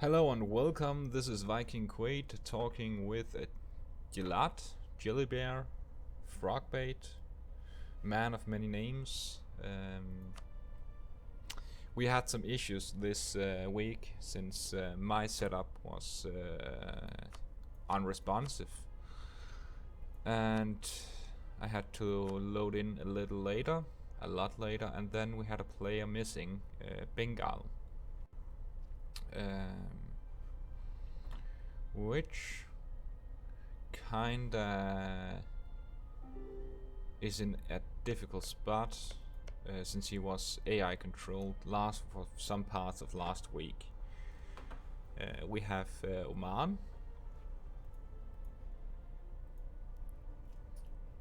Hello and welcome, this is VikingQuaade talking with Gillybear, Frogbait, man of many names. We had some issues this week since my setup was unresponsive and I had to load in a lot later, and then we had a player missing, Bengal. Which kinda is in a difficult spot since he was AI controlled for some parts of last week. We have Oman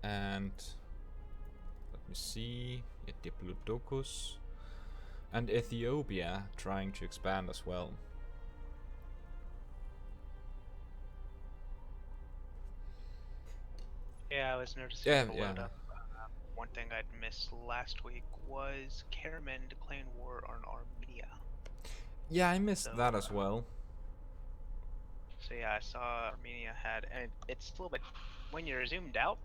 and let me see, Diplodocus and Ethiopia trying to expand as well. Yeah, I was noticing the load up. One thing I'd missed last week was Karaman declaring war on Armenia. Yeah, I missed that as well. So yeah, I saw Armenia had, and it's a little bit, when you're zoomed out,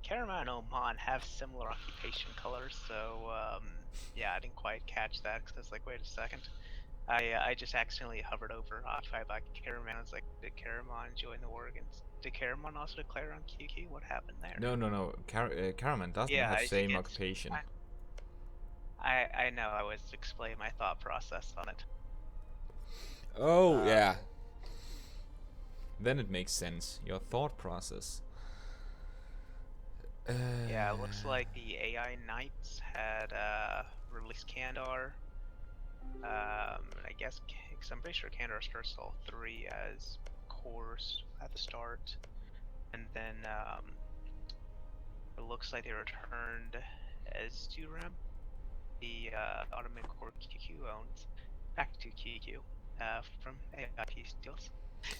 Karaman and Oman have similar occupation colors, so yeah, I didn't quite catch that because I was like, wait a second. I just accidentally hovered over occupied by Karaman. I was like, did Karaman join the war against? Did Karaman also declare on QQ? What happened there? No. Karaman doesn't have same occupation. I know, I was explaining my thought process on it. Oh, yeah. Then it makes sense. Your thought process. Yeah, it looks like the AI Knights had released Kandar. I guess, cause I'm pretty sure Kandar starts all three as cores at the start. And then it looks like they returned as Duram, the Ottoman core QQ owns, back to QQ from AI peace deals.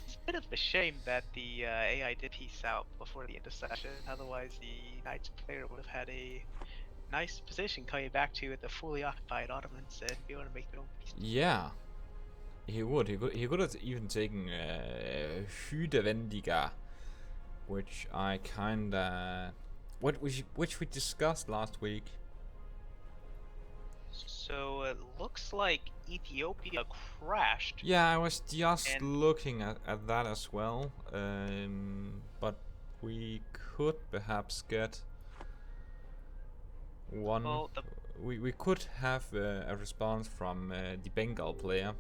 It's a bit of a shame that the AI did peace out before the end of session, otherwise the Knights player would have had a nice position coming back to the fully occupied Ottomans and be able to make their own peace. Yeah, he would. He could have even taken Hydevendiga, which I kinda which we discussed last week. So it looks like Ethiopia crashed. Yeah, I was just looking at that as well, but we could perhaps get one. Well, we could have a response from the Bengal player.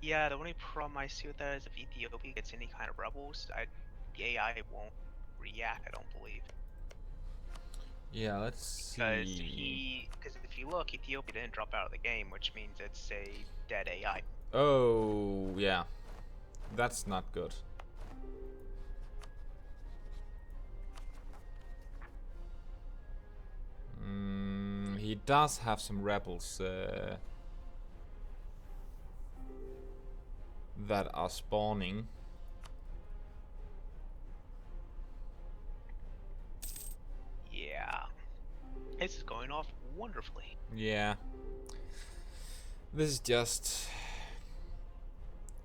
Yeah, the only problem I see with that is if Ethiopia gets any kind of rebels, the AI won't react, I don't believe. Yeah, let's see. Because if you look, Ethiopia didn't drop out of the game, which means it's a dead AI. Oh, yeah. That's not good. He does have some rebels that are spawning. Yeah. This is going off wonderfully. Yeah. This is just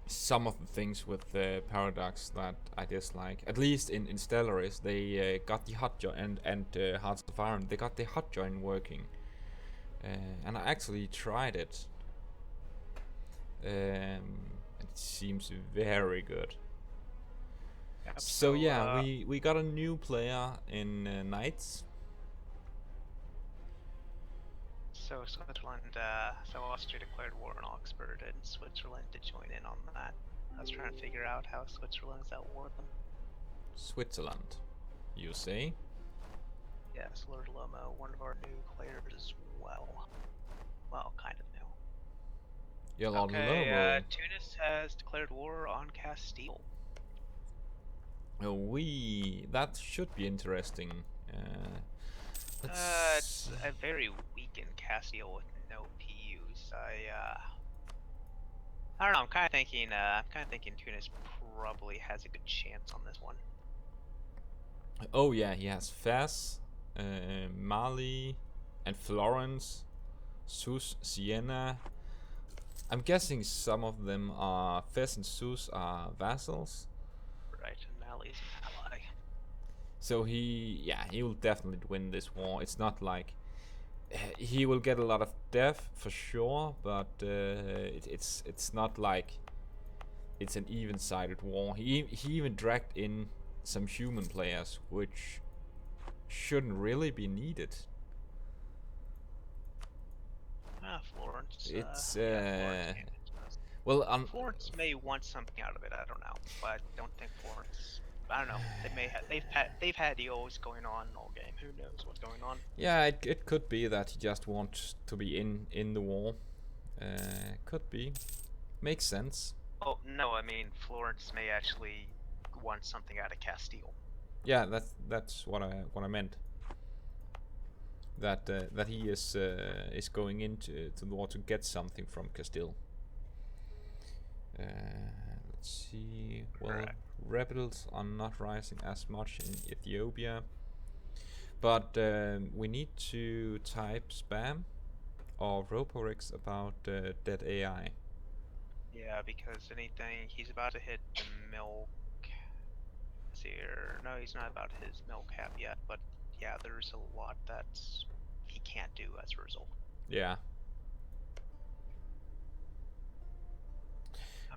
some of the things with the Paradox that I dislike. At least in Stellaris, they got the hot join and Hearts of Iron. They got the hot join working, and I actually tried it. It seems very good. Yep, so yeah, we got a new player in Knights. So Switzerland, so Austria declared war on Oxford, and Switzerland to join in on that. I was trying to figure out how Switzerland is at war with them. Switzerland, you say? Yes, Lord Lomo, one of our new players as well. Well, kind of new. Yeah, Lord Lomo. Tunis has declared war on Castile. That should be interesting. It's a very weakened Castile with no PUs. I don't know. I'm kind of thinking Tunis probably has a good chance on this one. Oh yeah, he has Fez, Mali, and Florence, Sus, Siena. I'm guessing some of them are Fez and Zeus are vassals. Right, and Mali's an ally. So he will definitely win this war. It's not like he will get a lot of death for sure, but it's not like it's an even-sided war. He even dragged in some human players, which shouldn't really be needed. Florence. It's Florence. well, Florence may want something out of it. I don't know, but I don't think Florence. I don't know. They may have. They've had EOs going on all game. Who knows what's going on? yeah, it could be that he just wants to be in the war. Could be. Makes sense. Oh no, I mean Florence may actually want something out of Castile. Yeah, that's what I meant. That he is going into the war to get something from Castile. Let's see. Well, Correct. rebels are not rising as much in Ethiopia, but we need to type spam or Roporix about dead AI. Yeah, because anything he's about to hit the milk. Here, no, he's not about his milk cap yet, but yeah, there's a lot that he can't do as a result. Yeah.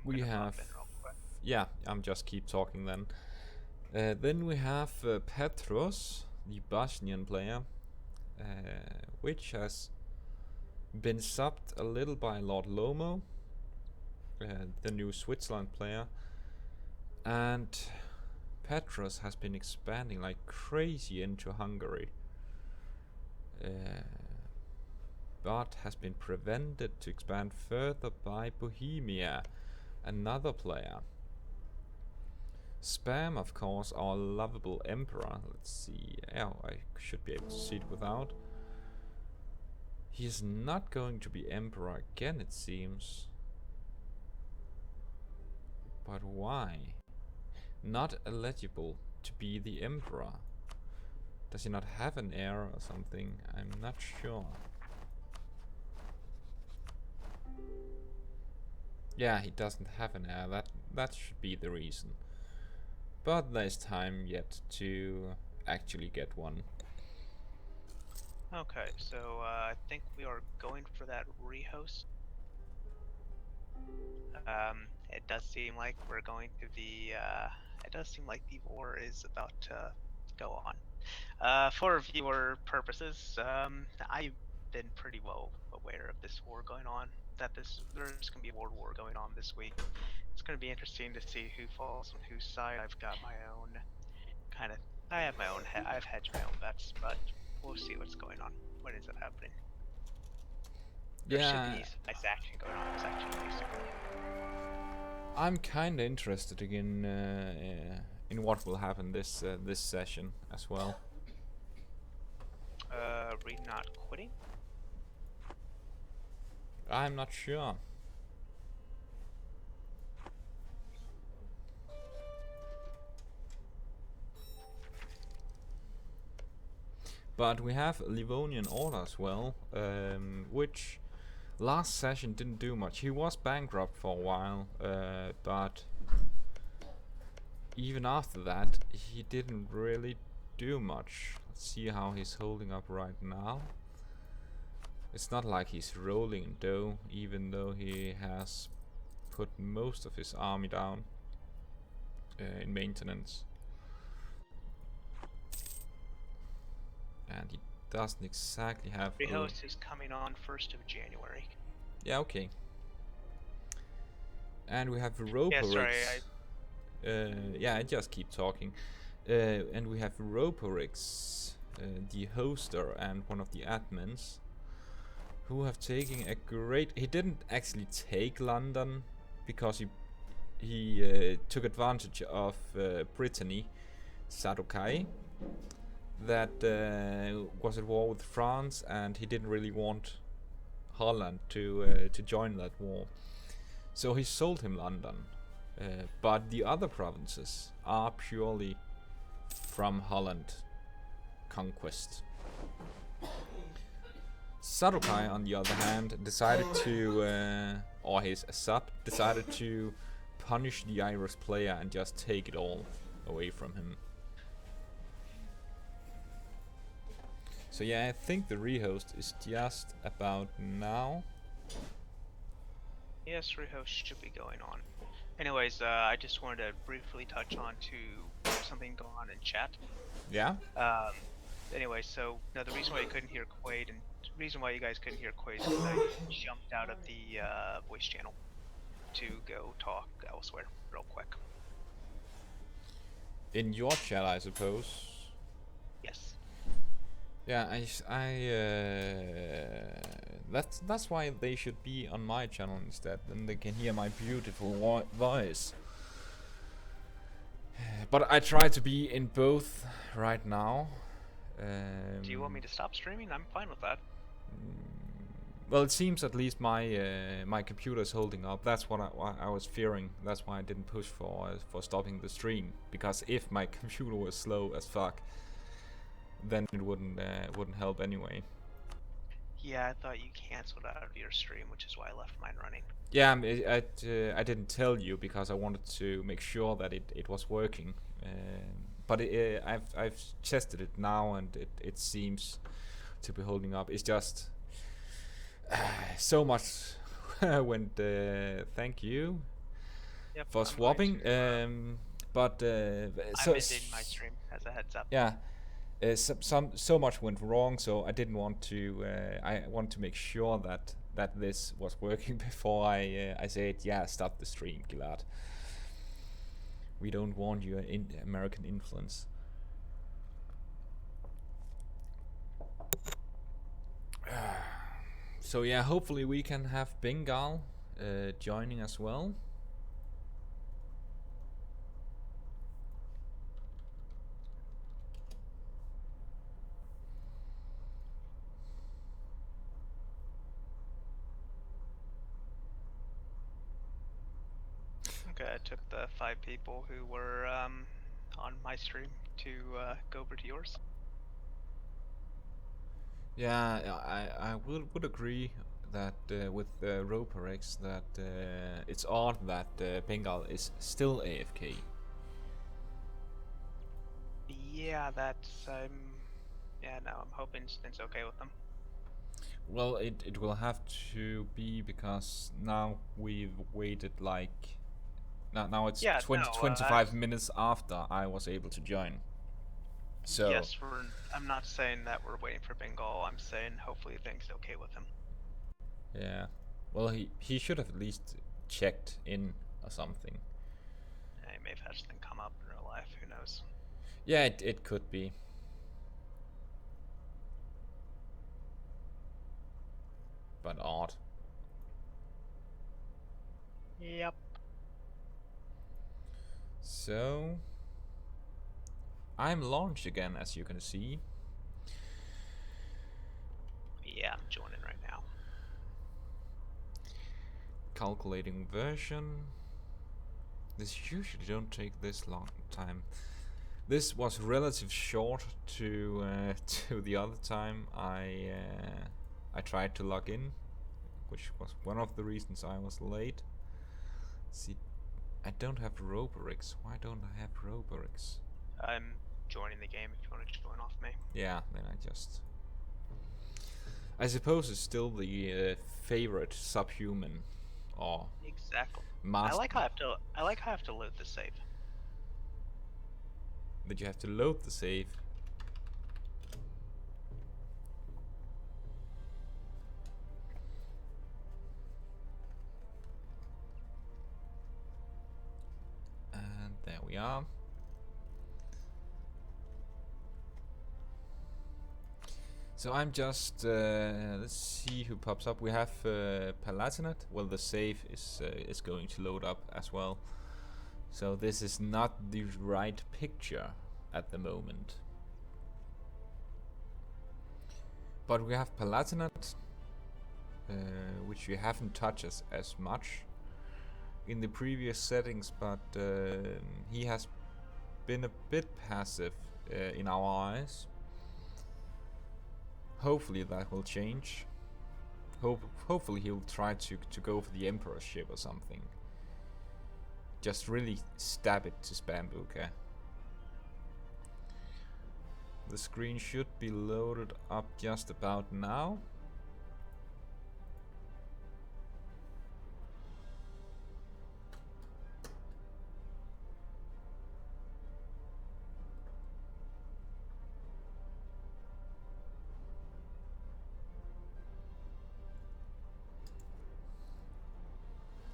We have. Yeah, I'm just keep talking then. Then we have Petros, the Bosnian player, which has been subbed a little by Lord Lomo, the new Switzerland player, and Petros has been expanding like crazy into Hungary, but has been prevented to expand further by Bohemia, another player. Spam, of course, our lovable emperor. Let's see. Oh, I should be able to see it without. He is not going to be emperor again, it seems. But why? Not eligible to be the emperor. Does he not have an heir or something? I'm not sure. Yeah, he doesn't have an heir. That should be the reason. But there's time yet to actually get one. Okay, so I think we are going for that rehost. It does seem like we're going to the. It does seem like the war is about to go on. For viewer purposes, I've been pretty well aware of this war going on. That there's going to be a world war going on this week. It's going to be interesting to see who falls on whose side. I've got my own kind of. I have my own. I've hedged my own bets, but we'll see what's going on. What ends up happening? There should be some nice action going on this action, basically. I'm kind of interested in what will happen this session as well. Reed not quitting? I'm not sure. But we have Livonian Order as well, which last session didn't do much. He was bankrupt for a while, but even after that, he didn't really do much. Let's see how he's holding up right now. It's not like he's rolling in dough, even though he has put most of his army down in maintenance. And he doesn't exactly have... Rehost is coming on 1st of January. Yeah, okay. And we have Roporix. Yeah, I just keep talking. And we have Roporix, the hoster and one of the admins, who have taken a great... He didn't actually take London, because he took advantage of Brittany, Sadokai, that was at war with France, and he didn't really want Holland to join that war. So he sold him London. But the other provinces are purely from Holland conquest. Sarukai, on the other hand, decided to, or his sub, decided to punish the Irish player and just take it all away from him. So yeah, I think the rehost is just about now. Yes, rehost should be going on. Anyways, I just wanted to briefly touch on to something going on in chat. Yeah? Anyway, so now the reason why you couldn't hear Quaade, and the reason why you guys couldn't hear Quaade is because I jumped out of the voice channel to go talk elsewhere real quick. In your chat, I suppose. Yes. Yeah, that's why they should be on my channel instead, then they can hear my beautiful voice. But I try to be in both right now. Do you want me to stop streaming? I'm fine with that. Well, it seems at least my my computer is holding up. That's what I was fearing. That's why I didn't push for stopping the stream. Because if my computer was slow as fuck, then it wouldn't help anyway. Yeah, I thought you canceled out of your stream, which is why I left mine running. Yeah, I didn't tell you because I wanted to make sure that it was working. But I've tested it now and it seems to be holding up. It's just so much went. Thank you for swapping. But I'm ending my stream as a heads up. Yeah. So much went wrong, so I didn't want to. I want to make sure that this was working before I said, yeah, stop the stream, Gilad. We don't want your American influence. So yeah, hopefully we can have Bengal joining as well. Okay, I took the 5 people who were on my stream to go over to yours. Yeah, I would agree that with Roperex that it's odd that Bengal is still AFK. Yeah, that's yeah, no, I'm hoping it's okay with them. Well, it will have to be because now we've waited like now it's 25 minutes after I was able to join. So yes, I'm not saying that we're waiting for Bengal. I'm saying hopefully things okay with him. Yeah, well he should have at least checked in or something. Yeah, he may have had something come up in real life. Who knows? Yeah, it could be. But odd. Yep. So I'm launched again, as you can see. Yeah, I'm joining right now. Calculating version. This usually don't take this long time. This was relatively short to the other time I tried to log in, which was one of the reasons I was late. See, I don't have Roborix. Why don't I have Roborix? I'm joining the game if you want to join off me. Yeah, then I suppose it's still the favorite subhuman or exactly. master. I like how I have to load the save. That you have to load the save. And there we are. So I'm just let's see who pops up. We have Palatinate. Well, the save is going to load up as well. So this is not the right picture at the moment. But we have Palatinate, which we haven't touched as much in the previous settings, but he has been a bit passive in our eyes. Hopefully that will change. Hopefully he'll try to go for the emperorship or something. Just really stab it to Spambuka. The screen should be loaded up just about now.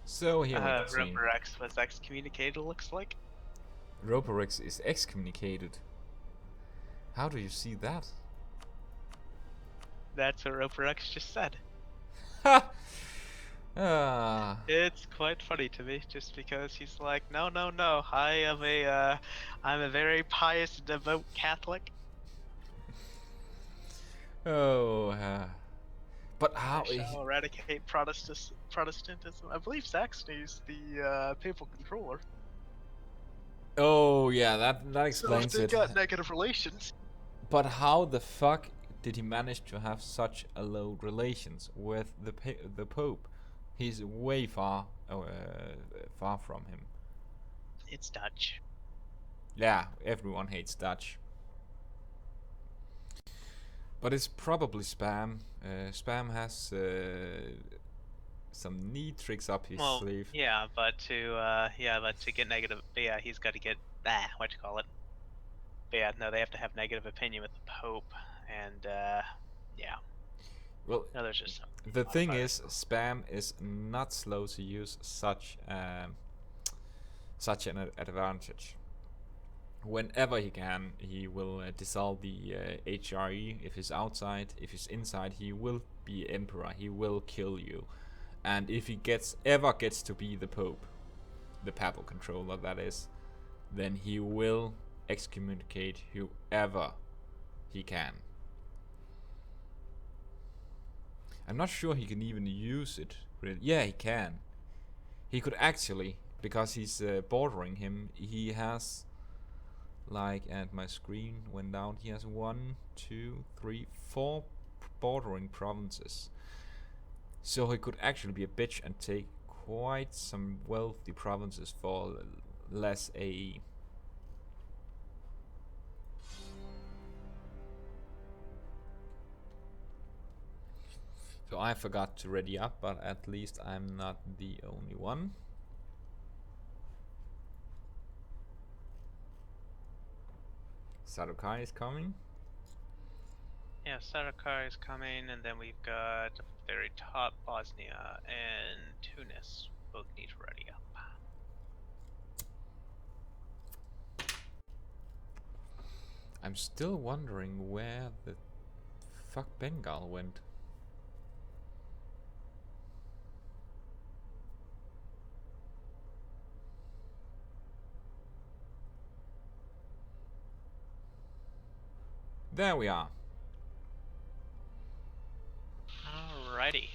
So here we can see. Roper X was excommunicated, looks like. Roperex is excommunicated. How do you see that? That's what Roper X just said. Ha! It's quite funny to me, just because he's like, no, I'm a very pious, devout Catholic. But how? I shall eradicate Protestantism. I believe Saxony's the papal controller. Oh yeah, that explains so they it. got negative relations. But how the fuck did he manage to have such a low relations with the Pope? He's way far from him. It's Dutch. Yeah, everyone hates Dutch. But it's probably Spam. Spam has some neat tricks up his sleeve. Yeah, but to get negative, he's got to get what you call it. But yeah, no, they have to have negative opinion with the Pope, and yeah. Well, no, there's just the thing is, Spam is not slow to use such an advantage. Whenever he can, he will dissolve the HRE if he's outside. If he's inside, he will be Emperor. He will kill you. And if he ever gets to be the Pope, the papal controller that is, then he will excommunicate whoever he can. I'm not sure he can even use it. Really. Yeah, he can. He could actually, because he's bordering him. He has, like, and my screen went down. He has 1, 2, 3, 4 bordering provinces. So he could actually be a bitch and take quite some wealthy provinces for less AE. So I forgot to ready up, but at least I'm not the only one. Sarukai is coming. Yeah, Sarukai is coming, and then we've got the very top Bosnia and Tunis. Both need to ready up. I'm still wondering where the fuck Bengal went. There we are. Alrighty.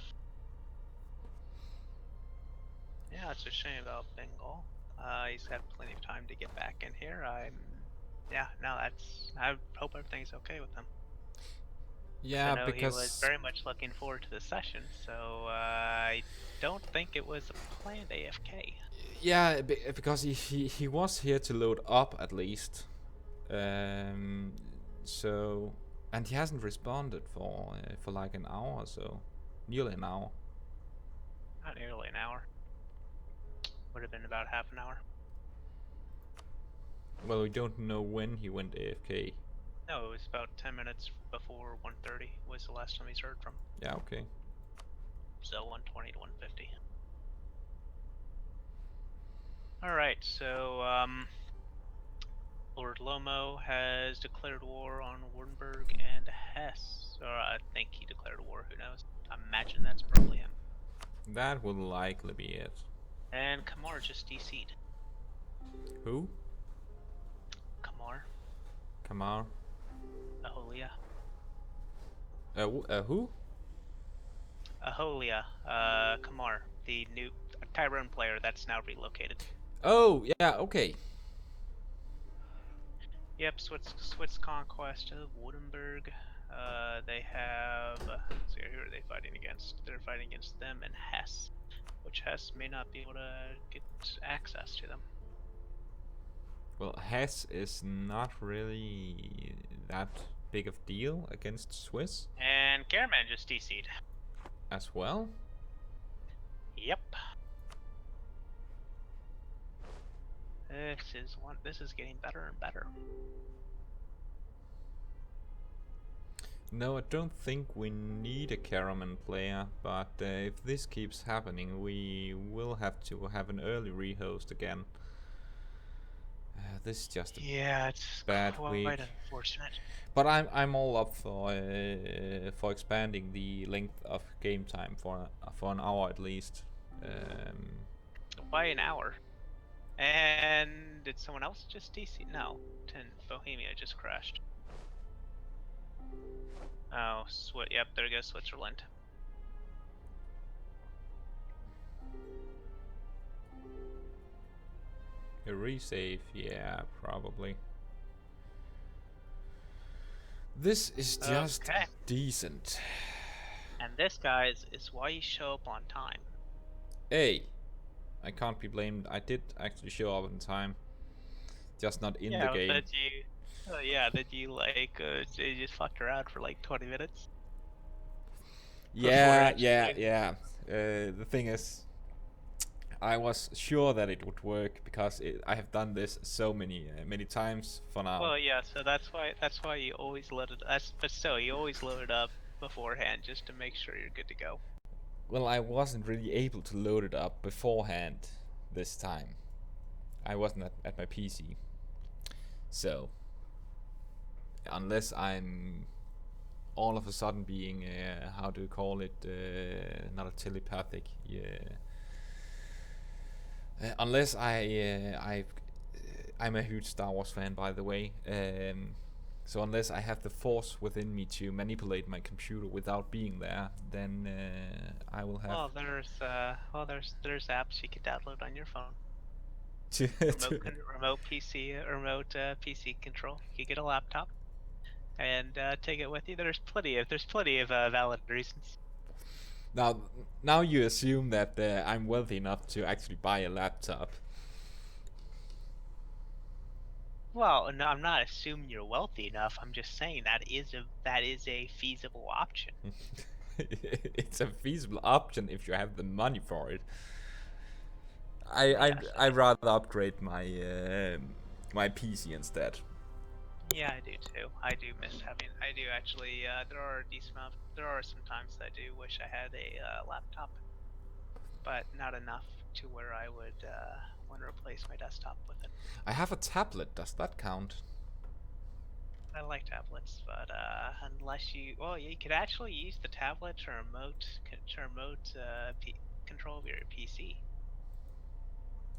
Yeah, it's a shame about Bengal. He's had plenty of time to get back in here. I hope everything's okay with him. Yeah, I know because he was very much looking forward to the session, so I don't think it was a planned AFK. Yeah, because he was here to load up at least. So, and he hasn't responded for like an hour or so, nearly an hour. Not nearly an hour. Would have been about half an hour. Well, we don't know when he went AFK. No, it was about 10 minutes before 1:30 was the last time he's heard from. Yeah, okay. So 1:20 to 1:50. Alright, so Lord Lomo has declared war on Wardenburg and Hesse. Or I think he declared war, who knows. I imagine that's probably him. That would likely be it. And Kamar just DC'd. Who? Kamar. Kamar? Aholia. Who? Aholia. Kamar. The new Tyrone player that's now relocated. Oh, yeah, okay. Yep, Swiss conquest of Wurtemberg. They have. Let's see, who are they fighting against? They're fighting against them and Hess, which Hess may not be able to get access to them. Well, Hess is not really that big of deal against Swiss. And Caraman just DC'd. As well? Yep. This is getting better and better. No, I don't think we need a Caraman player, but if this keeps happening, we will have to have an early rehost again. This is just a it's bad quite week. Unfortunate. But I'm all up for expanding the length of game time for an hour at least. By an hour. And did someone else just DC? No, Bohemia just crashed. Oh, yep, there goes Switzerland. A resave, yeah, probably. This is just decent. And this, guys, is why you show up on time. Hey, I can't be blamed. I did actually show up on time, just not in the game. That you like you just fucked around for like 20 minutes. Yeah. The thing is, I was sure that it would work because I have done this so many times for now. Well, yeah, so that's why you always load it. But still, you always load it up beforehand just to make sure you're good to go. Well, I wasn't really able to load it up beforehand this time. I wasn't at my PC. So, unless I'm all of a sudden being, how do you call it, not a telepathic, unless I'm a huge Star Wars fan, by the way, so unless I have the force within me to manipulate my computer without being there, then I will have. Well, there's apps you can download on your phone. Remote PC control. You get a laptop and take it with you. There's plenty of valid reasons. Now you assume that I'm wealthy enough to actually buy a laptop. Well, no, I'm not assuming you're wealthy enough. I'm just saying that is a feasible option. It's a feasible option if you have the money for it. I'd rather upgrade my my PC instead. Yeah, I do too. I do miss having. I do actually. There are some times I do wish I had a laptop, but not enough to where I would want to replace my desktop with it. I have a tablet. Does that count? I like tablets, but unless you could actually use the tablet to remote control your PC.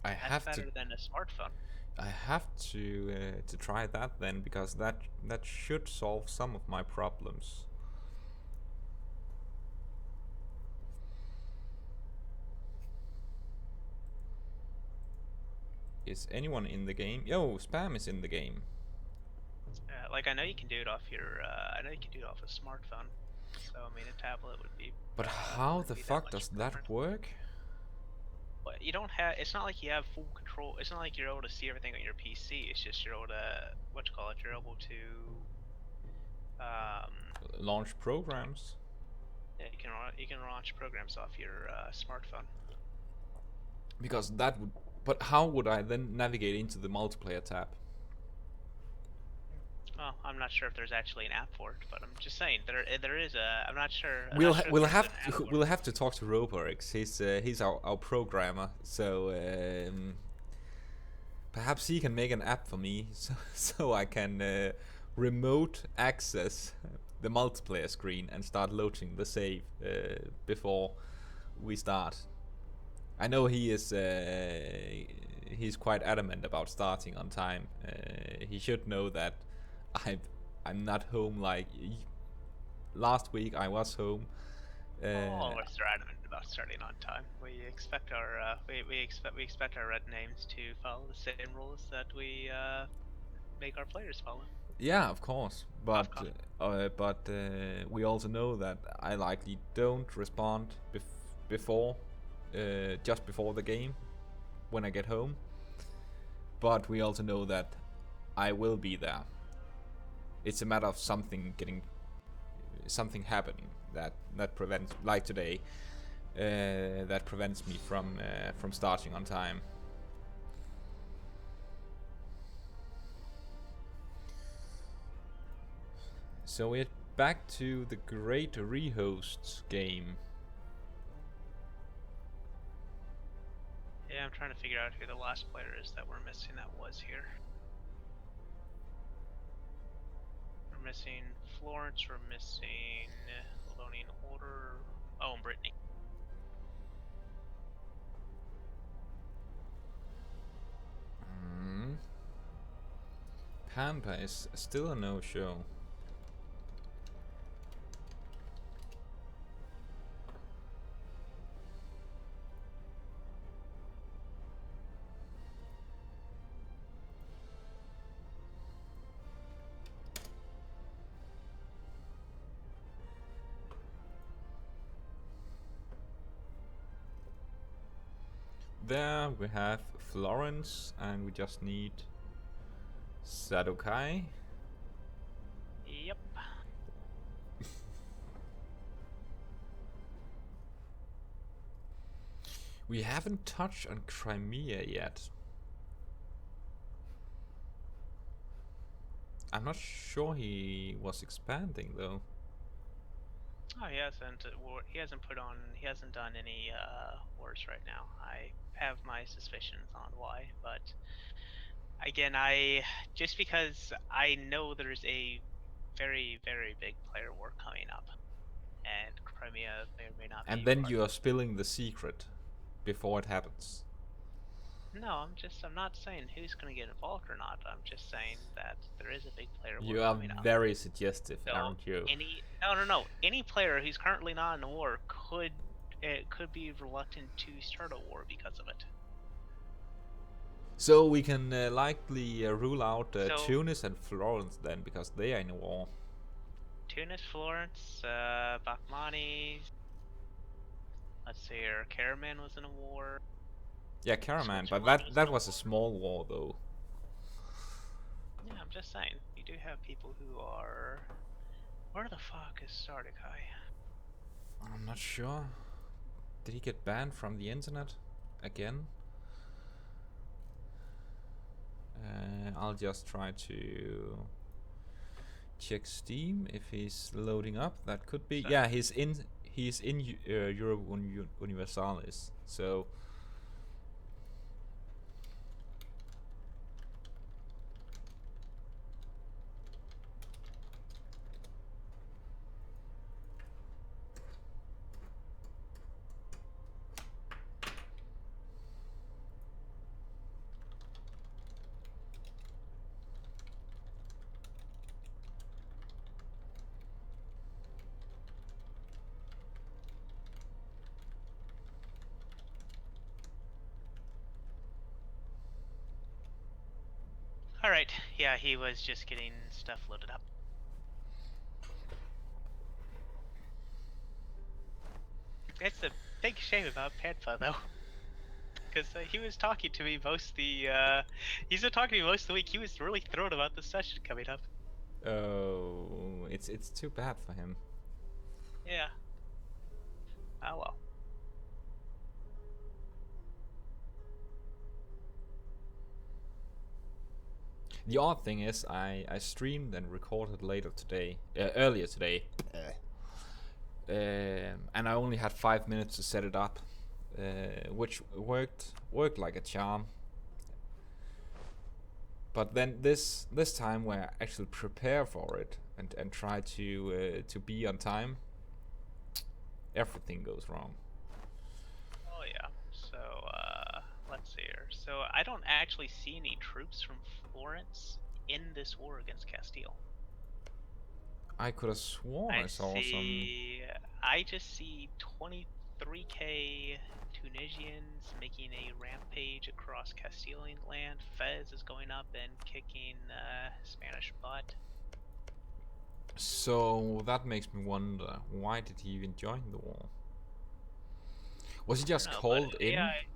That's better than a smartphone. I have to try that then, because that should solve some of my problems. Is anyone in the game? Yo, Spam is in the game. Like, I know you can do it off I know you can do it off a smartphone. So I mean, a tablet would be. But how the fuck does that work? But you don't have. It's not like you have full control. It's not like you're able to see everything on your PC. It's just you're able to You're able to launch programs. Yeah, you can launch programs off your smartphone. Because that would. But how would I then navigate into the multiplayer tab? Well, I'm not sure if there's actually an app for it, but I'm just saying there is a. I'm not sure. We'll have to talk to Roborix. He's our programmer, so perhaps he can make an app for me, so I can remote access the multiplayer screen and start loading the save before we start. I know he is. He's quite adamant about starting on time. He should know that I'm not home like last week. I was home. All of us are adamant about starting on time. We expect our we expect our red names to follow the same rules that we make our players follow. Yeah, of course, but we also know that I likely don't respond before, just before the game, when I get home. But we also know that I will be there. It's a matter of something happening that prevents, like today, that prevents me from starting on time. So we're back to the Great Rehosts game. Yeah, I'm trying to figure out who the last player is that we're missing that was here. We're missing Florence, we're missing Livonian Order. Oh, and Brittany. Pampa is still a no-show. There we have Florence, and we just need Sadokai. Yep. We haven't touched on Crimea yet. I'm not sure he was expanding though. Oh, he hasn't. He hasn't done any wars right now. I have my suspicions on why, but again, just because I know there's a very, very big player war coming up, and Crimea may or may not be. And then you are spilling the secret before it happens. No, I'm not saying who's going to get involved or not. I'm just saying that there is a big player war You are coming up. very suggestive, So aren't you? no. Any player who's currently not in a war could be reluctant to start a war because of it. So we can likely rule out Tunis and Florence then, because they are in a war. Tunis, Florence, Bakhmani. Let's see here. Karaman was in a war. Yeah, Karaman, but that was a small war though. Yeah, I'm just saying. You do have people who are. Where the fuck is Sardakai? I'm not sure. Did he get banned from the internet again? I'll just try to check Steam if he's loading up. That could be. Yeah, he's in Euro Universalis. So Alright, yeah, he was just getting stuff loaded up. It's a big shame about Panfa, though. Because he was talking to me he's been talking to me most of the week. He was really thrilled about the session coming up. oh, it's too bad for him. Yeah. Oh well. The odd thing is, I streamed and recorded earlier today, and I only had 5 minutes to set it up, which worked like a charm. But then this time, where I actually prepare for it and try to be on time, everything goes wrong. Oh yeah. So let's see here. So I don't actually see any troops from Florence in this war against Castile. I could have sworn I saw some. I just see 3K Tunisians making a rampage across Castilian land. Fez is going up and kicking Spanish butt. So that makes me wonder, why did he even join the war? Was he just called in? AI,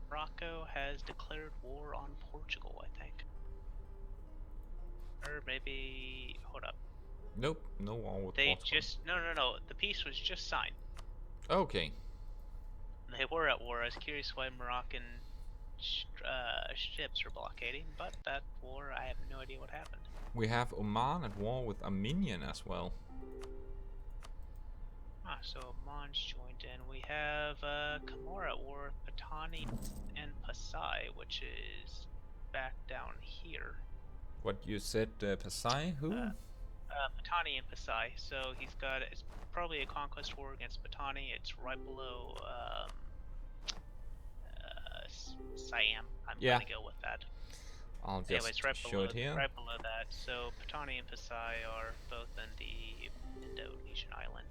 Morocco has declared war on Portugal, I think. Or maybe, hold up. Nope, no war with They Portugal. just, no, the peace was just signed. Okay. They were at war. I was curious why Moroccan ships are blockading, but that war, I have no idea what happened. We have Oman at war with Armenian as well. Ah, so Oman's joined in. We have Kamar at war with Patani and Pasai, which is back down here. What you said, Pasai? Who? Patani and Pasai. So he's got, it's probably a conquest war against Patani. It's right below Siam. I'm gonna go with that. I'll just Anyways, right show below, it here. right below that. So Patani and Pasai are both in the Indonesian island.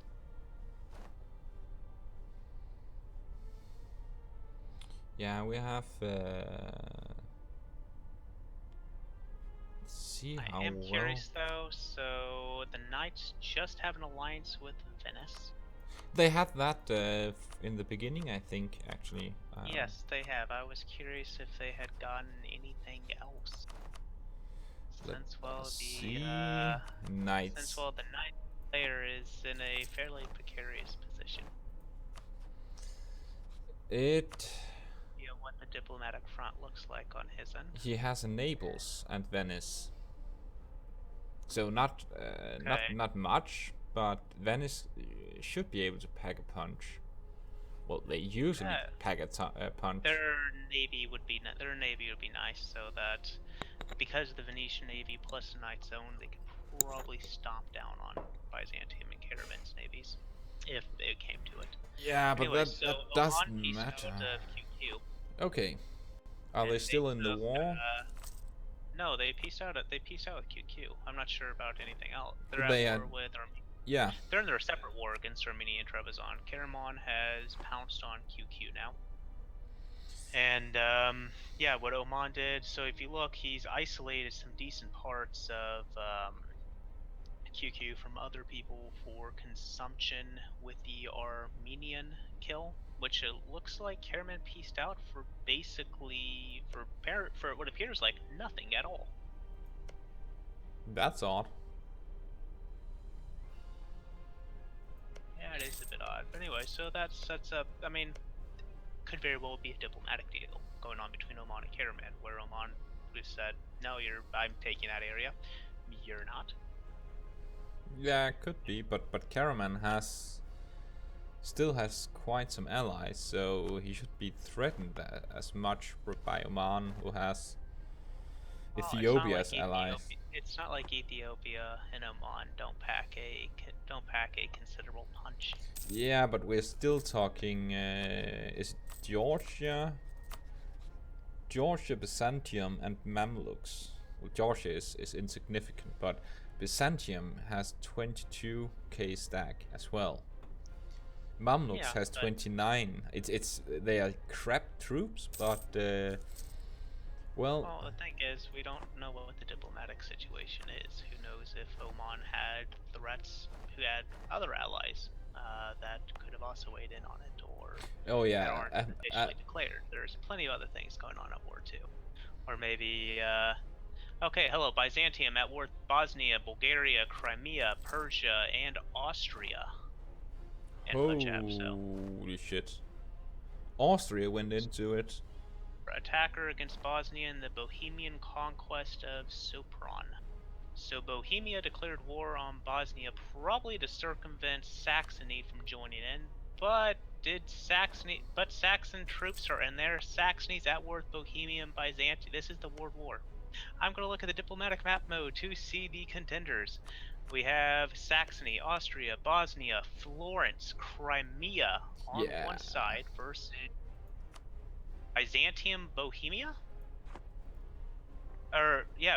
Yeah, we have. See how I am well. curious though. So the Knights just have an alliance with Venice. They had that in the beginning, I think. Actually. Yes, they have. I was curious if they had gotten anything else. Since the Knights. Since the Knight player is in a fairly precarious position. You know what the diplomatic front looks like on his end. He has a Naples and Venice. So not much, but Venice should be able to pack a punch. Well, they usually pack a punch. Their navy would be nice, so that because of the Venetian navy plus the Knight's own, they could probably stomp down on Byzantium and Caraman's navies if it came to it. Yeah, but anyway, that doesn't matter. Okay, are they still in the war? No, they peaced out. They peaced out with QQ. I'm not sure about anything else. They're at war with Armenia. Yeah. They're in their separate war against Armenia and Trebizond. Karaman has pounced on QQ now. And yeah, what Oman did. So if you look, he's isolated some decent parts of QQ from other people for consumption with the Armenian kill, which it looks like Karaman pieced out for basically for what appears like nothing at all. That's odd. Yeah, it is a bit odd. But anyway, so that's up. I mean, could very well be a diplomatic deal going on between Oman and Karaman, where Oman said, "No, I'm taking that area. You're not." Yeah, it could be, but Karaman still has quite some allies, so he should be threatened as much by Oman, who has Ethiopia as allies. It's not like Ethiopia and Oman don't pack a considerable punch. Yeah, but we're still talking. Is Georgia, Byzantium, and Mamluks? Well, Georgia is insignificant, but Byzantium has 22k stack as well. Mamluks has 29. They are crap troops, but well, the thing is, we don't know what the diplomatic situation is. Who knows if Oman had threats, who had other allies that could have also weighed in on it, or that aren't officially declared. There's plenty of other things going on at war too, or maybe. Okay, hello, Byzantium at war with Bosnia, Bulgaria, Crimea, Persia, and Austria. And holy shit! Austria went into it. Attacker against Bosnia in the Bohemian conquest of Sopron. So Bohemia declared war on Bosnia, probably to circumvent Saxony from joining in. But Saxon troops are in there. Saxony's at war with Bohemia and Byzantium. This is the World War. I'm going to look at the diplomatic map mode to see the contenders. We have Saxony, Austria, Bosnia, Florence, Crimea on one side versus Byzantium, Bohemia?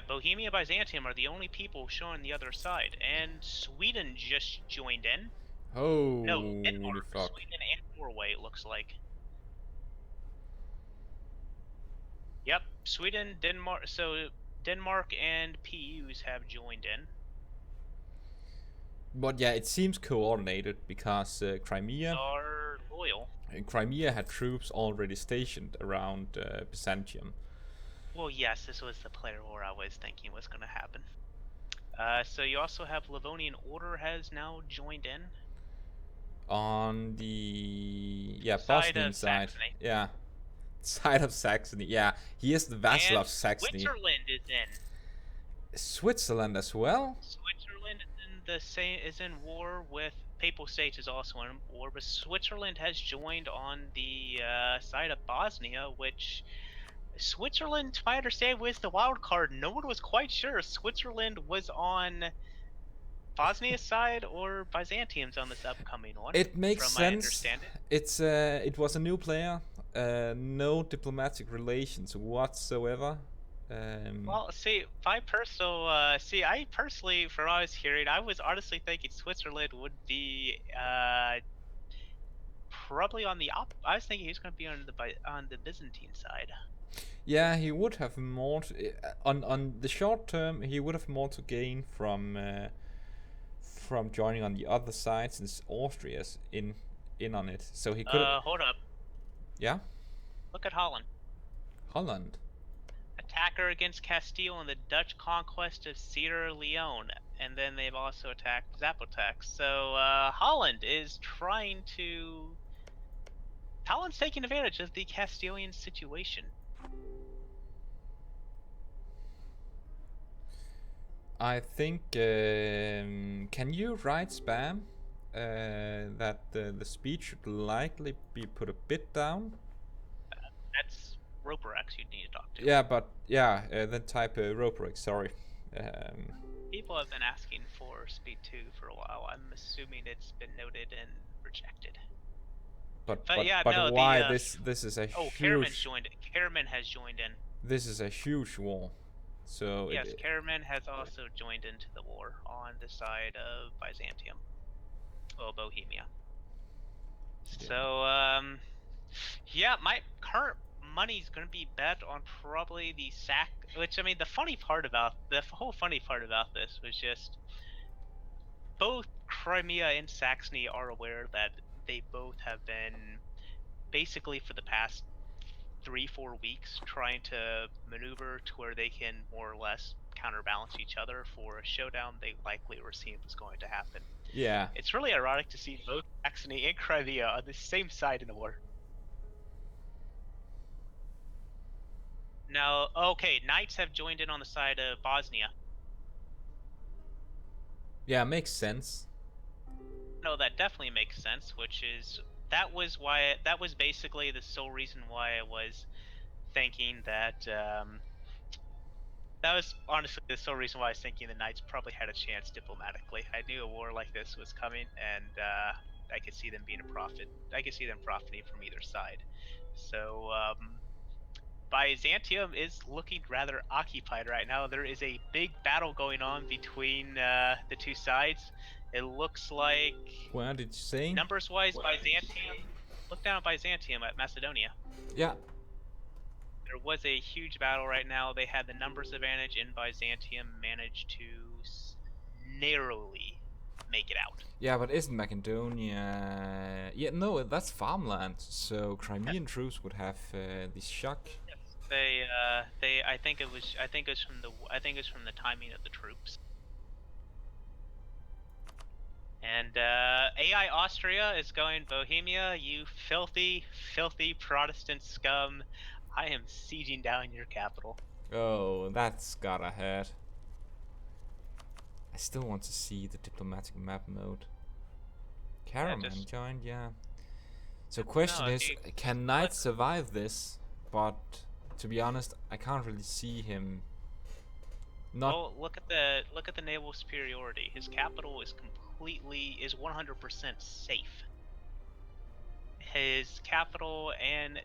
Bohemia, Byzantium are the only people showing the other side, and Sweden just joined in. No, Holy Denmark, fuck. Sweden, and Norway, it looks like. Yep, Sweden, Denmark. So Denmark and PUs have joined in. But yeah, it seems coordinated because Are loyal. Crimea had troops already stationed around Byzantium. Well, yes, this was the player war I was thinking was going to happen. So you also have Livonian Order has now joined in. On the Side Bosnian of side. Saxony. Yeah. Side of Saxony. Yeah, he is the vassal And of Saxony. Switzerland is in. Switzerland as well? Switzerland is in the same is in war with Papal States is also in war, but Switzerland has joined on the side of Bosnia, which Switzerland, to my understanding, was the wild card. No one was quite sure Switzerland was on Bosnia's side or Byzantium's on this upcoming one. It makes from my sense. understanding. It was a new player, no diplomatic relations whatsoever. Well, see, I personally, from what I was hearing, I was honestly thinking Switzerland would be probably on the I was thinking he was going to be on the Byzantine side. Yeah, he would have more on the short term. He would have more to gain from joining on the other side since Austria's in on it. So he could. Hold up. Yeah, Look at Holland. Holland. Attacker against Castile in the Dutch conquest of Sierra Leone, and then they've also attacked Zapotek. So Holland's taking advantage of the Castilian situation. I think. Can you write spam? That the speed should likely be put a bit down. That's Roperex you'd need to talk to. Yeah, but yeah, then type Roperex. Sorry. People have been asking for Speed 2 for a while. I'm assuming it's been noted and rejected. But yeah, but no, why this is a Karaman's huge. joined. Karaman has joined in. This is a huge war. So yes, Karaman has also joined into the war on the side of Byzantium. Well, Bohemia. Yeah. So yeah, my current money's gonna be bet on probably the sack. Which I mean, the whole funny part about this was just both Crimea and Saxony are aware that they both have been basically for the past 3-4 weeks trying to maneuver to where they can more or less counterbalance each other for a showdown they likely were seeing was going to happen. Yeah. It's really ironic to see both Saxony and Crimea on the same side in the war. Now, okay, Knights have joined in on the side of Bosnia. Yeah, makes sense. No, that definitely makes sense, that was basically the sole reason why I was thinking that that was honestly the sole reason why I was thinking the Knights probably had a chance diplomatically. I knew a war like this was coming, and I could see them being a profit. I could see them profiting from either side. So Byzantium is looking rather occupied right now. There is a big battle going on between the two sides. It looks like. Where did you say? Numbers-wise, Byzantium. Look down at Byzantium at Macedonia. Yeah. There was a huge battle right now. They had the numbers advantage, and Byzantium managed to narrowly make it out. Yeah, but isn't Macedonia? Yeah, no, that's farmland. So Crimean troops would have this shock. Yes, I think it was from the timing of the troops. And AI Austria is going, Bohemia, you filthy, filthy Protestant scum. I am sieging down your capital. Oh, that's gotta hurt. I still want to see the diplomatic map mode. Karaman joined, yeah. So question is, can Knight survive this? But to be honest, I can't really see him. Well, look at the naval superiority. His capital is 100% safe. His capital and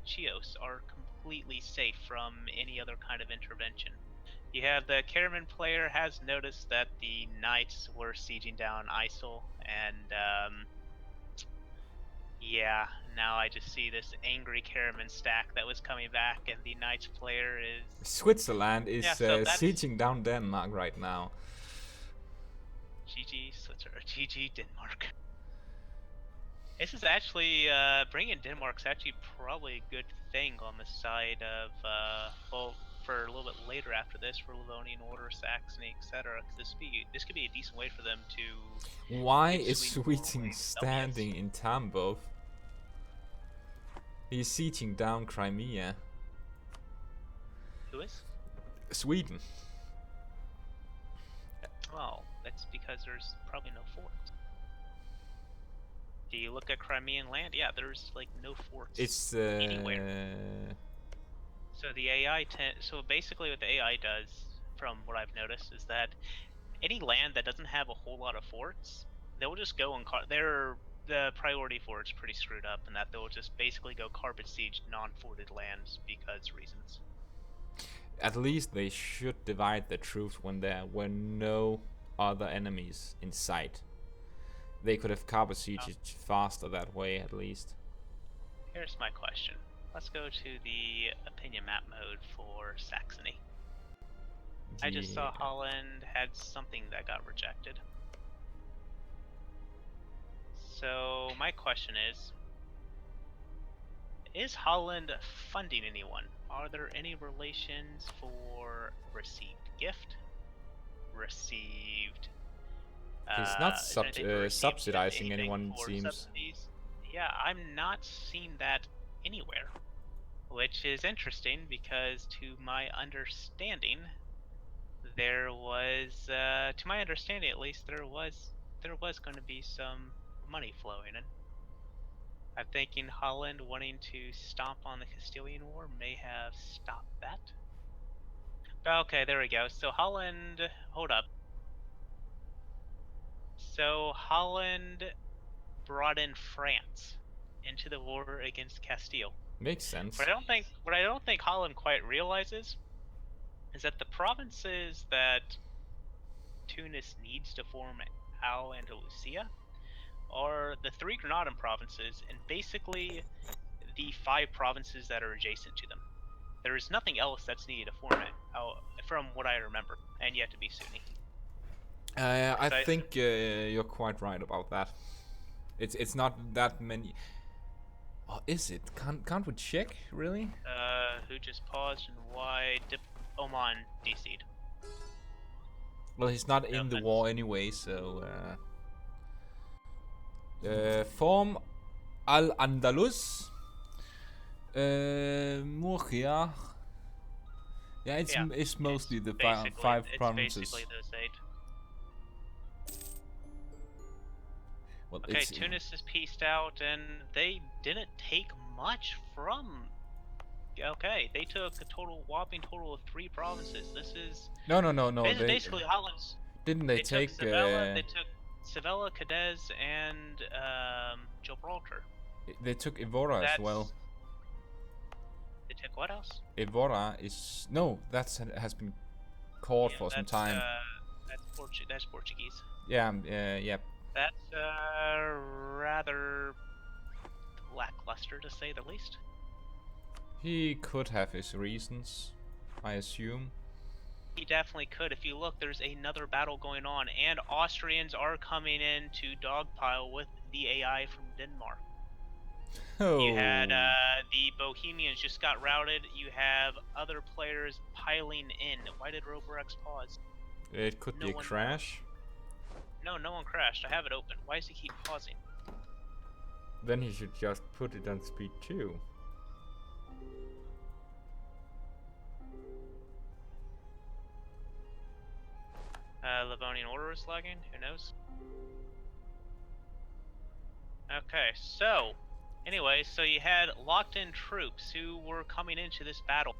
Chios are completely safe from any other kind of intervention. You have the Caraman player has noticed that the knights were sieging down ISIL, and yeah, now I just see this angry Caraman stack that was coming back, and the knights player is Switzerland is so that's sieging down Denmark right now. GG Switzerland, GG Denmark. This is actually bringing Denmark's actually probably a good thing on the side of well, for a little bit later after this for Livonian Order, Saxony, etc. Because this could be a decent way for them to. Why give is Sweden Sweden Norway standing in Tambov? He's sieging down Crimea. Who is? Sweden. Well, that's because there's probably no forts. Do you look at Crimean land? Yeah, there's like no forts anywhere. So the AI so basically what the AI does, from what I've noticed, is that any land that doesn't have a whole lot of forts, they'll just go and the priority for it's pretty screwed up, and that they'll just basically go carpet siege non-forted lands because reasons. At least they should divide the troops when there were no other enemies in sight. They could have carpet sieged faster that way, at least. Here's my question. Let's go to the opinion map mode for Saxony. I just saw Holland had something that got rejected. So my question is Holland funding anyone? Are there any relations for received gift? Received... He's not subsidizing anyone, it seems. Subsidies? Yeah, I'm not seeing that anywhere. Which is interesting because to my understanding, there was, to my understanding at least, there was going to be some money flowing in. I'm thinking Holland wanting to stomp on the Castilian War may have stopped that. Okay, there we go. So Holland, hold up. So Holland brought in France into the war against Castile. Makes sense. What I don't think Holland quite realizes is that the provinces that Tunis needs to form Al Andalusia are the 3 Granadan provinces and basically the 5 provinces that are adjacent to them. There is nothing else that's needed to form it, from what I remember, and yet to be Sunni. I think you're quite right about that. It's not that many. Oh, is it? Can't we check, really? Who just paused and why Oman DC'd? Well, he's not in the war anyway, so... form Al-Andalus. Murcia. Yeah, it's mostly the 5 provinces. It's basically those 8. Well, okay, Tunis is pieced out, and they didn't take much from... Okay, they took a whopping total of 3 provinces. This is... No. Basically, Holland's... Didn't they take... They took Sevilla, Cadiz, and Gibraltar. They took Evora as well. They took what else? Evora is... No, that has been caught for some time. That's Portuguese. Yeah, yeah. That's rather lackluster, to say the least. He could have his reasons, I assume. He definitely could. If you look, there's another battle going on, and Austrians are coming in to dogpile with the AI from Denmark. Oh. You had the Bohemians just got routed. You have other players piling in. Why did Roborex pause? It could be a crash. No, no one crashed. I have it open. Why does he keep pausing? Then he should just put it on speed 2. Livonian Order is lagging? Who knows? Okay, so... Anyway, so you had locked-in troops who were coming into this battle.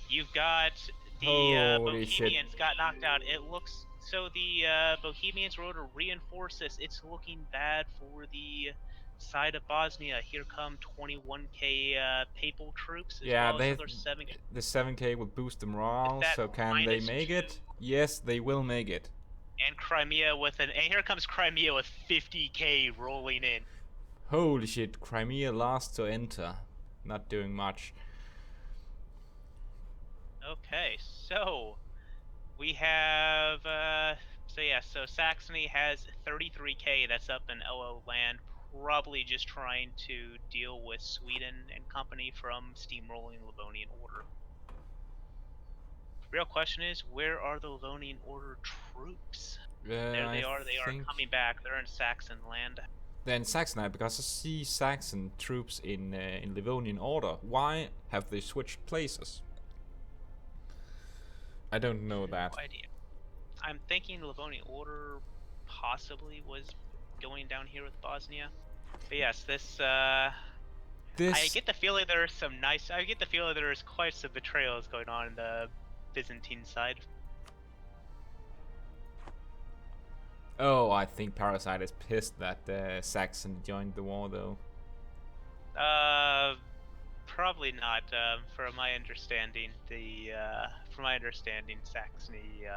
You've got the Bohemians got knocked out. It looks... So the Bohemians were able to reinforce this. It's looking bad for the outside of Bosnia, here come 21k papal troops as Yeah, well as other 7k. the 7k will boost the morale, That so can they make -2. it? Yes, they will make it. And Crimea and here comes Crimea with 50k rolling in. Holy shit, Crimea last to enter. Not doing much. Okay, so we have so Saxony has 33k that's up in LO land, probably just trying to deal with Sweden and company from steamrolling Livonian Order. The real question is, where are the Livonian Order troops? There they are. They are coming back. They're in Saxon land. They're in Saxony because I see Saxon troops in Livonian Order. Why have they switched places? I don't know that. No idea. I'm thinking Livonian Order possibly was going down here with Bosnia. But yes, I get the feeling I get the feeling there's quite some betrayals going on in the Byzantine side. Oh, I think Parasite is pissed that Saxon joined the war, though. Probably not. From my understanding, Saxony,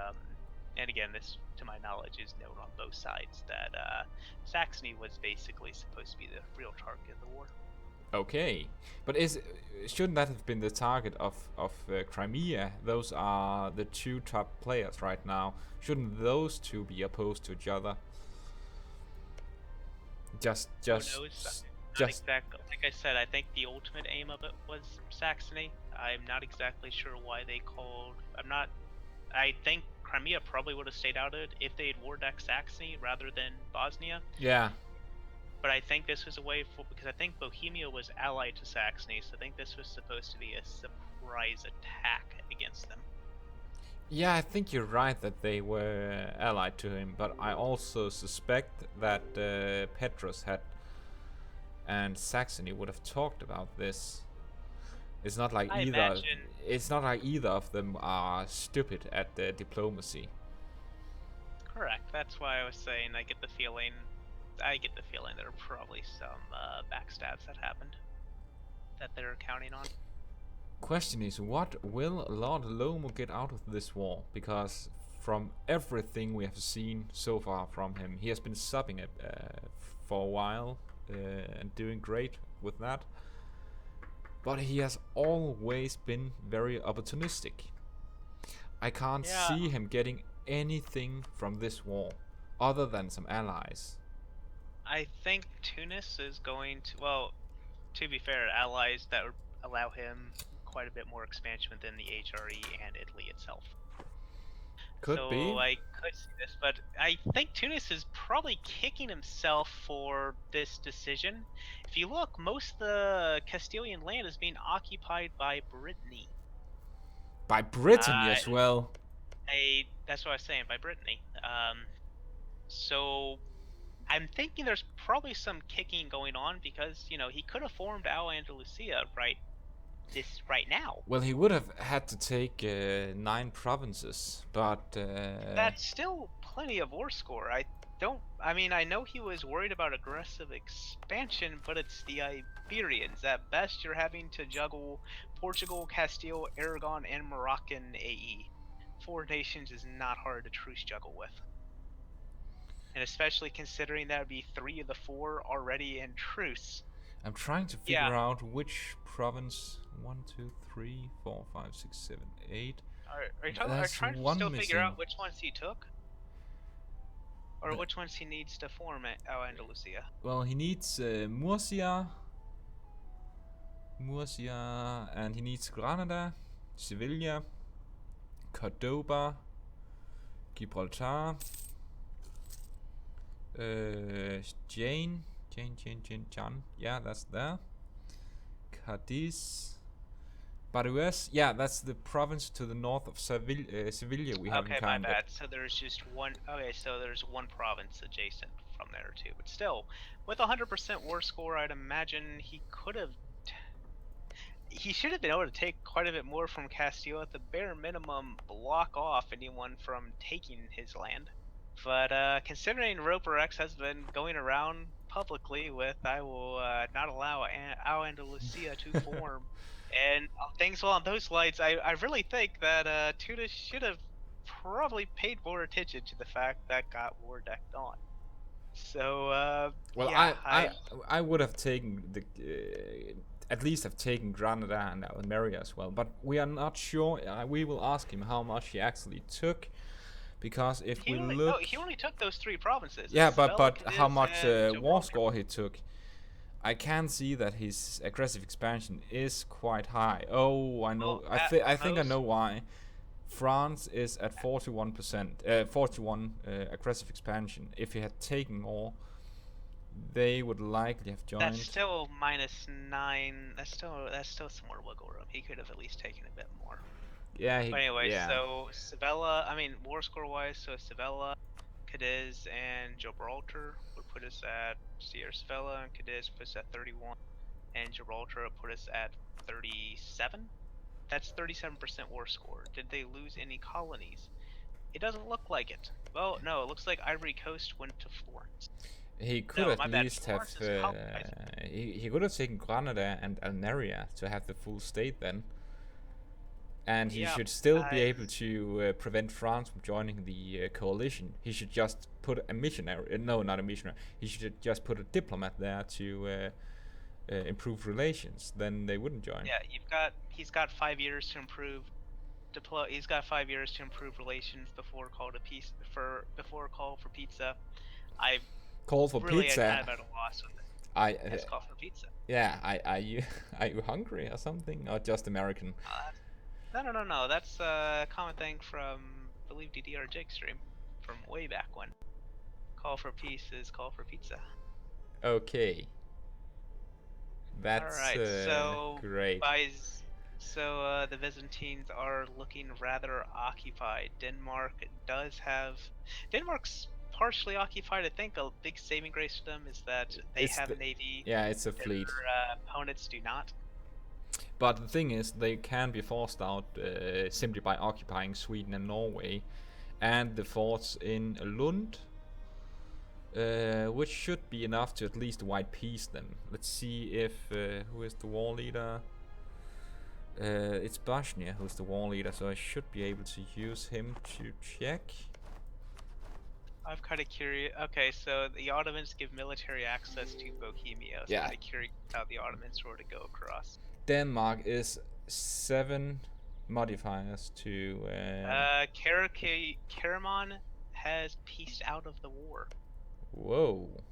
and again, this, to my knowledge, is known on both sides that Saxony was basically supposed to be the real target of the war. Okay, but shouldn't that have been the target of Crimea? Those are the two top players right now. Shouldn't those two be opposed to each other? Just Exactly. Like I said, I think the ultimate aim of it was Saxony. I'm not exactly sure why they called. I think Crimea probably would have stayed out of it if they had war decked Saxony rather than Bosnia. Yeah. But I think this was a way because I think Bohemia was allied to Saxony, so I think this was supposed to be a surprise attack against them. Yeah, I think you're right that they were allied to him, but I also suspect that Petrus and Saxony would have talked about this. It's not like either of them are stupid at diplomacy. Correct. That's why I was saying I get the feeling there are probably some backstabs that happened that they're counting on. Question is, what will Lord Lomo get out of this war? Because from everything we have seen so far from him, he has been subbing it for a while and doing great with that. But he has always been very opportunistic. I can't see him getting anything from this war other than some allies. I think Tunis is going to, well, to be fair, allies that would allow him quite a bit more expansion within the HRE and Italy itself. Could be. So I could see this, but I think Tunis is probably kicking himself for this decision. If you look, most of the Castilian land is being occupied by Brittany. By Brittany as well. That's what I was saying, by Brittany. So I'm thinking there's probably some kicking going on because, he could have formed Al-Andalusia right now. Well, he would have had to take 9 provinces, but that's still plenty of war score. I know he was worried about aggressive expansion, but it's the Iberians. At best, you're having to juggle Portugal, Castile, Aragon, and Moroccan AE. 4 nations is not hard to truce juggle with. And especially considering that would be 3 of the 4 already in truce. I'm trying to figure out which province. 1, 2, 3, 4, 5, 6, 7, 8. Are you trying to still figure out which ones he took? Or which ones he needs to form at Andalusia? Well, he needs Murcia, and he needs Granada, Sevilla, Cordoba, Gibraltar, Jaén, yeah, that's there. Cadiz, Baruez, yeah, that's the province to the north of Sevilla we haven't counted. Okay, my bad. So there's just one. Okay, so there's one province adjacent from there too. But still, with 100% war score, I'd imagine he should have been able to take quite a bit more from Castile. At the bare minimum, block off anyone from taking his land. But considering Roper X has been going around publicly with, I will not allow Al-Andalusia to form. And things along those lines, I really think that Tuna should have probably paid more attention to the fact that got war decked on. So, Well, yeah, I would have taken the at least have taken Granada and Almeria as well, but we are not sure. We will ask him how much he actually took, because if we look, he only took those 3 provinces. yeah, Sevilla, but how Cadiz, much and war Gibraltar. score he took? I can see that his aggressive expansion is quite high. Oh, I know. Well, I think I know why. France is at 41%, 41 aggressive expansion. If he had taken more, they would likely have joined. That's still -9. That's still somewhere wiggle room. He could have at least taken a bit more. Yeah. But anyway, yeah. so Sevilla, I mean, war score wise, so Sevilla, Cadiz, and Gibraltar would put us at, Sevilla and Cadiz put us at 31, and Gibraltar would put us at 37. That's 37% war score. Did they lose any colonies? It doesn't look like it. Well, no, it looks like Ivory Coast went to Florence. He could at least have. Florence He could have taken Granada and Almeria to have the full state then. And he should still be able to prevent France from joining the coalition. He should just put a missionary. No, not a missionary. He should just put a diplomat there to improve relations. Then they wouldn't join. Yeah, he's got 5 years to improve. He's got 5 years to improve relations before call for pizza. I call for really pizza. Kind of at a loss with it. Let's call for pizza. Yeah, are you hungry or something, or just American? No. That's a common thing from, I believe, DDR Jake stream from way back when. Call for peace is call for pizza. Okay. That's Alright, so great. So the Byzantines are looking rather occupied. Denmark's partially occupied. I think a big saving grace for them is that they have a navy. Yeah, it's a fleet. Their opponents do not. But the thing is, they can be forced out simply by occupying Sweden and Norway, and the forts in Lund, which should be enough to at least white peace them. Let's see if who is the war leader. It's Bosnia who's the war leader, so I should be able to use him to check. I'm kind of curious. Okay, so the Ottomans give military access to Bohemia. So I'm kind of curious how the Ottomans were to go across. Denmark is 7 modifiers to. Karaman has pieced out of the war. Whoa.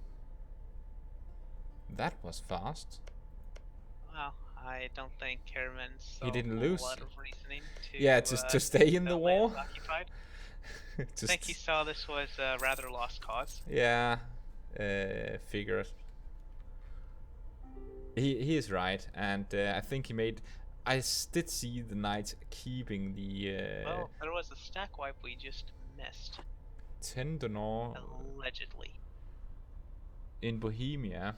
That was fast. Well, I don't think Karaman saw he didn't lose. A lot of reasoning to stay in the war. Occupied. I think he saw this was a rather lost cause. Yeah, figured. He is right, and I think he made. I did see the knights keeping the. Well, there was a stack wipe we just missed. 10 d'honneur. Allegedly. In Bohemia.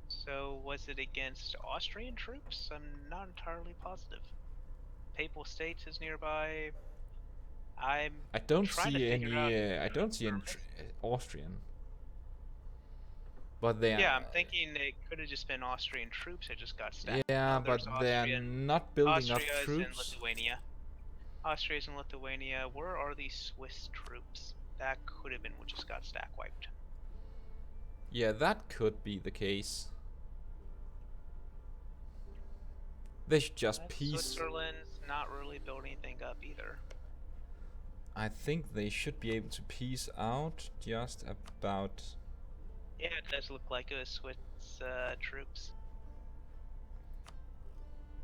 So was it against Austrian troops? I'm not entirely positive. Papal States is nearby. I don't see any. I don't see any Austrian. But they are. Yeah, I'm thinking it could have just been Austrian troops that just got stacked. Yeah, but they're not building up troops. Austria's in Lithuania. Austria's in Lithuania. Where are these Swiss troops? That could have been what just got stack wiped. Yeah, that could be the case. They should just peace. Switzerland's not really building anything up either. I think they should be able to peace out just about. Yeah, it does look like it was Swiss troops.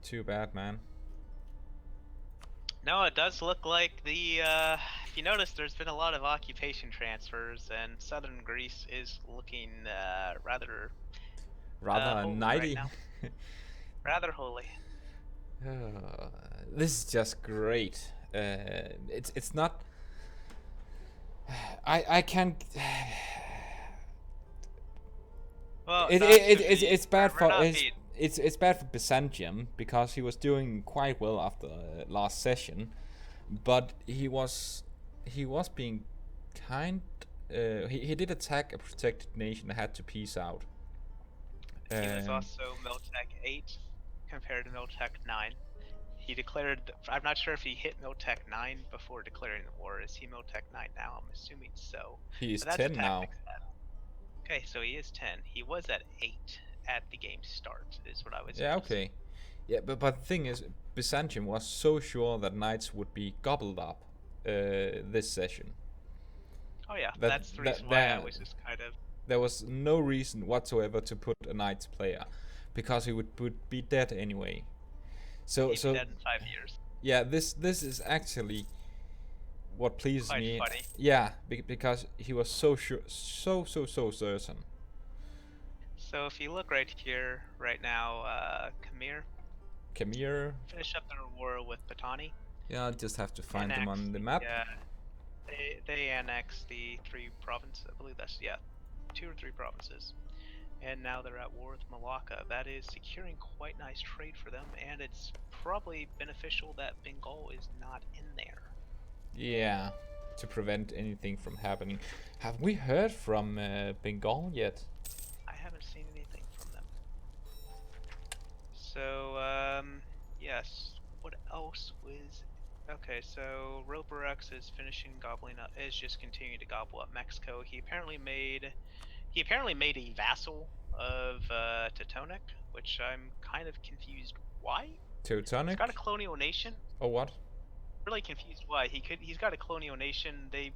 Too bad, man. No, it does look like the, if you notice, there's been a lot of occupation transfers, and southern Greece is looking rather knighty. Right now. Rather holy. This is just great. It's not. I can't. Well, it's bad for it's bad for Byzantium because he was doing quite well after last session, but he was being kind he did attack a protected nation and had to peace out. He was also Miltech 8 compared to Miltech 9. He declared. I'm not sure if he hit Miltech 9 before declaring the war. Is he Miltech 9 now? I'm assuming so. He is But that's 10 now. Okay, so he is 10. He was at 8 at the game start, is what I was. Yeah, okay. Yeah, but the thing is, Byzantium was so sure that knights would be gobbled up this session. Oh yeah, that's the reason why I was just kind of. There was no reason whatsoever to put a knight player, because he would be dead anyway. So He'd be dead in 5 years. Yeah, this is actually what pleases Quite me. Funny. Yeah, because he was so sure, so certain. So if you look right here, right now, Khmer finish up their war with Patani. Yeah, I'll just have to find them on the map. Yeah, they annexed the 3 provinces. I believe that's 2 or 3 provinces, and now they're at war with Malacca. That is securing quite nice trade for them, and it's probably beneficial that Bengal is not in there. Yeah, to prevent anything from happening. Have we heard from Bengal yet? I haven't seen anything from them. So, yes. What else was? Okay, so Roperex is finishing gobbling up. Is just continuing to gobble up Mexico. He apparently made a vassal of Teutonic, which I'm kind of confused why. Teutonic? He's got a colonial nation. Oh, what? Really confused why. He's got a colonial nation. They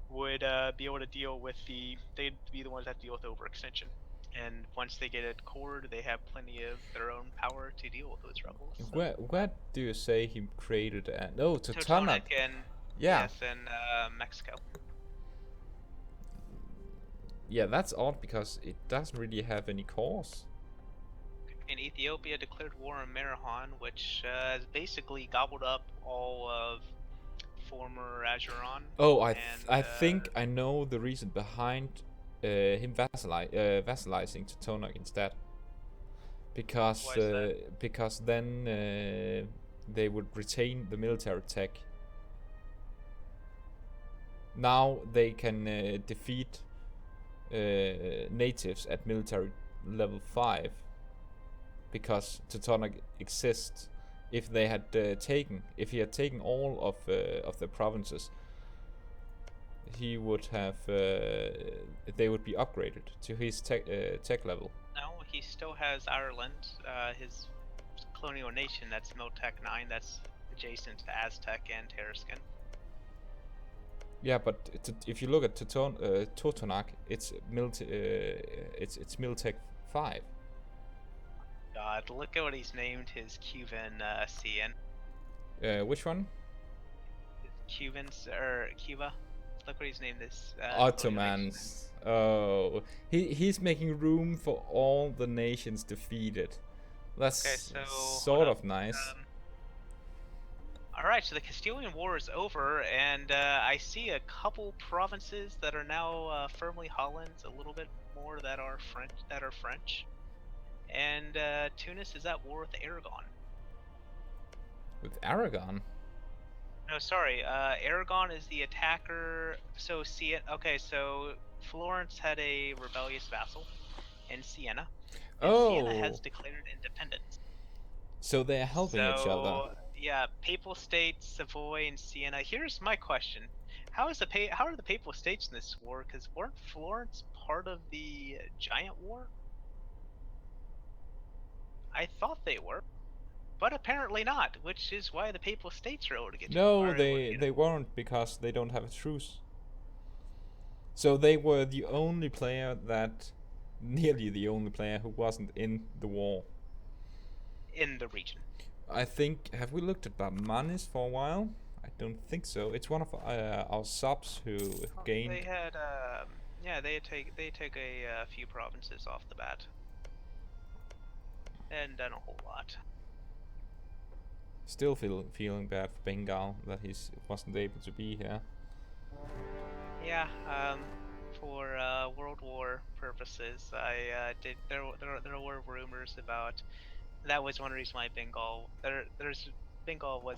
would be able to deal with they'd be the ones that deal with overextension. And once they get it cored, they have plenty of their own power to deal with those rebels. So. Where do you say he created? No, Teutonic and yes, in Mexico. Yeah, that's odd because it doesn't really have any cores. And Ethiopia declared war on Marahan, which has basically gobbled up all of former Ajuran. Oh, I think I know the reason behind him vassalizing Teutonic instead. Because then they would retain the military tech. Now they can defeat natives at military level 5, because Teutonic exists. If he had taken all of the provinces, he would have they would be upgraded to his tech level. No, he still has Ireland, his colonial nation. That's Miltech 9. That's adjacent to Aztec and Terrascan. Yeah, but if you look at Teutonic, it's Miltech 5. God, look at what he's named his Cuban CN. Which one? Cubans or Cuba. Look what he's named this. Ottomans. Oh, he's making room for all the nations defeated. That's okay, so, sort of nice. Alright, so the Castilian War is over, and I see a couple provinces that are now firmly Holland's, a little bit more that are French. And Tunis is at war with Aragon. With Aragon? No, sorry. Aragon is the attacker. So so Florence had a rebellious vassal in Siena. And Siena has declared independence. So they're helping each other. Yeah, Papal States, Savoy, and Siena. Here's my question: how are the Papal States in this war? Because weren't Florence part of the Giant War? I thought they were, but apparently not. Which is why the Papal States are able to get. No, they weren't, because they don't have a truce. So they were the only player nearly the only player who wasn't in the war. In the region. I think, have we looked at Barmanis for a while? I don't think so. It's one of our subs who gained. They had, they took a few provinces off the bat, and done a whole lot. Still feeling bad for Bengal that he wasn't able to be here. Yeah, for World War purposes, there were rumors about. That was one reason why Bengal was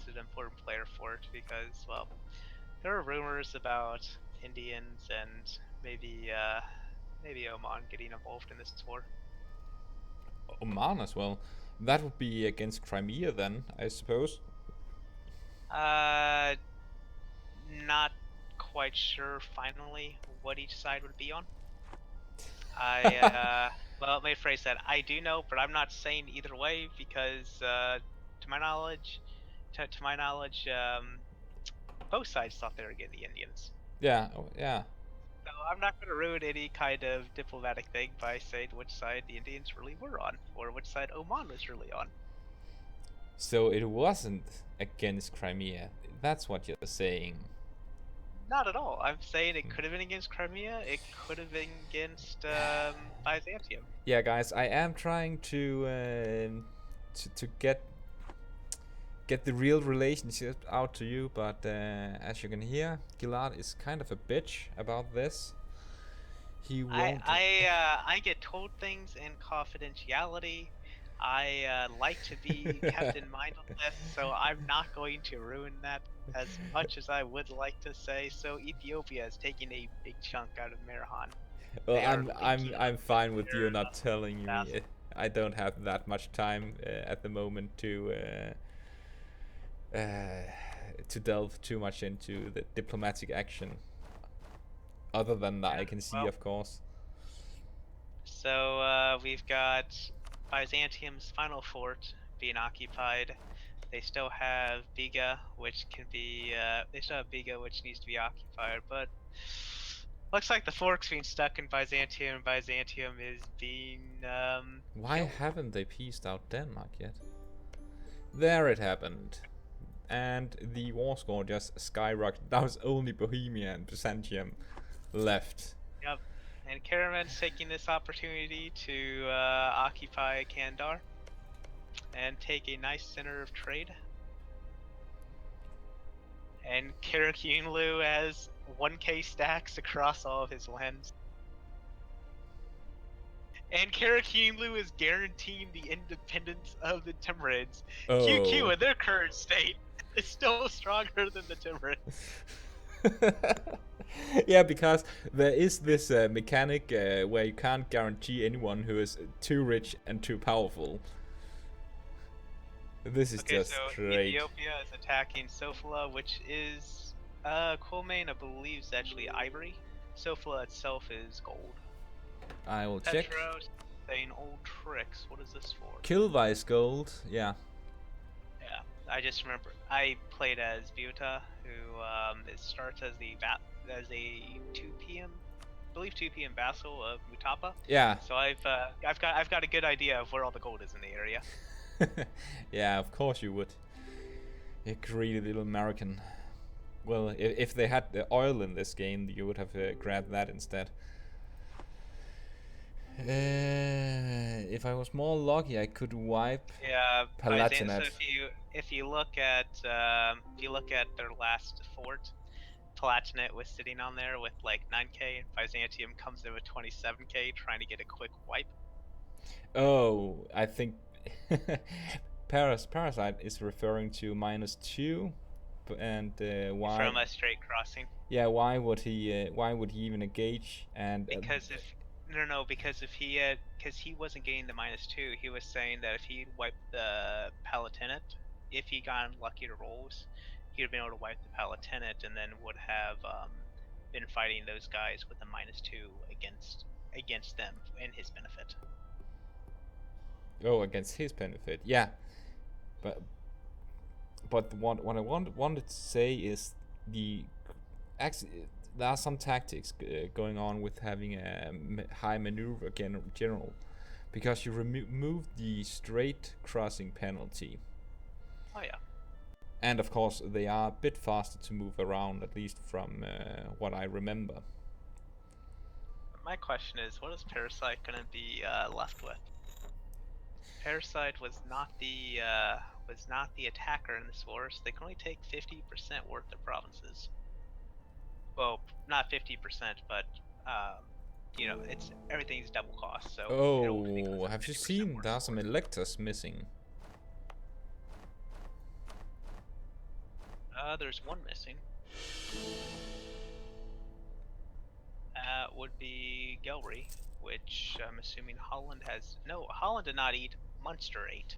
an important player for it, because, well, there were rumors about Indians and maybe maybe Oman getting involved in this war. Oman as well. That would be against Crimea then, I suppose. Not quite sure finally what each side would be on. Well, let me phrase that. I do know, but I'm not saying either way because, to my knowledge, both sides thought they were getting the Indians. Yeah, yeah. So I'm not going to ruin any kind of diplomatic thing by saying which side the Indians really were on, or which side Oman was really on. So it wasn't against Crimea. That's what you're saying. Not at all. I'm saying it could have been against Crimea. It could have been against Byzantium. Yeah, guys, I am trying to get the real relationship out to you, but as you can hear, Gilad is kind of a bitch about this. He won't. I get told things in confidentiality. I like to be kept in mind on this, so I'm not going to ruin that as much as I would like to say. So Ethiopia is taking a big chunk out of Marahan. Well, I'm fine with you not telling me. I don't have that much time at the moment to delve too much into the diplomatic action. Other than that, I can see, of course. So we've got Byzantium's final fort being occupied. They still have Biga, which can be they still have Biga, which needs to be occupied, but looks like the fort's being stuck in Byzantium. Byzantium is being Why haven't they pieced out Denmark yet? There it happened. And the war score just skyrocketed. That was only Bohemia and Byzantium left. Yep. And Karaman's taking this opportunity to occupy Kandar and take a nice center of trade. And Karakunlu has 1k stacks across all of his lands. And Karakunlu is guaranteeing the independence of the Timurids. Oh. QQ in their current state is still stronger than the Timurids. Yeah, because there is this mechanic where you can't guarantee anyone who is too rich and too powerful. This is just so great. Ethiopia is attacking Sofala, which is Quilmain, I believe, is actually ivory. Sofala itself is gold. I will Petro check. saying old tricks. What is this for? Kilvice gold, yeah. Yeah, I just remember I played as Buta, who it starts as a 2 p.m. I believe 2 p.m. vassal of Mutapa. Yeah. So I've got a good idea of where all the gold is in the area. Yeah, of course you would. You greedy little American. Well, if they had the oil in this game, you would have grabbed that instead. If I was more lucky, I could wipe. Yeah, Palatinate. so if you look at their last fort, Palatinate was sitting on there with like 9k, and Byzantium comes in with 27k, trying to get a quick wipe. Oh, I think Parasite is referring to -2, and why? From a straight crossing. Yeah, why would he even engage? And because because he wasn't getting the -2, he was saying that if he wiped the Palatinate, if he got unlucky rolls, he would have been able to wipe the Palatinate, and then would have been fighting those guys with a -2 against them in his benefit. Oh, against his benefit, yeah. But what I wanted to say is there are some tactics going on with having a high maneuver general, because you remove the straight crossing penalty. Oh yeah. And of course they are a bit faster to move around, at least from what I remember. My question is, what is Parasite going to be left with? Parasite was not the attacker in this war, so they can only take 50% worth of provinces. Well, not 50%, but you know, it's everything's double cost. So. Oh, have you seen? There are some electors missing. There's one missing. would be Gelry, which I'm assuming Holland has. No, Holland did not eat. Munster ate.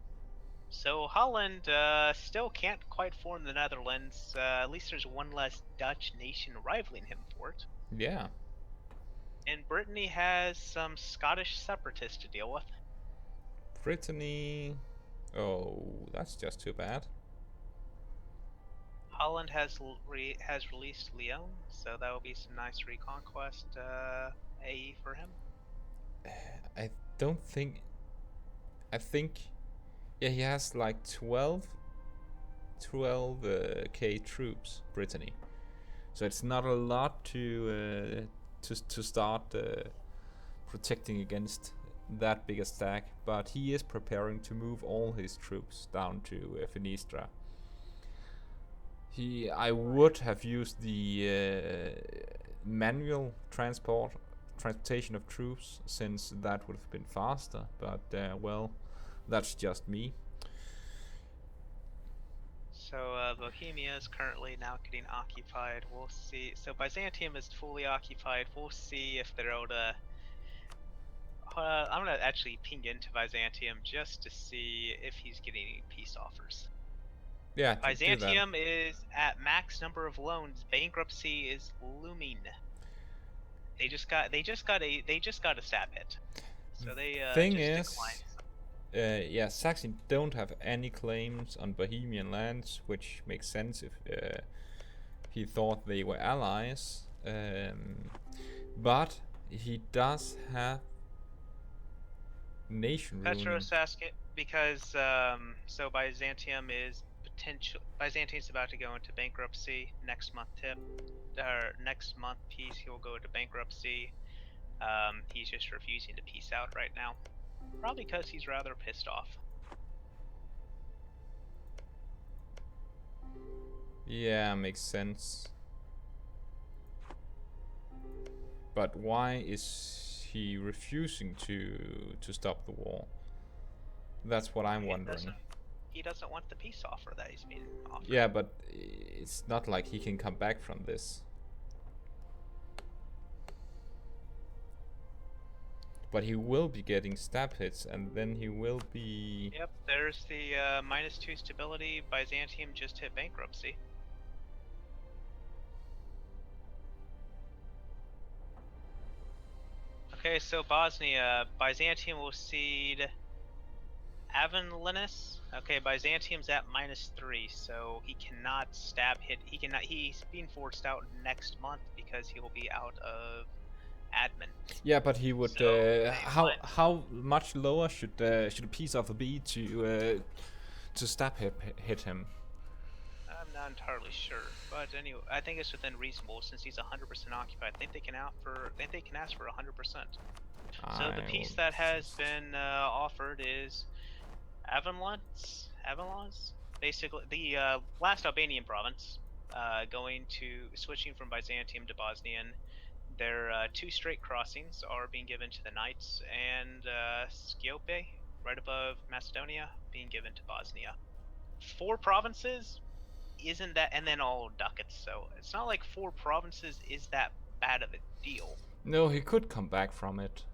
So Holland still can't quite form the Netherlands. At least there's one less Dutch nation rivaling him for it. Yeah. And Brittany has some Scottish separatists to deal with. Brittany. Oh, that's just too bad. Holland has released Lyon, so that will be some nice reconquest AE for him. I don't think. I think. Yeah, he has like 12k troops, Brittany. So it's not a lot to start protecting against that big a stack, but he is preparing to move all his troops down to Finistra. I would have used the manual transportation of troops, since that would have been faster, but well, that's just me. So Bohemia is currently now getting occupied. We'll see. So Byzantium is fully occupied. We'll see if they're able to. I'm gonna actually ping into Byzantium just to see if he's getting any peace offers. Yeah, Byzantium is at max number of loans. Bankruptcy is looming. They just got a stab hit. So they thing just is, declined. yeah, Saxon don't have any claims on Bohemian lands, which makes sense if he thought they were allies. But he does have nation ruling. Petrosasket, because so Byzantium is Byzantium's about to go into bankruptcy next month. Next month peace, he will go into bankruptcy. He's just refusing to peace out right now, probably because he's rather pissed off. Yeah, makes sense. But why is he refusing to stop the war? That's what I'm wondering. He doesn't want the peace offer that he's being offered. Yeah, but it's not like he can come back from this. But he will be getting stab hits, and then he will be... Yep, there's the -2 stability. Byzantium just hit bankruptcy. Okay, so Bosnia, Byzantium will cede Avonlinus. Okay, Byzantium's at -3, so he cannot stab hit. He's being forced out next month because he will be out of admin. Yeah, but he would. So, how much lower should a peace offer be to stab hit him? I'm not entirely sure, but anyway, I think it's within reasonable since he's 100% occupied. I think they can ask for 100%. So the piece that has been offered is Avonlons, basically the last Albanian province, switching from Byzantium to Bosnian. Their 2 straight crossings are being given to the Knights, and Skiope, right above Macedonia, being given to Bosnia. 4 provinces isn't that, and then all ducats, so it's not like 4 provinces is that bad of a deal. No, he could come back from it.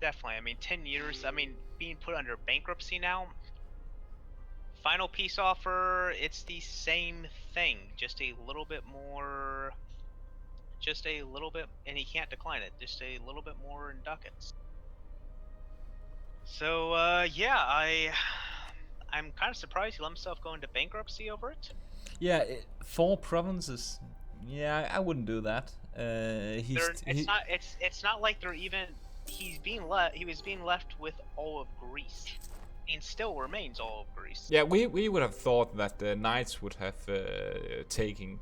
Definitely. I mean, 10 years, I mean, being put under bankruptcy now. Final peace offer, it's the same thing, just a little bit more, and he can't decline it, just a little bit more in ducats. So, yeah, I'm kind of surprised he let himself go into bankruptcy over it. Yeah, 4 provinces. Yeah, I wouldn't do that. It's not like they're even. He was being left with all of Greece, and still remains all of Greece. Yeah, we would have thought that the Knights would have taking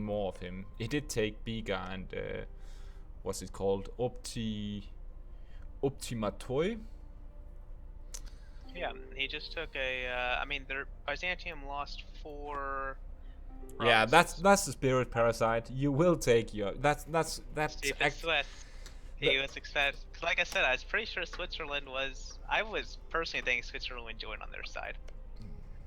more of him. He did take Biga and what's it called, Optimatoi. Yeah, he just took a. I mean, Byzantium lost 4. Yeah, that's the spirit parasite. You will take your. That's. He was expected. Like I said, I was pretty sure Switzerland was. I was personally thinking Switzerland would join on their side.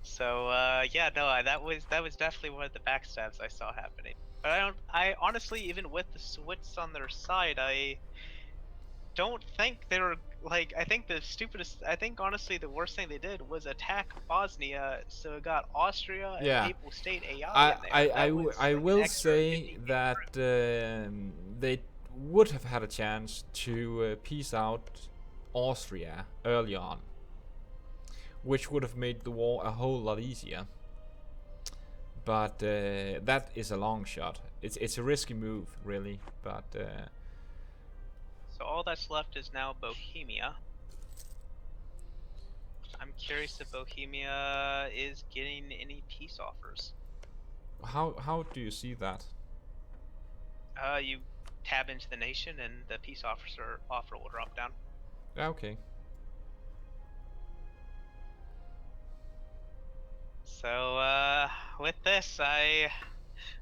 So yeah, no, that was definitely one of the backstabs I saw happening. But I honestly, even with the Swiss on their side, I don't think they were like. I think the stupidest. I think honestly, the worst thing they did was attack Bosnia, so it got Austria and Yeah, Papal State AI in there. That was I like an will extra say 50 that they would have had a chance to piece out Austria early on, which would have made the war a whole lot easier. But that is a long shot. It's a risky move, really. But So all that's left is now Bohemia. I'm curious if Bohemia is getting any peace offers. how do you see that? You tab into the nation and the peace offer will drop down. Okay. So with this, I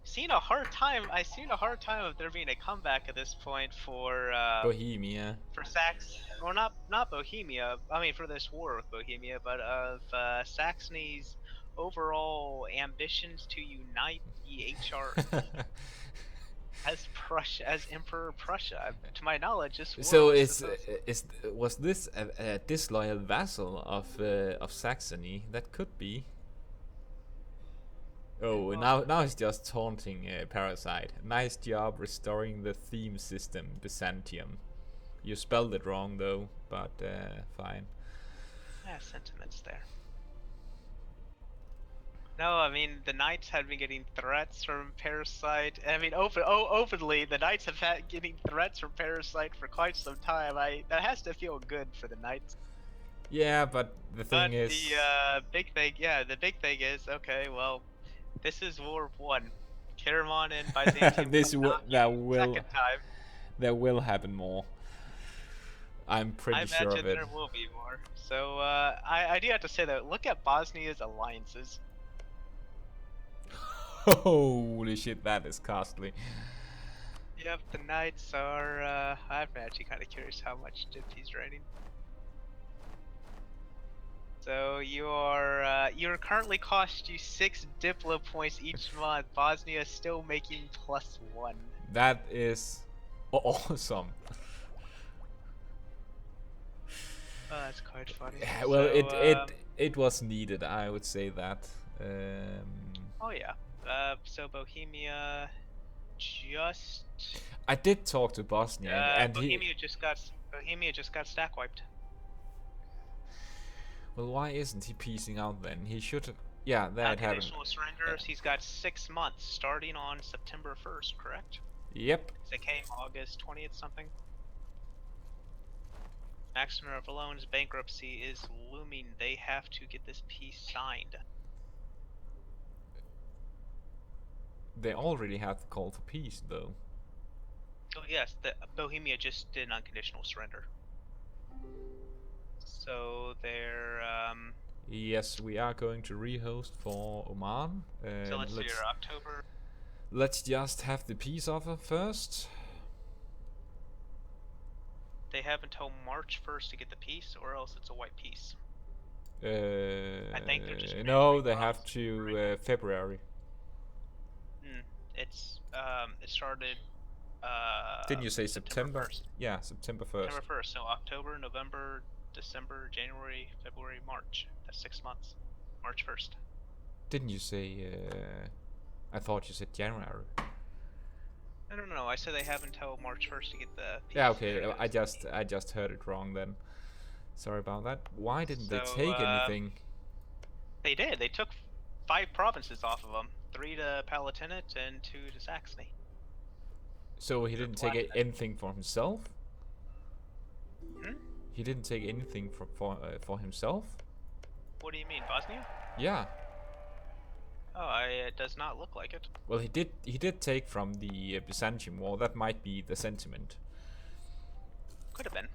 seen a hard time. I seen a hard time of there being a comeback at this point Bohemia. for Sax. Well, not Bohemia. I mean, for this war with Bohemia, but of Saxony's overall ambitions to unite the HRE as Prussia, as Emperor Prussia. To my knowledge, this war So was supposed. was this a disloyal vassal of Saxony? That could be. Oh, now he's just taunting Parasite. Nice job restoring the theme system, Byzantium. You spelled it wrong though, but fine. Yeah, sentiments there. No, I mean the Knights had been getting threats from Parasite. I mean, openly, the Knights have had getting threats from Parasite for quite some time. That has to feel good for the Knights. Yeah, but the But thing is, the big thing, yeah, the big thing is, okay, well, this is War 1. Caramon and Byzantium this come knocking second time. there will happen more. I'm I pretty sure of imagine it. there will be more. So I do have to say that look at Bosnia's alliances. Holy shit, that is costly. Yep, the Knights are. I'm actually kind of curious how much dip he's draining. So you're currently cost you 6 Diplo points each month. Bosnia is still making +1. That is awesome. Oh, that's quite funny. Yeah, well, So, it was needed. I would say that. oh yeah. So Bohemia just. I did talk to Bosnia, and he. Bohemia just got stack wiped. Well, why isn't he piecing out then? He should have. Yeah, that happened. Unconditional surrenders. He's got 6 months starting on September 1st, correct? Yep. It came August 20th something. Maximum of Alone's bankruptcy is looming. They have to get this peace signed. They already have the call for peace, though. Oh yes, the Bohemia just did an unconditional surrender. So they're Yes, we are going to rehost for Oman. so let's see here, October. Let's just have the peace offer first. They have until March 1st to get the peace, or else it's a white peace. I think they're just no, they have to February. It started. Didn't you say September? 1st. Yeah, September 1st. September 1st. So October, November, December, January, February, March. That's 6 months. March 1st. Didn't you say? I thought you said January. No. I said they have until March 1st to get the peace. Yeah, okay. I just heard it wrong then. Sorry about that. Why didn't they take anything? They did. They took 5 provinces off of them. 3 to Palatinate and 2 to Saxony. So he didn't take anything for himself? Hmm? He didn't take anything for himself? What do you mean, Bosnia? Yeah. Oh, it does not look like it. Well, he did take from the Byzantium War. That might be the sentiment. Could have been.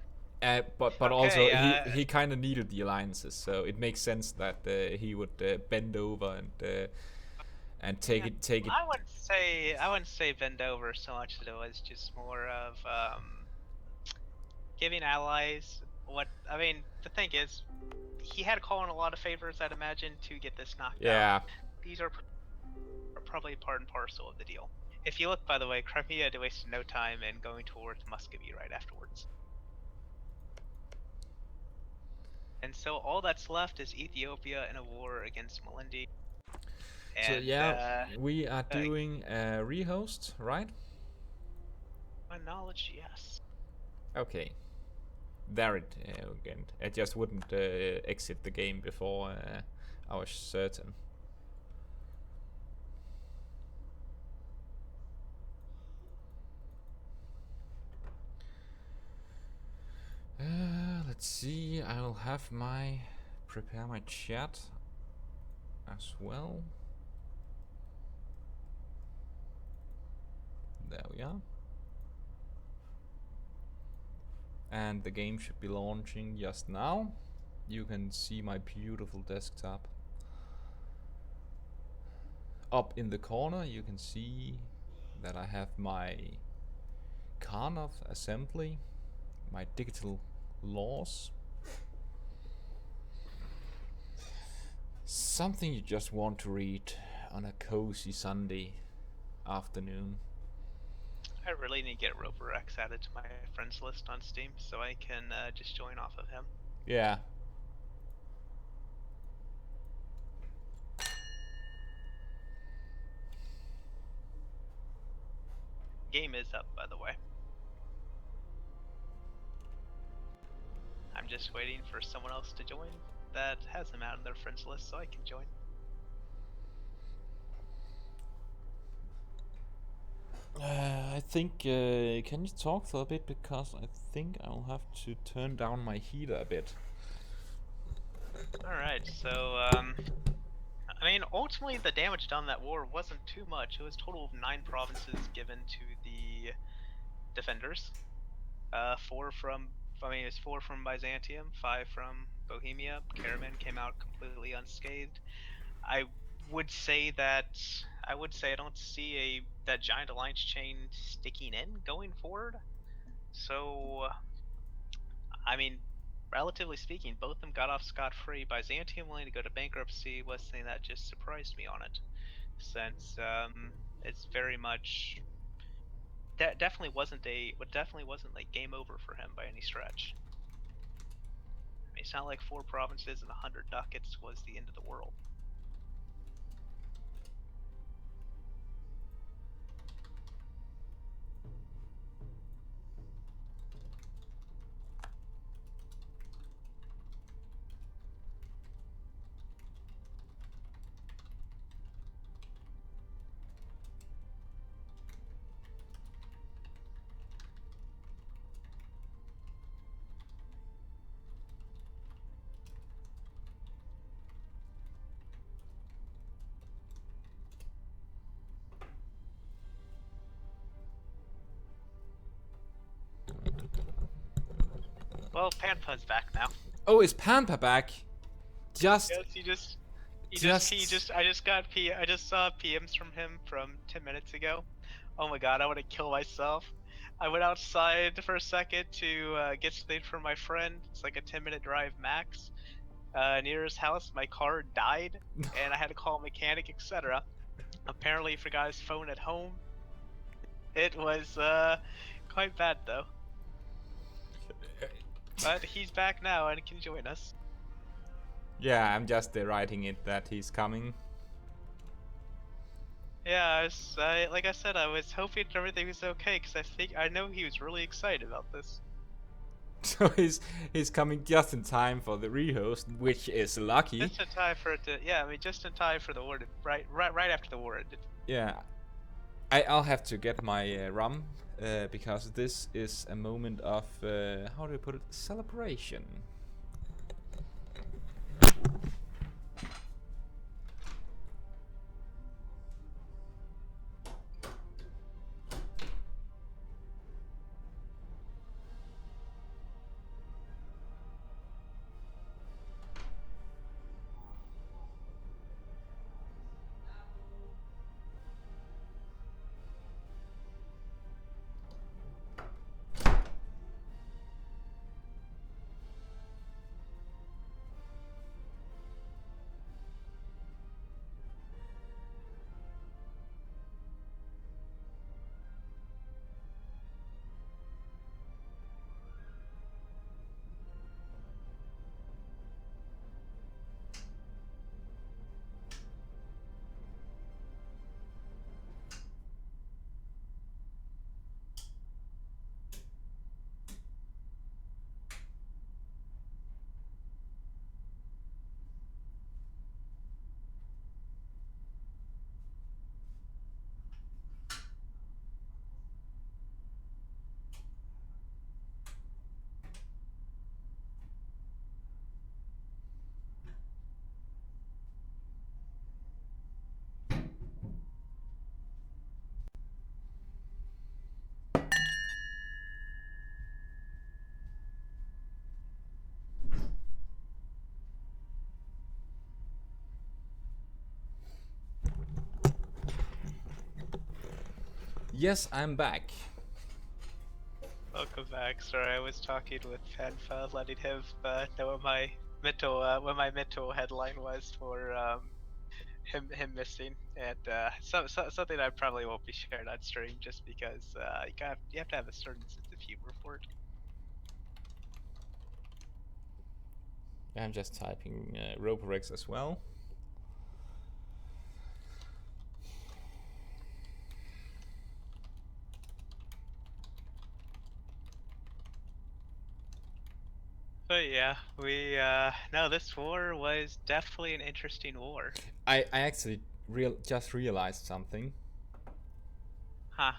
But Okay, also he kind of needed the alliances, so it makes sense that he would bend over and take it. I wouldn't say bend over so much as it was just more of giving allies what I mean. The thing is, he had to call in a lot of favors, I'd imagine, to get this knocked out. Yeah. These are probably part and parcel of the deal. If you look, by the way, Crimea had wasted no time in going towards Muscovy right afterwards. And so all that's left is Ethiopia in a war against Malindi. And, so yeah, we are doing a rehost, right? My knowledge, yes. Okay. There it again. I just wouldn't exit the game before I was certain. Let's see. I'll have my prepare my chat as well. There we are. And the game should be launching just now. You can see my beautiful desktop. Up in the corner you can see that I have my Karnov assembly, my digital laws. Something you just want to read on a cozy Sunday afternoon. I really need to get Roper X added to my friends list on Steam so I can just join off of him. Yeah. Game is up, by the way. I'm just waiting for someone else to join that has him out on their friends list so I can join. I think, can you talk for a bit, because I think I'll have to turn down my heater a bit. Alright, so, I mean, ultimately the damage done in that war wasn't too much. It was a total of 9 provinces given to the defenders. 4 from, it was 4 from Byzantium, 5 from Bohemia. Karaman came out completely unscathed. I would say I don't see that giant alliance chain sticking in going forward. So, I mean, relatively speaking, both of them got off scot-free. Byzantium willing to go to bankruptcy was something that just surprised me on it, since it's very much definitely wasn't like game over for him by any stretch. I mean, it's not like 4 provinces and 100 ducats was the end of the world. Well, Panpa's back now. Oh, is Pampa back? Just. Yes, I just saw PMs from him from 10 minutes ago. Oh my god, I want to kill myself. I went outside for a second to get something from my friend. It's like a 10-minute drive max. Near his house, my car died, and I had to call a mechanic, etc. Apparently, he forgot his phone at home. It was quite bad though. But he's back now and can join us. Yeah, I'm just writing it that he's coming. Yeah, like I said, I was hoping everything was okay because I know he was really excited about this. So he's coming just in time for the rehost, which is lucky. Just in time for it to, yeah, I mean, just in time for the war to, right after the war ended. Yeah, I'll have to get my rum because this is a moment of how do you put it, celebration. Yes, I'm back. Welcome back. Sorry, I was talking with Fanfa, letting him know what my mental headline was for him missing, and something I probably won't be sharing on stream just because you have to have a certain sense of humor for it. I'm just typing Roborex as well. But yeah, we no, this war was definitely an interesting war. I actually just realized something. Huh.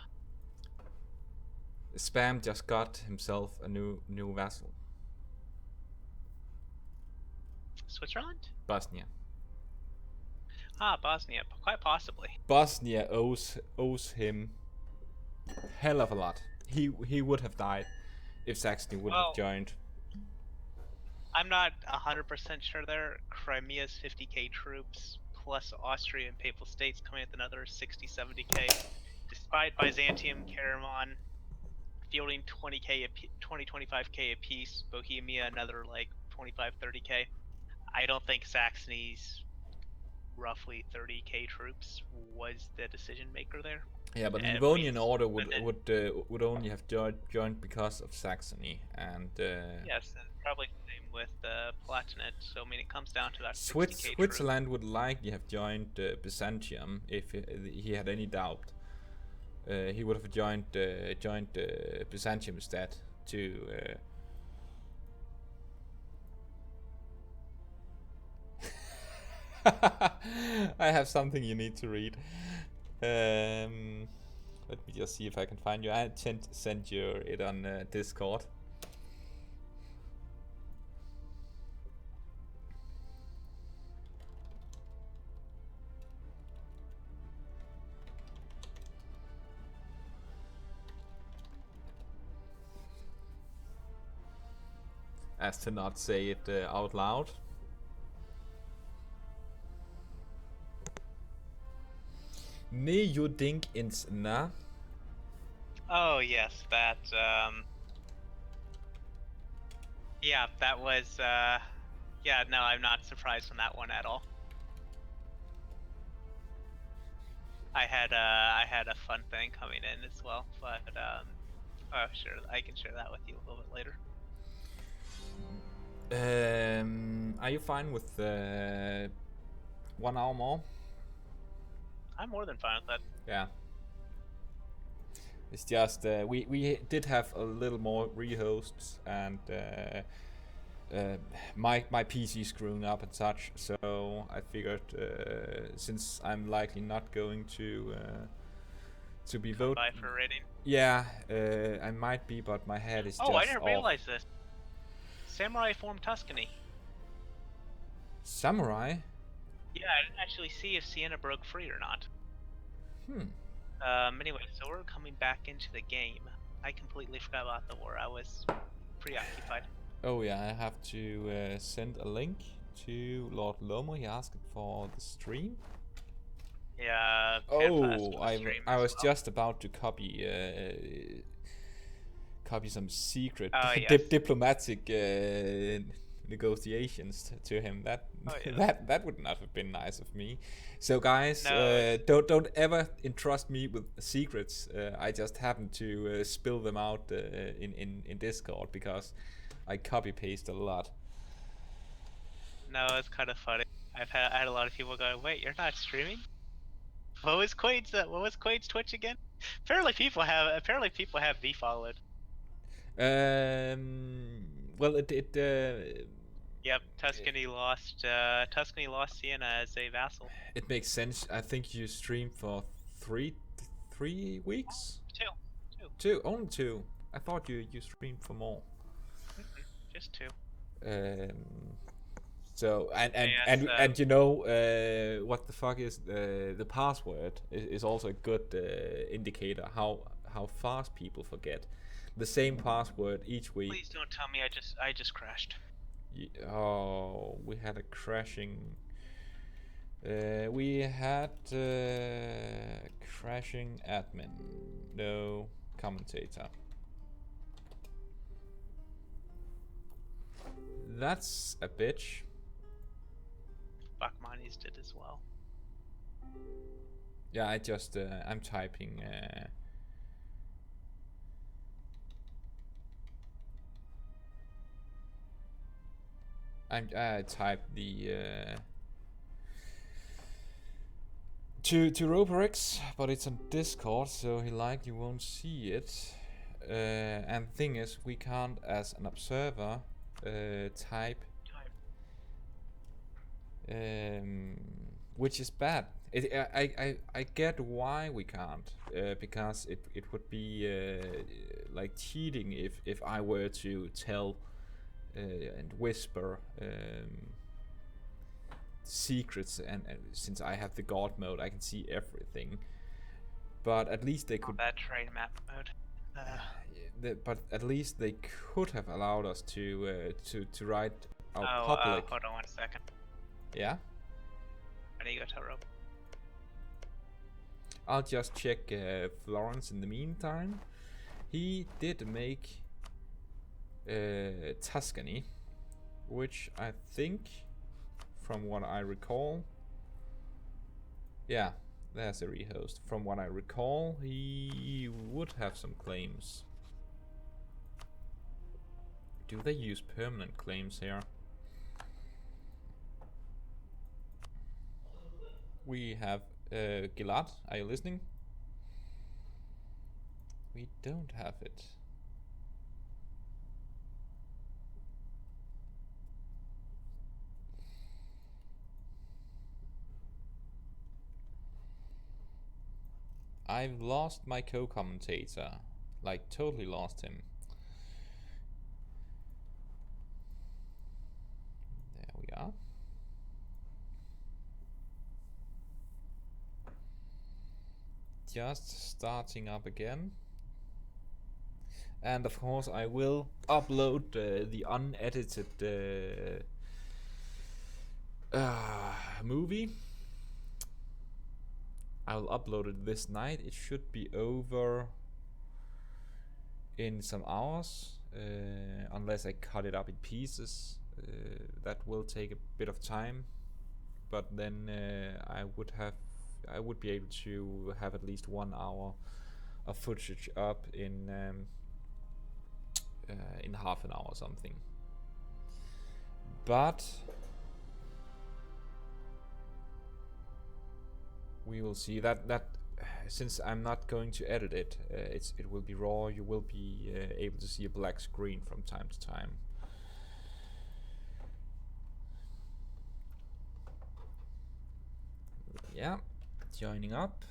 Spam just got himself a new vassal. Switzerland? Bosnia. Ah, Bosnia, quite possibly. Bosnia owes him hell of a lot. He would have died if Saxony would have joined. I'm not 100% sure there. Crimea's 50k troops, plus Austria and Papal States coming with another 60-70k. Despite Byzantium, Karaman fielding 20-25k apiece, Bohemia another like 25-30k. I don't think Saxony's roughly 30k troops was the decision maker there. Yeah, but the Livonian Order would only have joined because of Saxony, and yes, and probably same with Palatinate. So I mean, it comes down to that 60k Switzerland would likely have joined Byzantium if he had any doubt. He would have joined Byzantium instead to. I have something you need to read. Let me just see if I can find you. I sent you it on Discord. As to not say it out loud. Nee, you think ins na? Oh yes, that yeah, that was yeah, no, I'm not surprised on that one at all. I had a fun thing coming in as well, but oh sure, I can share that with you a little bit later. Are you fine with 1 hour more? I'm more than fine with that. Yeah. It's just we did have a little more rehosts, and my PC screwing up and such, so I figured since I'm likely not going to be voted. By for rating. Yeah, I might be, but my head is just I didn't off. realize this. Samurai formed Tuscany. Samurai? Yeah, I didn't actually see if Siena broke free or not. Anyway, so we're coming back into the game. I completely forgot about the war. I was preoccupied. Oh yeah, I have to send a link to Lord Lomo. He asked for the stream. Yeah. Oh, I was just about to copy some secret diplomatic negotiations to him. That would not have been nice of me. So guys, don't ever entrust me with secrets. I just happen to spill them out in Discord because I copy paste a lot. No, it's kind of funny. I had a lot of people going, "Wait, you're not streaming? What was Quade's Twitch again?" Apparently people have defollowed. Well, it Yep, Tuscany lost Siena as a vassal. It makes sense. I think you streamed for three weeks. Two. Only 2. I thought you streamed for more. Just 2. So and you know what the fuck is the password is also a good indicator how fast people forget. The same password each week. Please don't tell me I just crashed. Oh, we had a crashing We had crashing admin, no commentator. That's a bitch. Bakmani's did as well. Yeah, I just I'm typing. I typed the to Roperex, but it's on Discord, so he likely won't see it. And the thing is, we can't, as an observer, type, which is bad. I get why we can't, because it would be like cheating if I were to tell and whisper secrets, and since I have the god mode, I can see everything. But at least they could. That train map mode. But at least they could have allowed us to write our public. Hold on 1 second. Yeah. I need to go tell Rob. I'll just check Florence in the meantime. He did make Tuscany, which I think, from what I recall, yeah, there's a rehost. From what I recall, he would have some claims. Do they use permanent claims here? We have Gilad, are you listening? We don't have it. I've lost my co-commentator, like totally lost him. There we are. Just starting up again. And of course I will upload the unedited movie. I'll upload it this night. It should be over in some hours, unless I cut it up in pieces. That will take a bit of time, but then I would be able to have at least 1 hour of footage up in half an hour or something. But we will see that since I'm not going to edit it, it will be raw. You will be able to see a black screen from time to time. Yeah, joining up.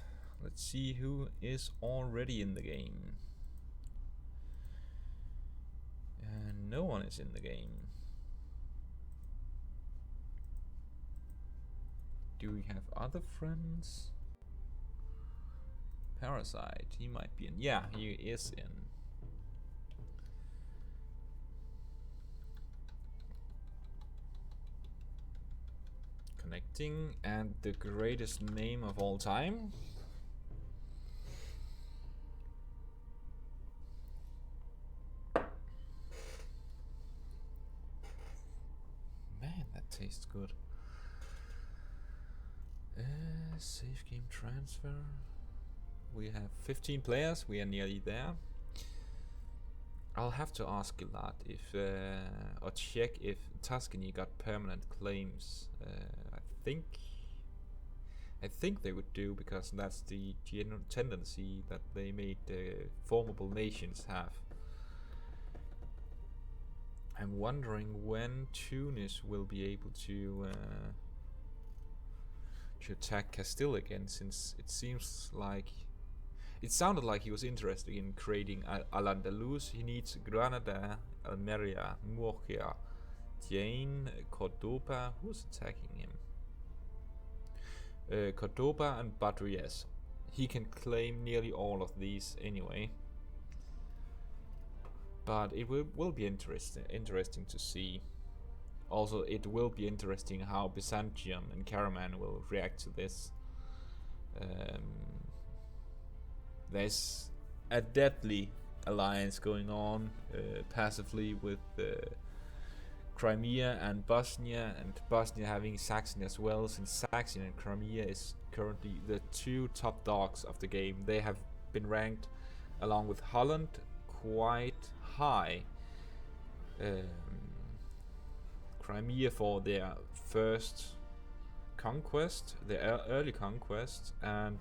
Let's see who is already in the game. No one is in the game. Do we have other friends? Parasite, he might be in. Yeah, he is in. Connecting, and the greatest name of all time. Man, that tastes good. Save game transfer. We have 15 players. We are nearly there. I'll have to ask Gilad if or check if Tuscany got permanent claims. I think they would do, because that's the general tendency that they made formable nations have. I'm wondering when Tunis will be able to attack Castile again, since it seems like it sounded like he was interested in creating Al-Andalus. He needs Granada, Almeria, Murcia, Jaén, Cordoba. Who's attacking him? Cordoba and Badrias. He can claim nearly all of these anyway. But it will be interesting to see. Also, it will be interesting how Byzantium and Karaman will react to this. There's a deadly alliance going on passively with Crimea and Bosnia having Saxony as well, since Saxony and Crimea is currently the two top dogs of the game. They have been ranked along with Holland quite high. Crimea for their first conquest, their early conquest, and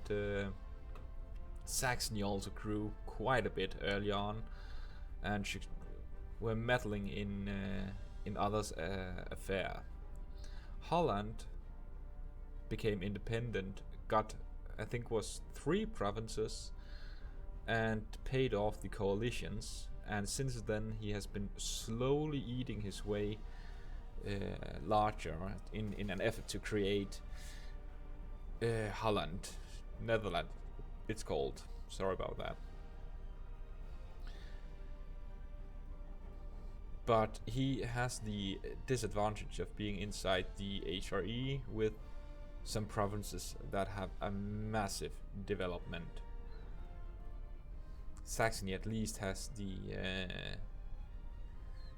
Saxony also grew quite a bit early on, and were meddling in others' affair. Holland became independent, got I think was 3 provinces, and paid off the coalitions. And since then, he has been slowly eating his way larger in an effort to create Holland, Netherlands. It's called. Sorry about that. But he has the disadvantage of being inside the HRE with some provinces that have a massive development. Saxony at least has the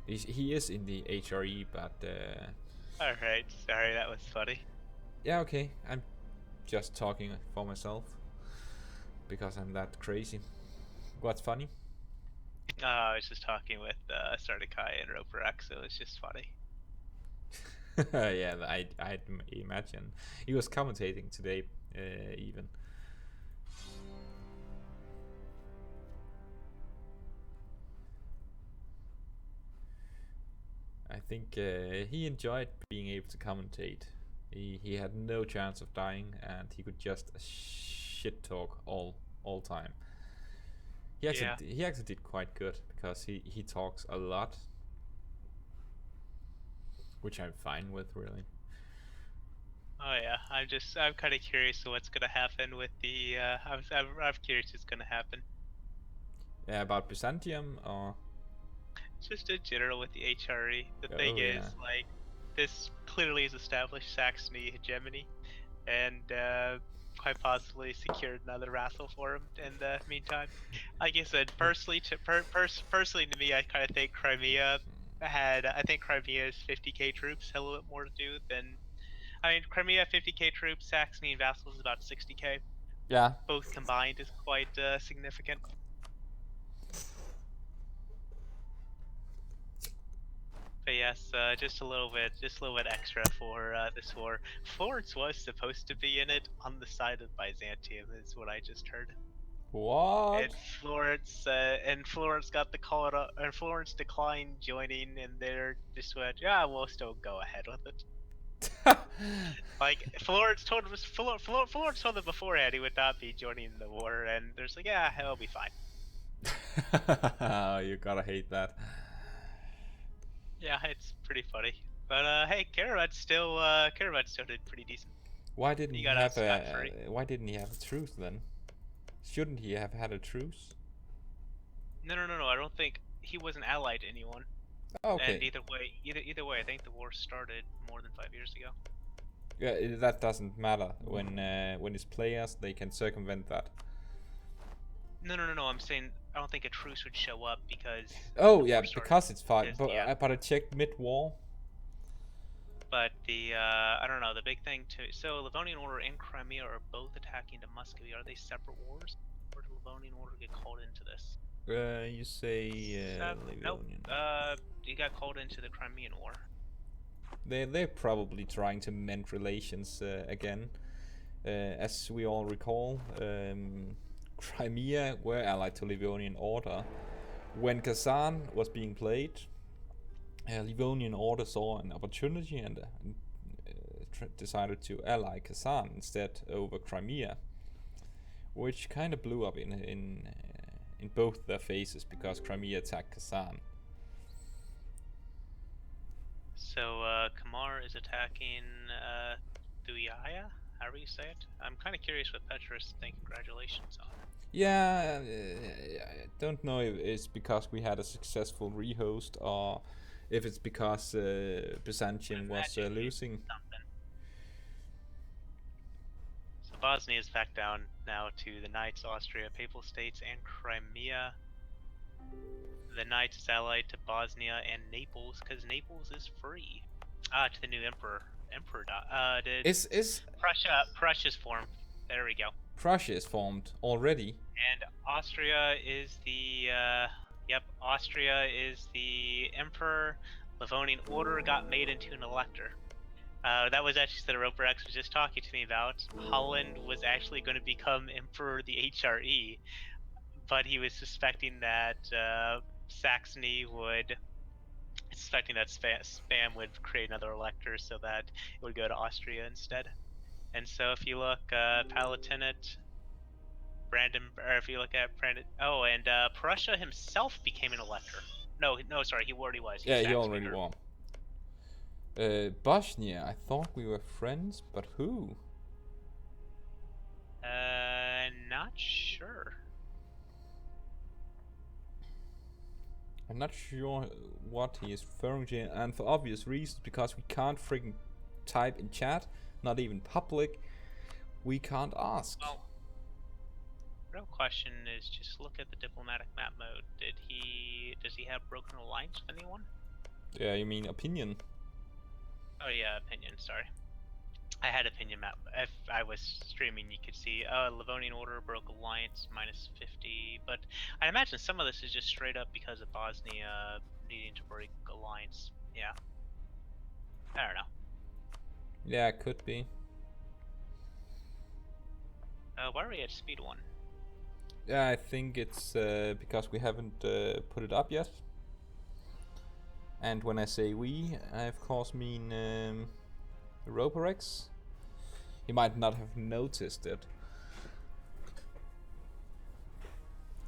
he is in the HRE, but Alright, sorry, that was funny. yeah, okay, I'm just talking for myself because I'm that crazy. What's funny? I was just talking with Sardakai and Roper X, so it's just funny. Yeah, I'd imagine. He was commentating today, even. I think he enjoyed being able to commentate. He had no chance of dying, and he could just shit talk all time. He actually did quite good because he talks a lot, which I'm fine with, really. Oh yeah, I'm kind of curious what's gonna happen with the. I'm curious what's gonna happen. Yeah, about Byzantium or Just in general with the HRE. The thing is, like, this clearly has established Saxony hegemony, and quite possibly secured another vassal for him in the meantime. Like I said, personally to me, I kind of think Crimea's 50k troops had a little bit more to do than. I mean, Crimea 50k troops, Saxony and vassals is about 60k. yeah. Both combined is quite significant. But yes, just a little bit extra for this war. Florence was supposed to be in it on the side of Byzantium, is what I just heard. What? And Florence got the call it up, and Florence declined joining, and they're just went, yeah, we'll still go ahead with it. Like Florence told them beforehand he would not be joining the war, and there's like, yeah, it'll be fine. You gotta hate that. Yeah, it's pretty funny. But hey, Karamat still did pretty decent. Why didn't he have a truce then? Shouldn't he have had a truce? No. I don't think he wasn't allied to anyone. Okay. And either way, I think the war started more than 5 years ago. Yeah, that doesn't matter. When it's players, they can circumvent that. No. I'm saying I don't think a truce would show up because. Oh yeah, because it's fine. But I checked mid-war. But the I don't know, the big thing too. So Livonian Order and Crimea are both attacking to Muscovy. Are they separate wars, or did Livonian Order get called into this? You say Livonian. Nope. He got called into the Crimean War. They're probably trying to mend relations again. As we all recall, Crimea were allied to Livonian Order. When Kazan was being played, Livonian Order saw an opportunity and decided to ally Kazan instead over Crimea, which kind of blew up in both their faces because Crimea attacked Kazan. So Kamar is attacking Thuyaya, however you say it. I'm kind of curious what Petrus think. Congratulations on. Yeah, I don't know if it's because we had a successful rehost or if it's because Byzantium was losing. Something. So Bosnia is back down now to the Knights, Austria, Papal States, and Crimea. The Knights is allied to Bosnia and Naples because Naples is free. To the new emperor. Is Prussia's formed. There we go. Prussia is formed already. And Austria is the Austria is the emperor. Livonian Order got made into an elector. That was actually the Roper X was just talking to me about. Holland was actually going to become emperor of the HRE, but he was suspecting that Saxony would, Spam would create another elector so that it would go to Austria instead. And so if you look, Palatinate, or if you look at Brandon, and Prussia himself became an elector. No, sorry, he already was. Yeah, he already won. Bosnia, I thought we were friends, but who? Not sure. I'm not sure what he is referring to, and for obvious reasons, because we can't freaking type in chat, not even public, we can't ask. Well, real question is just look at the diplomatic map mode. Does he have broken alliance with anyone? Yeah, you mean opinion? Oh yeah, opinion, sorry. I had opinion map. If I was streaming, you could see Livonian Order broke alliance -50, but I imagine some of this is just straight up because of Bosnia needing to break alliance. Yeah. I don't know. Yeah, it could be. Why are we at speed 1? Yeah, I think it's because we haven't put it up yet. And when I say we, I of course mean Roperex. He might not have noticed it.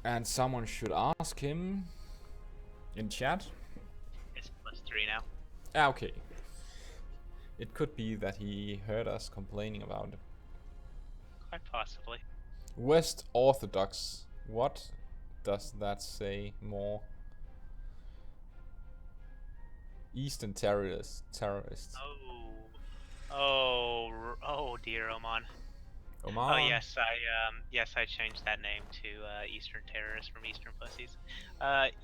And someone should ask him in chat. It's +3 now. Ah, okay. It could be that he heard us complaining about it. Quite possibly. West Orthodox. What does that say more? Eastern terrorists. Oh dear, Oman. Oman. Oh yes, I changed that name to Eastern terrorists from Eastern pussies.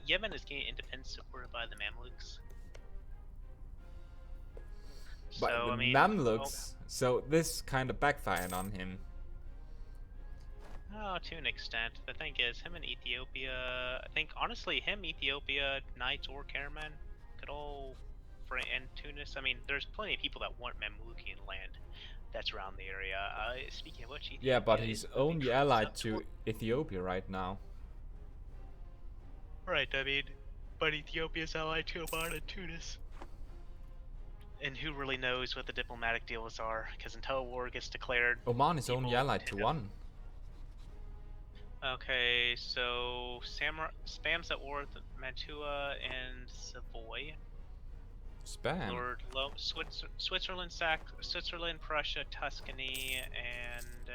Yemen is getting independence supported by the Mamluks. But So, the I mean, Mamluks. So this kind of backfired on him. Oh, to an extent. The thing is, him and Ethiopia, I think, honestly, Ethiopia, Knights, or Karaman could all, and Tunis, I mean, there's plenty of people that want Mamlukian land that's around the area. Speaking of which, Ethiopia, Yeah, but he's only allied to Ethiopia right now. Right, I mean, but Ethiopia's allied to Oman and Tunis. And who really knows what the diplomatic deals are? Because until a war gets declared, Oman is only allied to one. Okay, so Spam's at war with Mantua and Savoy. Spam. Lord Switzerland, Switzerland, Prussia, Tuscany, and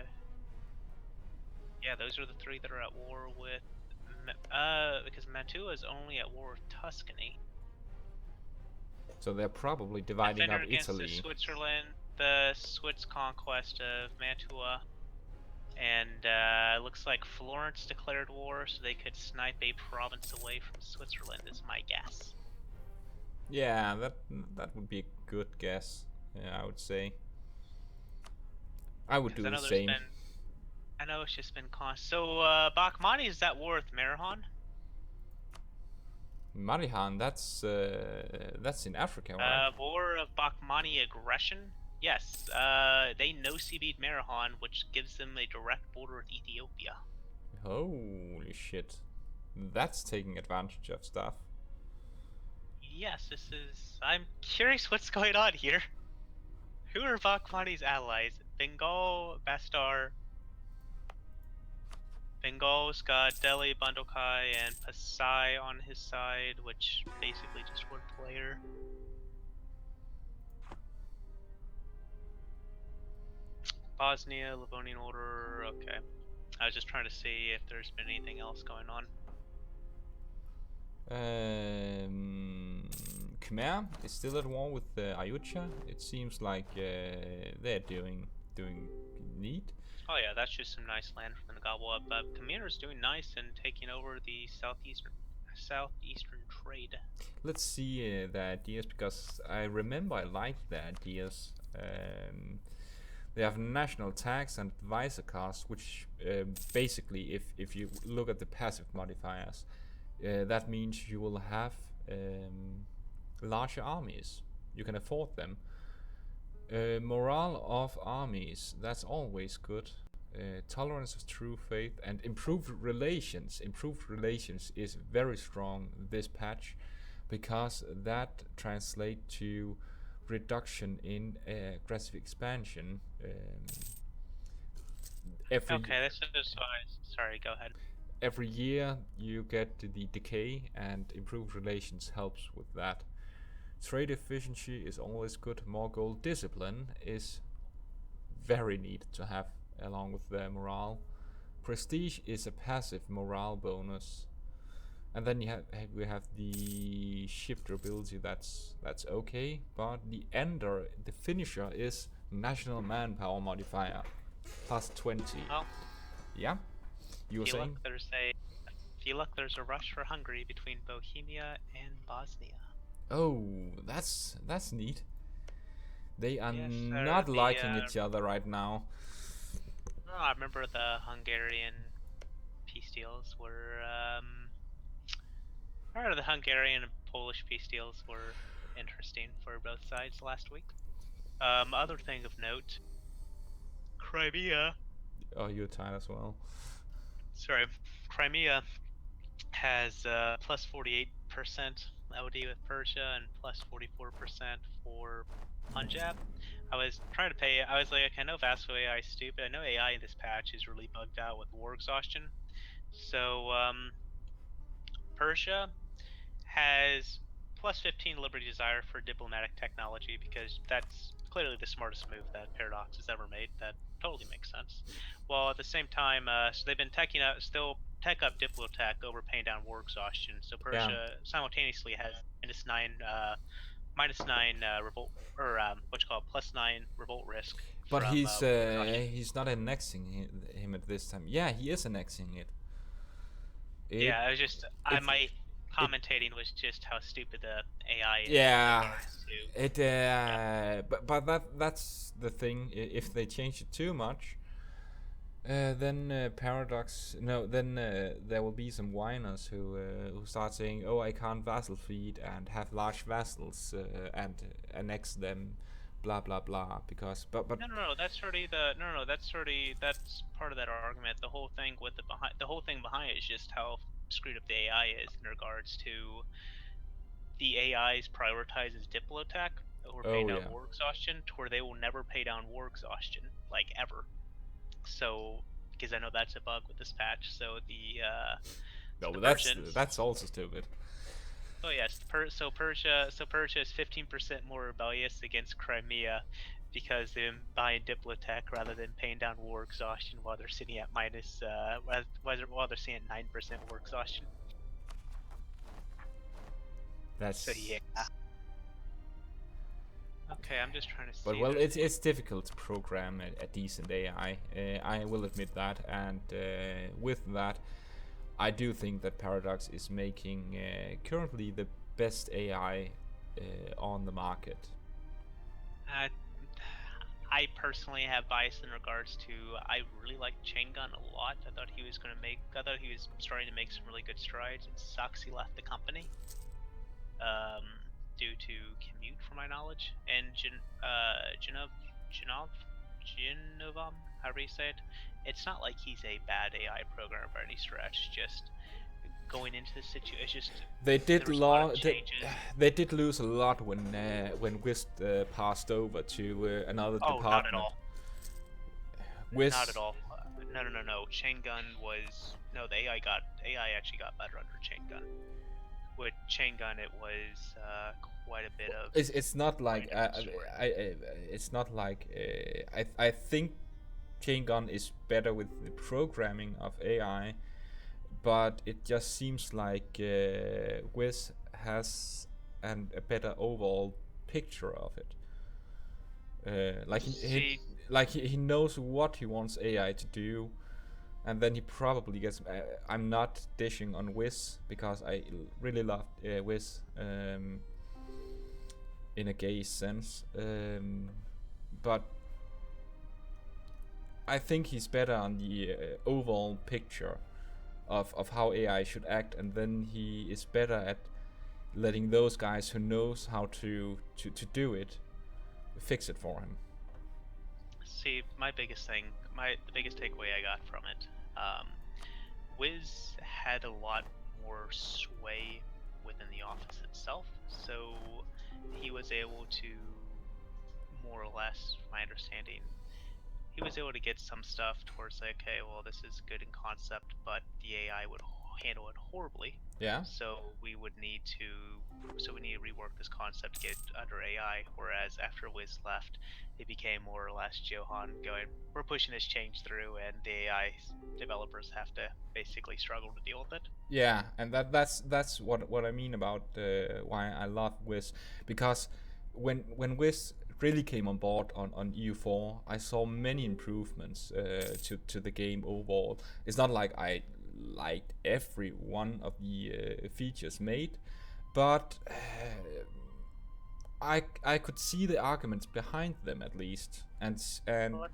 yeah, those are the 3 that are at war with. Because Mantua is only at war with Tuscany. So they're probably dividing up Italy. The Swiss conquest of Mantua. And looks like Florence declared war, so they could snipe a province away from Switzerland, is my guess. Yeah, that would be a good guess. Yeah, I would say. I would do the same. I know it's just been So Bakhmani is at war with Marihan. Marihan, that's in Africa, right? War of Bakhmani aggression. Yes, they no-CB'd Marihan, which gives them a direct border with Ethiopia. Holy shit. That's taking advantage of stuff. Yes, I'm curious what's going on here. Who are Bakhmani's allies? Bengal, Bastar. Bengal's got Delhi, Bandokai, and Pasai on his side, which basically just one player. Bosnia, Livonian Order, okay. I was just trying to see if there's been anything else going on. Khmer is still at war with Ayutthaya. It seems like they're doing neat. Oh yeah, that's just some nice land for them to gobble up. Khmer's doing nice and taking over the southeastern trade. Let's see the ideas, because I remember I liked the ideas. They have national tax and advisor costs, which basically, if you look at the passive modifiers, that means you will have larger armies. You can afford them. Morale of armies, that's always good. Tolerance of true faith and improved relations. Improved relations is very strong this patch, because that translates to reduction in aggressive expansion. Okay, this is sorry. Go ahead. Every year you get the decay, and improved relations helps with that. Trade efficiency is always good. More gold discipline is very neat to have along with the morale. Prestige is a passive morale bonus. And then we have the shifter ability, that's okay, but the ender, the finisher, is national manpower modifier plus 20. Oh. Yeah, you were saying? Feel like there's a rush for Hungary between Bohemia and Bosnia. Oh, that's neat. They are not liking each other right now. No, I remember the Hungarian peace deals were. The Hungarian and Polish peace deals were interesting for both sides last week. Other thing of note, Crimea. Oh, you're tired as well. Sorry, Crimea has plus 48% OD with Persia and plus 44% for Punjab. I was trying to pay. I was like, I know Vasco AI is stupid. I know AI in this patch is really bugged out with war exhaustion. So Persia has plus 15 Liberty Desire for diplomatic technology, because that's clearly the smartest move that Paradox has ever made. That totally makes sense. While at the same time, so they've been still tech up Diplotech over paying down war exhaustion. So Persia simultaneously has minus 9 revolt, or +9 revolt risk. But he's not annexing him at this time. Yeah, he is annexing it. Yeah, my commentating was just how stupid the AI is. Yeah, but that's the thing. If they change it too much, then Paradox. No, then there will be some whiners who start saying, "Oh, I can't vassal feed and have large vassals and annex them." Blah blah blah. Because but that's part of that argument. The whole thing behind it is just how screwed up the AI is in regards to the AIs prioritizes Diplotech over paying down war exhaustion, to where they will never pay down war exhaustion, like ever. So, because I know that's a bug with this patch. So that's also stupid. Oh yes, Persia is 15% more rebellious against Crimea, because they're buying Diplotech rather than paying down war exhaustion, while they're sitting at while they're sitting at 9% war exhaustion. So yeah. Okay, I'm just trying to see. But well, it's difficult to program a decent AI. I will admit that, and with that, I do think that Paradox is making currently the best AI on the market. I personally have bias in regards to, I really like Chain Gun a lot. I thought he was starting to make some really good strides. It sucks he left the company due to commute, from my knowledge. And Genovam, however you say it, it's not like he's a bad AI programmer by any stretch. Just going into the situation, it's just they did lose a lot when Whist passed over to another department. Not at all. Not at all. No. Chain Gun was the AI actually got better under Chain Gun. With Chain Gun, it was quite a bit of. It's not like I think Chain Gun is better with the programming of AI, but it just seems like Wiz has and a better overall picture of it. Like he knows what he wants AI to do, and then he probably gets. I'm not dishing on Wiz because I really loved Wiz in a gay sense, but I think he's better on the overall picture of how AI should act, and then he is better at letting those guys who knows how to do it fix it for him. See, the biggest takeaway I got from it, Wiz had a lot more sway within the office itself, so he was able to, more or less, from my understanding, he was able to get some stuff towards like, okay, well, this is good in concept, but the AI would handle it horribly. Yeah. So we need to rework this concept, get it under AI. Whereas after Wiz left, it became more or less Johan going, we're pushing this change through, and the AI developers have to basically struggle to deal with it. Yeah, and that's what I mean about why I love Wiz, because when Wiz really came on board on EU4, I saw many improvements to the game overall. It's not like I liked every one of the features made, but I could see the arguments behind them at least, and Look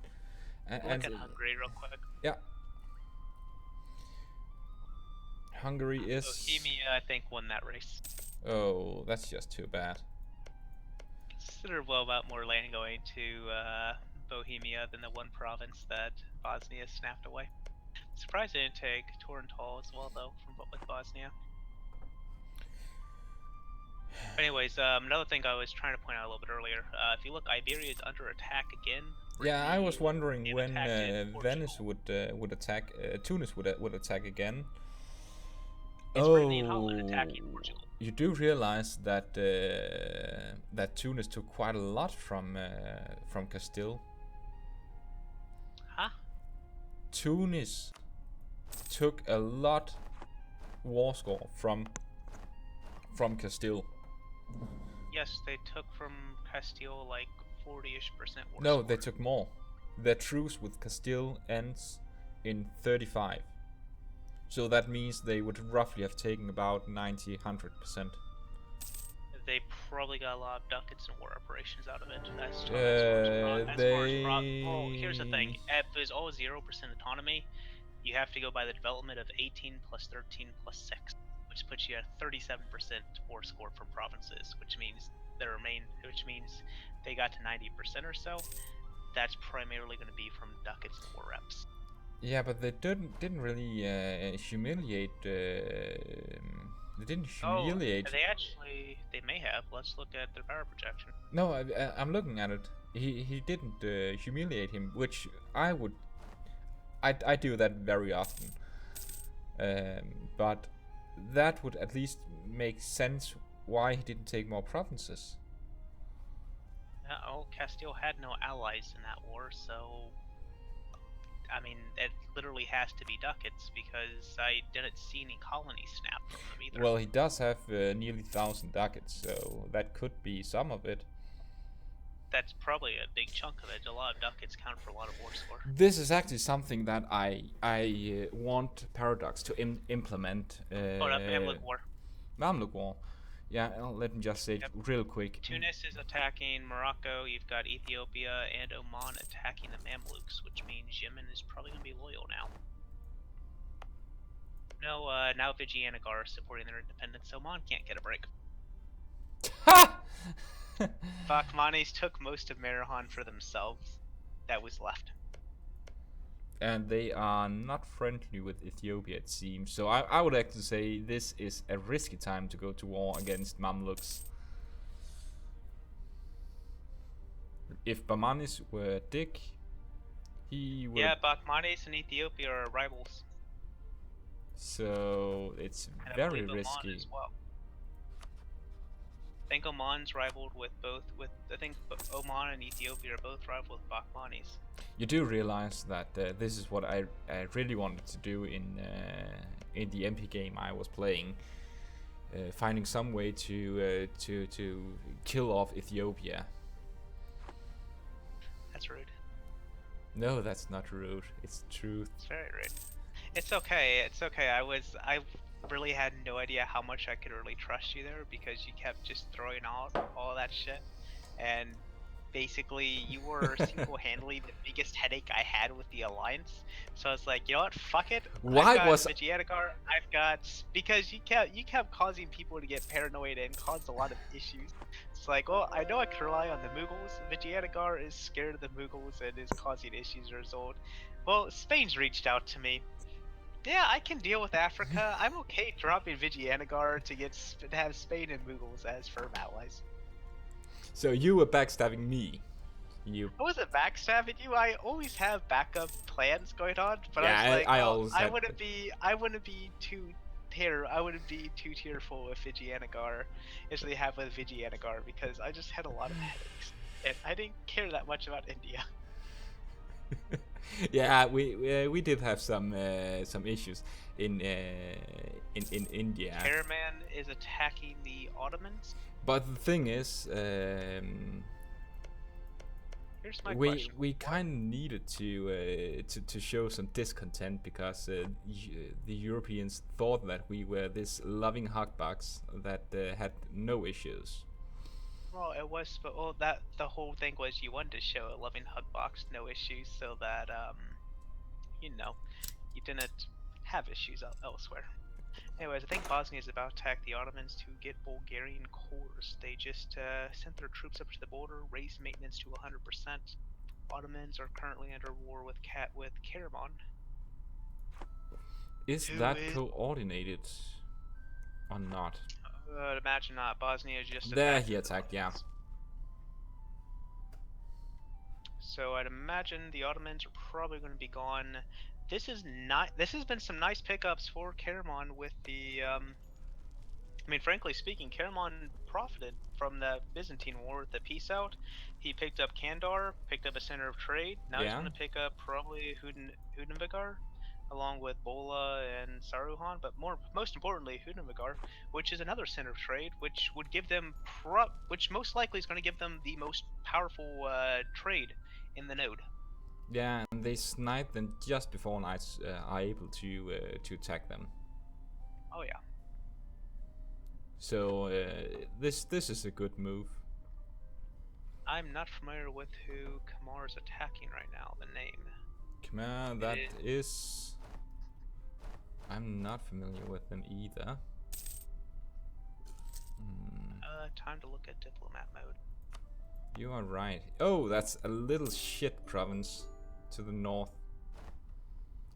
at Hungary real quick. Yeah. Hungary is. Bohemia, I think, won that race. Oh, that's just too bad. Consider well about more land going to Bohemia than the one province that Bosnia snapped away. Surprised they didn't take Torontal as well, though, with Bosnia. Anyways, another thing I was trying to point out a little bit earlier, if you look, Iberia is under attack again. Yeah, I was wondering when Venice would attack, Tunis would attack again. It's Brittany and Holland attacking Portugal. You do realize that that Tunis took quite a lot from Castile. Huh? Tunis took a lot war score from Castile. Yes, they took from Castile like 40-ish% war No, score. they took more. Their truce with Castile ends in 35. So that means they would roughly have taken about 90-100%. They probably got a lot of ducats and war operations out of it. Well, here's the thing. If it's all 0% autonomy, you have to go by the development of 18 plus 13 plus 6, which puts you at 37% war score for provinces, which means they got to 90% or so. That's primarily going to be from ducats and war reps. Yeah, but they didn't really humiliate. They didn't humiliate. Oh, they may have. Let's look at their power projection. No, I'm looking at it. He didn't humiliate him, which I would. I do that very often. But that would at least make sense why he didn't take more provinces. Castile had no allies in that war, so I mean, it literally has to be ducats because I didn't see any colonies snap from them either. Well, he does have nearly 1,000 ducats, so that could be some of it. That's probably a big chunk of it. A lot of ducats count for a lot of war score. This is actually something that I want Paradox to implement. Mamluk War. Mamluk War. Yeah, let me just say it real quick. Tunis is attacking Morocco. You've got Ethiopia and Oman attacking the Mamluks, which means Yemen is probably going to be loyal now. No, now Vigianic are supporting their independence. Oman can't get a break. Bakhmanis took most of Marahan for themselves. That was left. And they are not friendly with Ethiopia, it seems. So I would actually say this is a risky time to go to war against Mamluks. If Bahmanis were a dick, he would... Yeah, Bakhmanis and Ethiopia are rivals. So it's very risky. As well. I think Oman's rivaled with both. I think Oman and Ethiopia are both rivaled with Bakhmanis. You do realize that this is what I really wanted to do in the MP game I was playing. finding some way to kill off Ethiopia. That's rude. No, that's not rude. It's truth. It's very rude. It's okay. It's okay. I really had no idea how much I could really trust you there because you kept just throwing all that shit, and basically you were single-handedly the biggest headache I had with the alliance. So I was like, you know what? Fuck it. Why I've got was Vigianagar. because you kept causing people to get paranoid and caused a lot of issues. It's like, well, I know I can rely on the Mughals. Vigianagar is scared of the Mughals and is causing issues as a result. Well, Spain's reached out to me. Yeah, I can deal with Africa. I'm okay dropping Vigianagar to have Spain and Mughals as firm allies. So you were backstabbing me. You. I wasn't backstabbing you. I always have backup plans going on, but Yeah, I was like, I well, always I had wouldn't be too tearful with Vigianagar as they have with Vigianagar because I just had a lot of headaches and I didn't care that much about India. Yeah, we did have some issues in India. Karaman is attacking the Ottomans. But the thing is, Here's my question. we kind of needed to show some discontent because the Europeans thought that we were this loving hotbox that had no issues. Well, it was, but that the whole thing was you wanted to show a loving hugbox, no issues, so that you know, you didn't have issues elsewhere. Anyways, I think Bosnia is about to attack the Ottomans to get Bulgarian cores. They just sent their troops up to the border, raised maintenance to 100%. Ottomans are currently under war with Karaman. Is that coordinated or not? I'd imagine not. Bosnia is just there. He attacked. Yeah. So I'd imagine the Ottomans are probably going to be gone. This has been some nice pickups for Karaman with the. I mean, frankly speaking, Karaman profited from the Byzantine War with the peace out. He picked up Kandar, picked up a center of trade. Now he's going to pick up probably Hudenvigar, along with Bola and Saruhan, but most importantly, Hudenvigar, which is another center of trade, which would give them which most likely is going to give them the most powerful trade in the node. Yeah, and they snipe them just before knights are able to attack them. Oh yeah. So this is a good move. I'm not familiar with who Kamar is attacking right now. The name. Kamar, that is. I'm not familiar with them either. Time to look at diplomat mode. You are right. Oh, that's a little shit province to the north.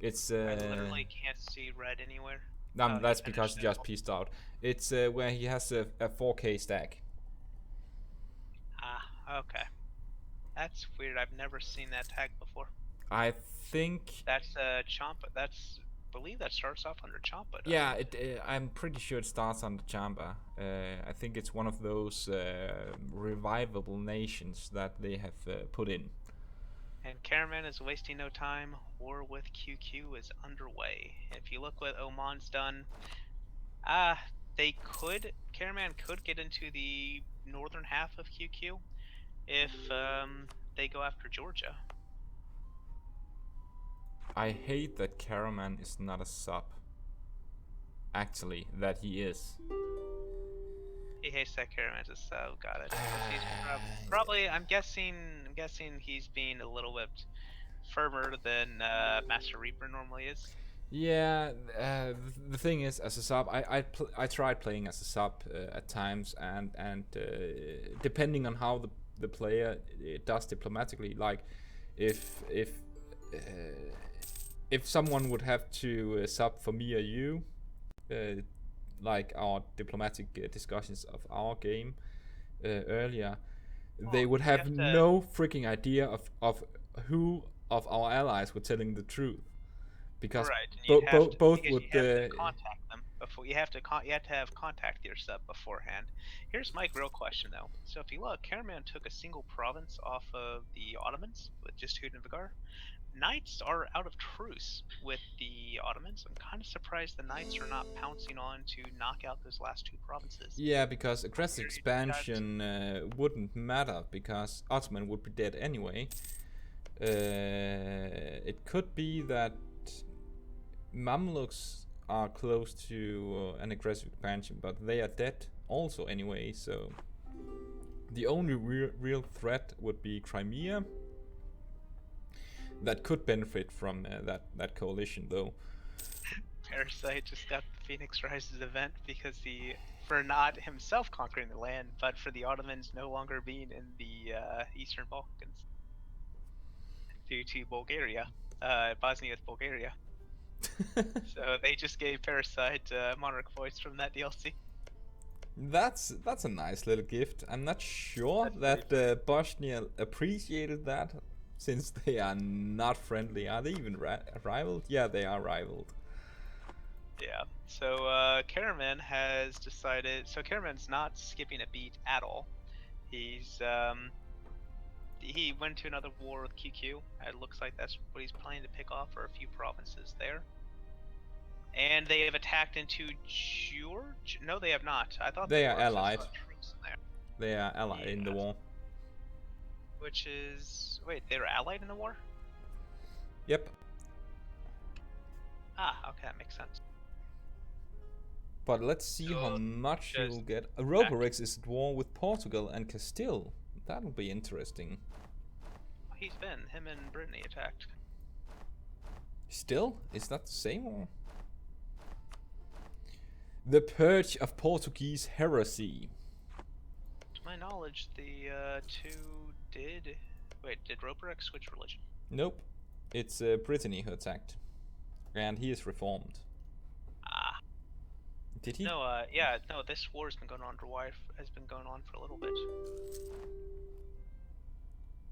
It's I literally can't see red anywhere. That's because he just pieced out. It's where he has a 4K stack. Ah, okay. That's weird. I've never seen that tag before. I think that's Champa. I believe that starts off under Champa. Yeah, I'm pretty sure it starts under Champa. I think it's one of those revivable nations that they have put in. And Karaman is wasting no time. War with QQ is underway. If you look what Oman's done, Karaman could get into the northern half of QQ if they go after Georgia. I hate that Karaman is not a sub. Actually, that he is. He hates that Karaman's a sub. Got it. Probably, I'm guessing he's being a little bit firmer than Master Reaper normally is. Yeah, the thing is, as a sub, I tried playing as a sub at times, and depending on how the player does diplomatically, like if someone would have to sub for me or you, like our diplomatic discussions of our game earlier, they would have no freaking idea of who of our allies were telling the truth, because both would contact them before. You have to have contact with your sub beforehand. Here's my real question though. So if you look, Caraman took a single province off of the Ottomans with just Hud and Vigar. Knights are out of truce with the Ottomans. I'm kind of surprised the Knights are not pouncing on to knock out those last two provinces. Yeah, because aggressive expansion wouldn't matter because Ottoman would be dead anyway. It could be that Mamluks are close to an aggressive expansion, but they are dead also anyway, so the only real threat would be Crimea. That could benefit from that coalition, though. Parasite just got the Phoenix Rises event because for not himself conquering the land, but for the Ottomans no longer being in the Eastern Balkans due to Bulgaria, Bosnia with Bulgaria. So they just gave Parasite Monarch Voice from that DLC. That's a nice little gift. I'm not sure that Bosnia appreciated that, since they are not friendly. Are they even rivaled? Yeah, they are rivaled. Yeah. So Caraman has decided. So Caraman's not skipping a beat at all. He's he went to another war with QQ. It looks like that's what he's planning to pick off for a few provinces there. And they have attacked into George? No, they have not. I thought they are allied. They are allied in the war. Which is... Wait, they were allied in the war? Yep. Ah, okay, that makes sense. But let's see how much he will get. Roborix is at war with Portugal and Castile. That'll be interesting. Him and Brittany attacked. Still? Is that the same or? The Purge of Portuguese Heresy. To my knowledge, the two did... Wait, did Roborix switch religion? Nope. It's Brittany who attacked. And he is reformed. Ah. Did he? No, no, this war has been going on for a little bit.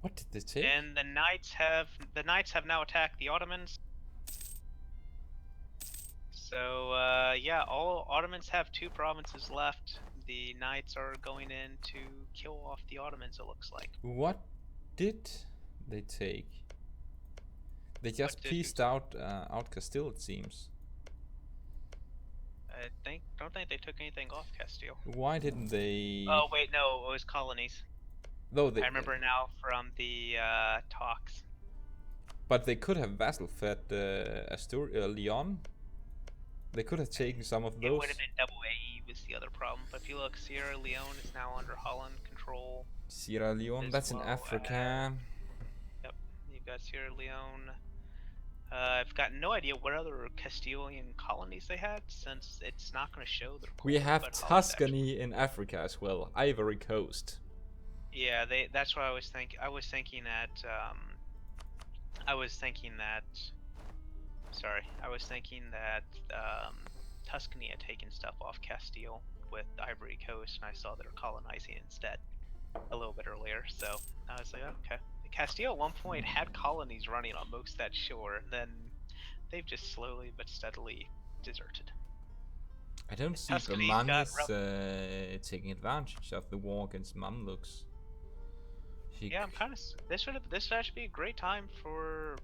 What did they take? And the Knights have now attacked the Ottomans. So yeah, all Ottomans have 2 provinces left. The Knights are going in to kill off the Ottomans, it looks like. What did they take? They just pieced out Castile, it seems. Don't think they took anything off Castile. Why didn't they? Oh wait, no, it was colonies. No, I remember now from the talks. But they could have vassal fed Leon. They could have taken some of those. It would have been double AE was the other problem. But if you look, Sierra Leone is now under Holland control. Sierra Leone, that's in Africa. Yep, you've got Sierra Leone. I've got no idea what other Castilian colonies they had, since it's not going to show their. We have Tuscany in Africa as well, Ivory Coast. Yeah, that's what I was thinking. I was thinking that. Tuscany had taken stuff off Castile with Ivory Coast, and I saw they were colonizing instead a little bit earlier. So I was like, okay. Castile at one point had colonies running on most of that shore, and then they've just slowly but steadily deserted. I don't see Oman taking advantage of the war against Mamluks. Yeah, I'm kind of. This should be a great time for,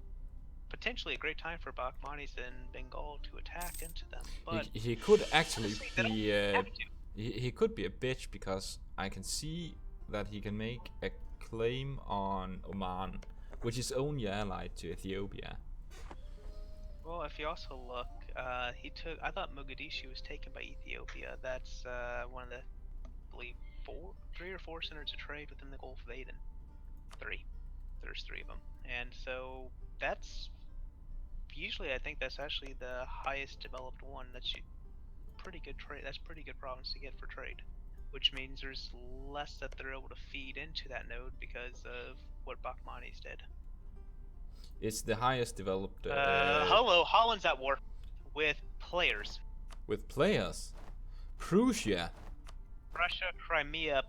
potentially a great time for Bakhmanis and Bengal to attack into them. But he could actually be. He could be a bitch, because I can see that he can make a claim on Oman, which is only allied to Ethiopia. Well, if you also look, I thought Mogadishu was taken by Ethiopia. That's one of the, I believe, 3 or 4 centers of trade within the Gulf of Aden. 3. There's 3 of them, and so that's usually, I think that's actually the highest developed one. That's pretty good trade. That's pretty good province to get for trade, which means there's less that they're able to feed into that node because of what Bakhmanis did. It's the highest developed. Hello, Holland's at war with players. With players? Prussia, Crimea,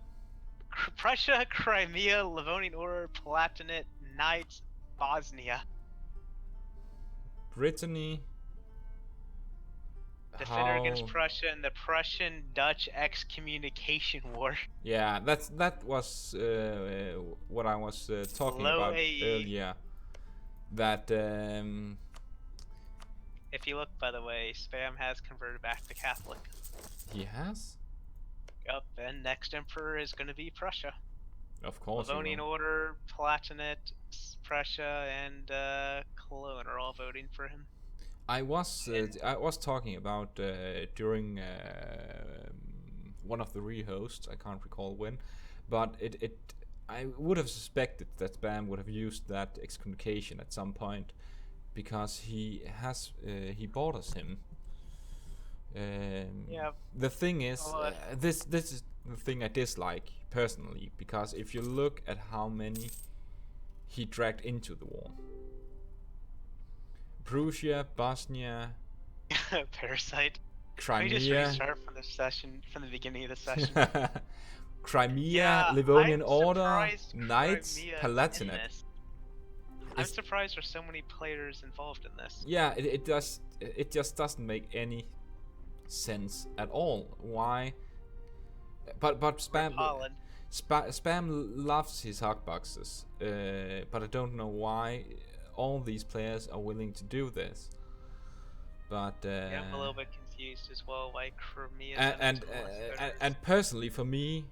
Livonian Order, Palatinate, Knights, Bosnia. Brittany. Defender against how? Prussia in the Prussian-Dutch excommunication war. Yeah, that was what I was talking Low about AE. earlier. That If you look, by the way, Spam has converted back to Catholic. he has. Yup, and next emperor is going to be Prussia. Of course he Livonian will. Order, Palatinate, Prussia, and Cologne are all voting for him. I was talking about during one of the rehosts. I can't recall when, but it I would have suspected that Spam would have used that excommunication at some point, because he borders him. Yeah. The thing is, Well, this is the thing I dislike personally, because if you look at how many he dragged into the war, Prussia, Bosnia, Parasite. Can we just Crimea, restart from the session, from the beginning of the session? Crimea, Yeah, Livonian I'm Order, surprised Knights, Crimea is in Palatinate. this. I'm surprised there's so many players involved in this. Yeah, it does. It just doesn't make any sense at all. Why? But spam. Holland. Spam loves his hug boxes, but I don't know why all these players are willing to do this. But Yeah, I'm a little bit confused as well why Crimea. and personally for me,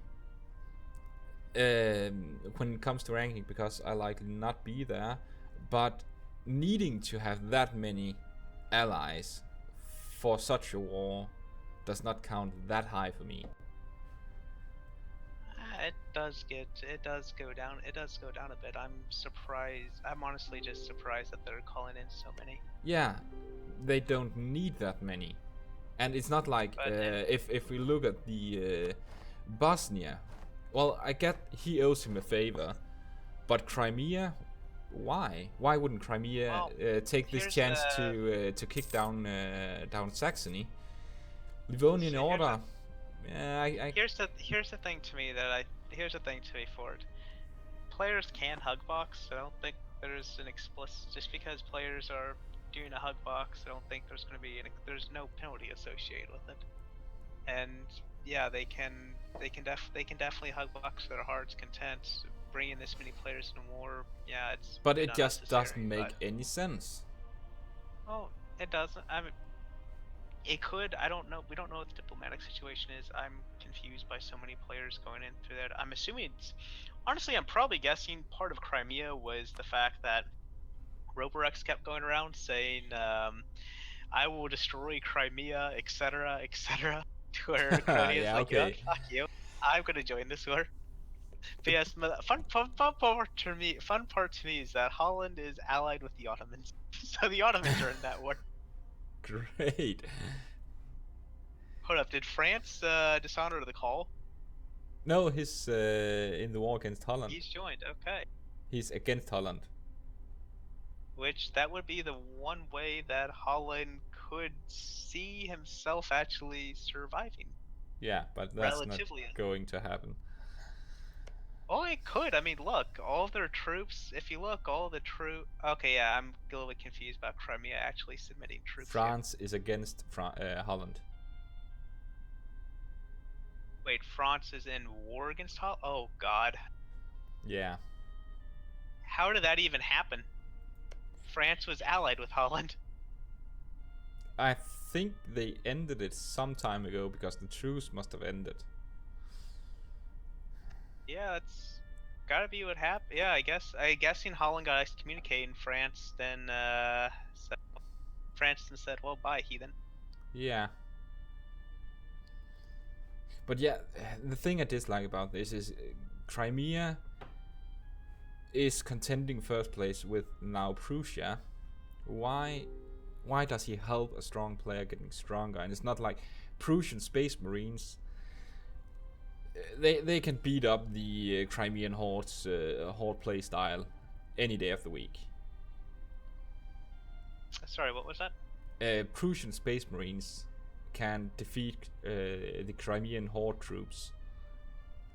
when it comes to ranking, because I likely not be there, but needing to have that many allies for such a war does not count that high for me. It does go down. It does go down a bit. I'm surprised. I'm honestly just surprised that they're calling in so many. Yeah, they don't need that many, and it's not like if we look at the Bosnia, well, I get he owes him a favor, but Crimea, why wouldn't Crimea take this chance to kick down Saxony? Livonian Order. Here's the thing to me for it. Players can hug box. I don't think there's an explicit, just because players are doing a hug box, I don't think there's going to be there's no penalty associated with it. And yeah, they can definitely hug box their heart's content. Bringing this many players in war, yeah, it's. But it just doesn't make any sense. Oh, it doesn't. I mean, it could. I don't know. We don't know what the diplomatic situation is. I'm confused by so many players going in through that. I'm assuming it's. Honestly, I'm probably guessing part of Crimea was the fact that Roborex kept going around saying, "I will destroy Crimea, etc., etc." To where Cronia's yeah, like, okay. "Oh, fuck you! I'm gonna join this war." But yes, fun part to me is that Holland is allied with the Ottomans, so the Ottomans are in that war. Great. Hold up, did France dishonor the call? No, he's in the war against Holland. He's joined, okay. He's against Holland. Which, that would be the one way that Holland could see himself actually surviving. Yeah, but that's not going to happen. Oh, it could. I mean, look, all their troops, if you look, all the troops... Okay, yeah, I'm a little bit confused about Crimea actually submitting troops. France is against Holland. Wait, France is in war against Holland? Oh, God. Yeah. How did that even happen? France was allied with Holland. I think they ended it some time ago, because the truce must have ended. Yeah, that's gotta be what happened. Yeah, I guessing Holland got excommunicated in France, then France said, "Well, bye, heathen." Yeah. But yeah, the thing I dislike about this is Crimea is contending first place with now Prussia. Why does he help a strong player getting stronger? And it's not like Prussian Space Marines. They can beat up the Crimean hordes horde play style any day of the week. Sorry, what was that? Prussian Space Marines can defeat the Crimean horde troops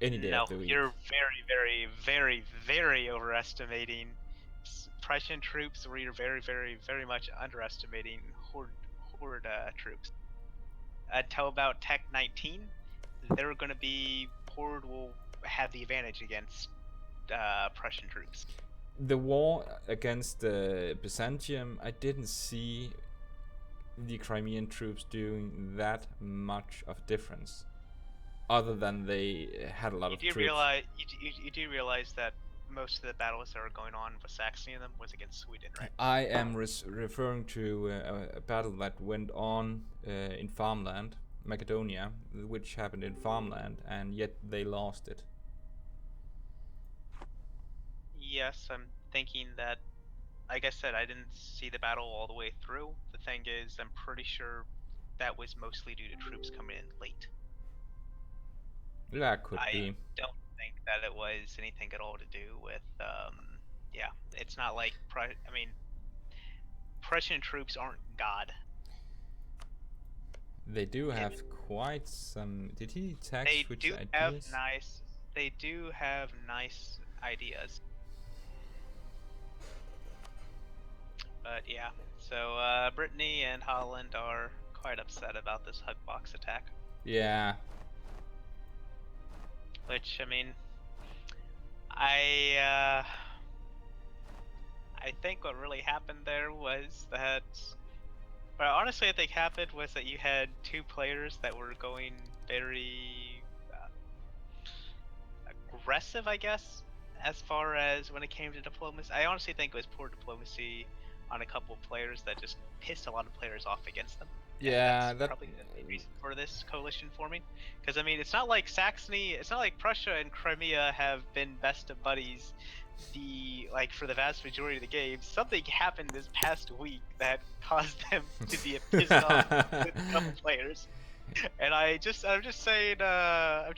any day of the week. No, you're very, very, very, very overestimating Prussian troops. Or you're very, very, very much underestimating horde troops. until about Tech 19, they're going to be Horde will have the advantage against Prussian troops. The war against Byzantium, I didn't see the Crimean troops doing that much of a difference, other than they had a lot of troops. You do realize that most of the battles that were going on with Saxony in them was against Sweden, right? I am referring to a battle that went on in farmland, Macedonia, which happened in farmland, and yet they lost it. Yes, I'm thinking that, like I said, I didn't see the battle all the way through. The thing is, I'm pretty sure that was mostly due to troops coming in late. That could I be. don't think that it was anything at all to do with, yeah, it's not like, Prussian troops aren't God. They do have quite some. Did he attack Switch ideas? They do have nice ideas. But yeah, so Brittany and Holland are quite upset about this hug box attack. Yeah. Which, I mean, I think what really happened there was that, but honestly I think happened was that you had two players that were going very aggressive, I guess, as far as when it came to diplomacy. I honestly think it was poor diplomacy on a couple of players that just pissed a lot of players off against them. Yeah, that's probably the main reason for this coalition forming. Because I mean, it's not like Prussia and Crimea have been best of buddies for the vast majority of the games. Something happened this past week that caused them to be pissed off with a couple players. And I'm just saying, I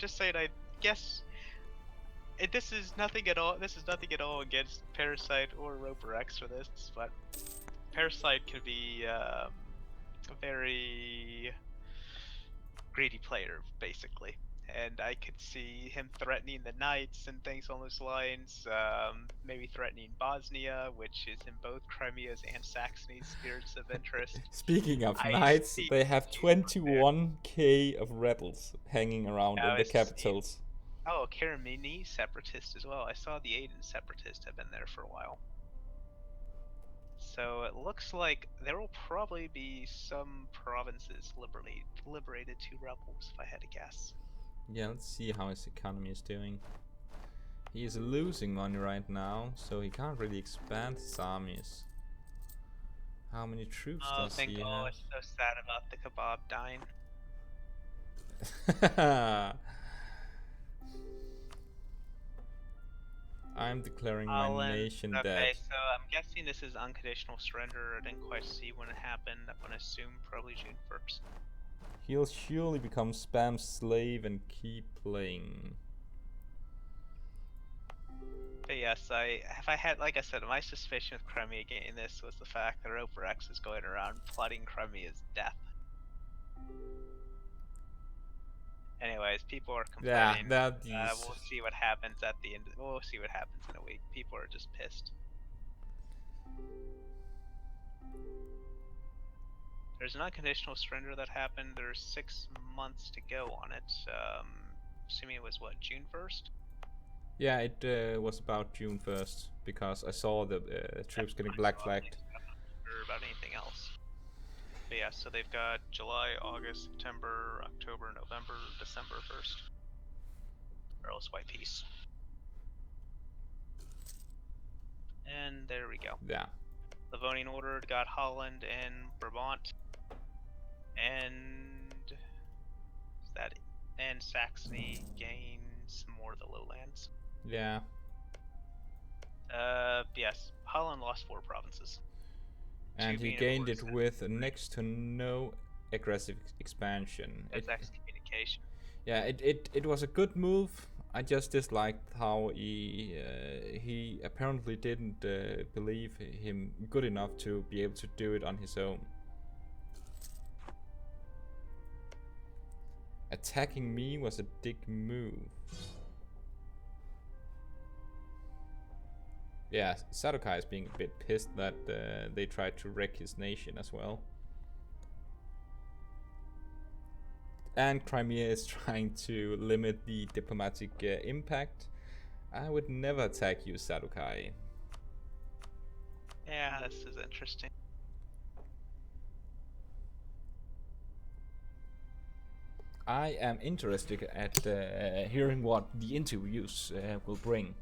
guess this is nothing at all. This is nothing at all against Parasite or Roper X for this, but Parasite can be a very greedy player, basically. And I could see him threatening the Knights and things on those lines, maybe threatening Bosnia, which is in both Crimea's and Saxony's spheres of interest. Speaking of Knights, they have 21k of rebels hanging around in the capitals. Oh, Karamini Separatist as well. I saw the Aiden Separatist have been there for a while. So it looks like there will probably be some provinces liberated to rebels, if I had to guess. Yeah, let's see how his economy is doing. He is losing money right now, so he can't really expand his armies. How many troops does he have? Oh, it's so sad about the kebab dying. I'm declaring my nation dead. Okay, so I'm guessing this is unconditional surrender. I didn't quite see when it happened. I'm gonna assume probably June 1st. He'll surely become Spam's slave and keep playing. But yes, like I said, my suspicion with Crimea getting this was the fact that Roper X is going around plotting Crimea's death. Anyways, people are complaining. Yeah, we'll see what happens at the end. We'll see what happens in a week. People are just pissed. There's an unconditional surrender that happened. There's 6 months to go on it. Assuming it was what, June 1st? Yeah, it was about June 1st because I saw the troops getting black flagged. I'm not sure about anything else. But yeah, so they've got July, August, September, October, November, December 1st. Or else white peace. And there we go. Yeah. Livonian Order got Holland and Brabant. And and Saxony gained some more of the lowlands. Yeah. Yes, Holland lost 4 provinces. And he gained it with next to no aggressive expansion. That's excommunication. Yeah, it was a good move. I just disliked how he apparently didn't believe him good enough to be able to do it on his own. Attacking me was a dick move. Yeah, Sadokai is being a bit pissed that they tried to wreck his nation as well. and Crimea is trying to limit the diplomatic impact, I would never attack you, Sadukai. Yeah, this is interesting. I am interested at hearing what the interviews will bring.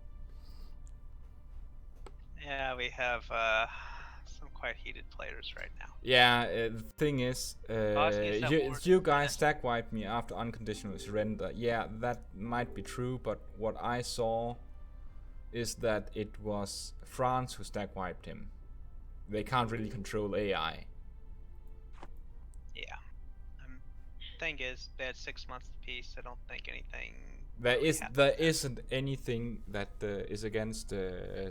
Yeah, we have some quite heated players right now. Yeah, the thing is, you guys Venice. stack wiped me after unconditional surrender. Yeah, that might be true, but what I saw is that it was France who stack wiped him. They can't really control AI. Yeah. Thing is, they had 6 months apiece. I don't think anything. There really is happened there there. isn't anything that is against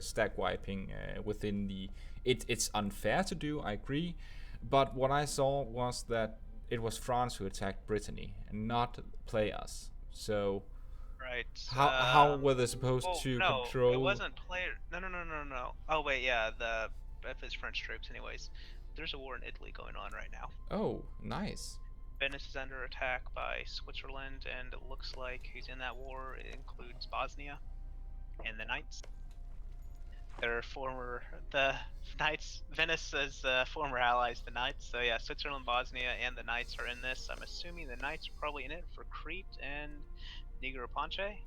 stack wiping within the. It's unfair to do. I agree, but what I saw was that it was France who attacked Brittany and not players. So Right. how were they supposed Well, to no, control? it wasn't player. No. Oh wait, yeah, if it's French troops, anyways. There's a war in Italy going on right now. Oh, nice. Venice is under attack by Switzerland, and it looks like who's in that war. It includes Bosnia and the Knights. The Knights, Venice's former allies, the Knights. So yeah, Switzerland, Bosnia, and the Knights are in this. I'm assuming the Knights are probably in it for Crete and Negroponte.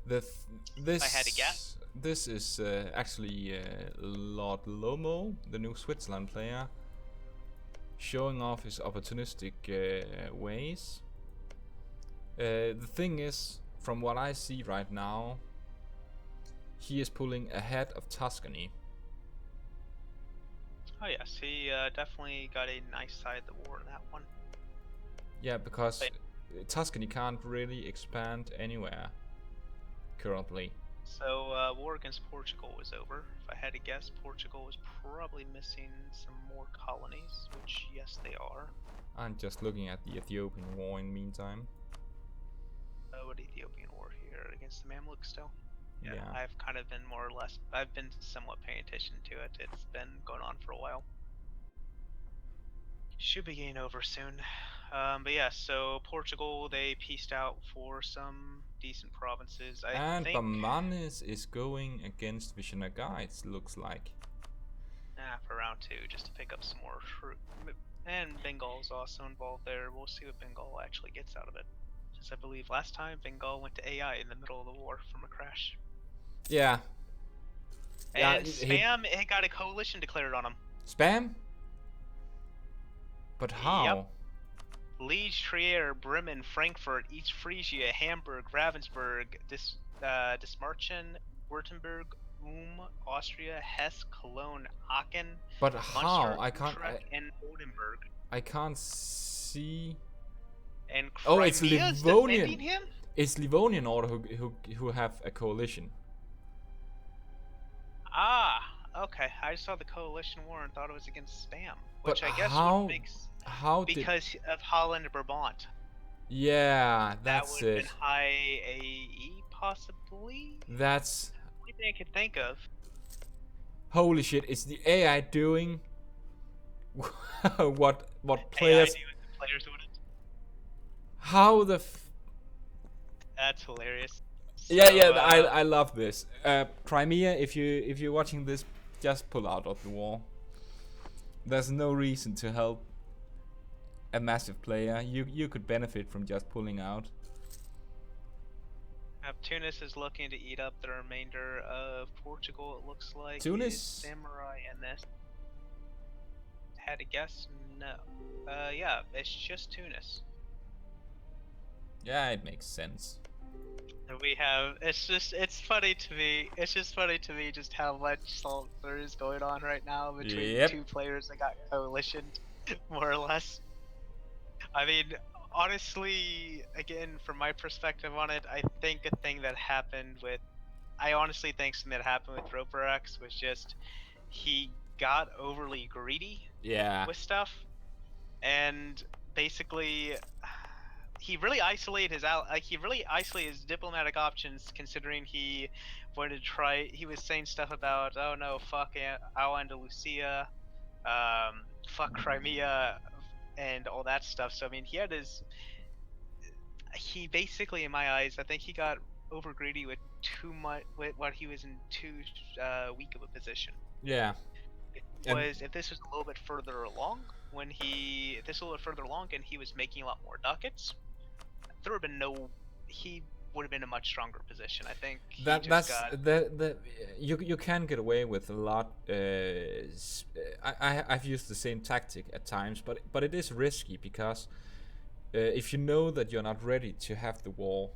This I had to guess. This is actually Lord Lomo, the new Switzerland player, showing off his opportunistic ways. The thing is, from what I see right now, he is pulling ahead of Tuscany. Oh yes, he definitely got a nice side of the war in that one. Yeah, because Tuscany can't really expand anywhere currently. So war against Portugal was over. If I had to guess, Portugal was probably missing some more colonies, which yes they are. I'm just looking at the Ethiopian war in the meantime. What Ethiopian war here against the Mamluks still? Yeah. I've kind of been more or less, I've been somewhat paying attention to it. It's been going on for a while. Should be getting over soon. But yeah, so Portugal, they pieced out for some decent provinces. I think Bamanes is going against Vishnagaites, looks like. for round 2, just to pick up some more fruit. And Bengal is also involved there. We'll see what Bengal actually gets out of it. Since I believe last time Bengal went to AI in the middle of the war from a crash. Yeah. And Spam, it got a coalition declared on him. Spam? But how? Yep. Liege, Trier, Bremen, Frankfurt, East Frisia, Hamburg, Ravensburg, Dismarchen, Württemberg, Austria, Hesse, Cologne, Aachen, but how? Munster, I can't. and Oldenburg. I can't see. And Crimea it's Livonian. Him? It's Livonian order who have a coalition. Ah, okay. I saw the coalition war and thought it was against Spam, which but I guess how? would make because of Holland and Brabant. Yeah, that's that would it. Have been high AE possibly. That's the only thing I could think of. Holy shit! Is the AI doing what players? AI knew the players wouldn't. How the? That's hilarious. Yeah, I love this. Crimea, if you're watching this, just pull out of the war. There's no reason to help a massive player. You could benefit from just pulling out. Tunis is looking to eat up the remainder of Portugal. It looks like Tunis, Samurai, and this. Had to guess? No. Yeah, it's just Tunis. Yeah, it makes sense. We have. It's funny to me. It's just funny to me just how much salt there is going on right now between two players that got coalitioned, more or less. I mean, honestly, again, from my perspective on it, I think a thing that happened with, I honestly think something that happened with Roperex was just he got overly greedy. Yeah. With stuff, and basically. He really isolated his diplomatic options, considering he wanted to try. He was saying stuff about, oh no, fuck Andalusia, fuck Crimea, and all that stuff. So I mean, he had his he basically, in my eyes, I think he got over greedy with too much with what he was in too weak of a position. Yeah. And Was if this was a little bit further along, if this was a little bit further along and he was making a lot more ducats, there would have been he would have been in a much stronger position. I think that's the you can get away with a lot. I've used the same tactic at times, but it is risky because if you know that you're not ready to have the war,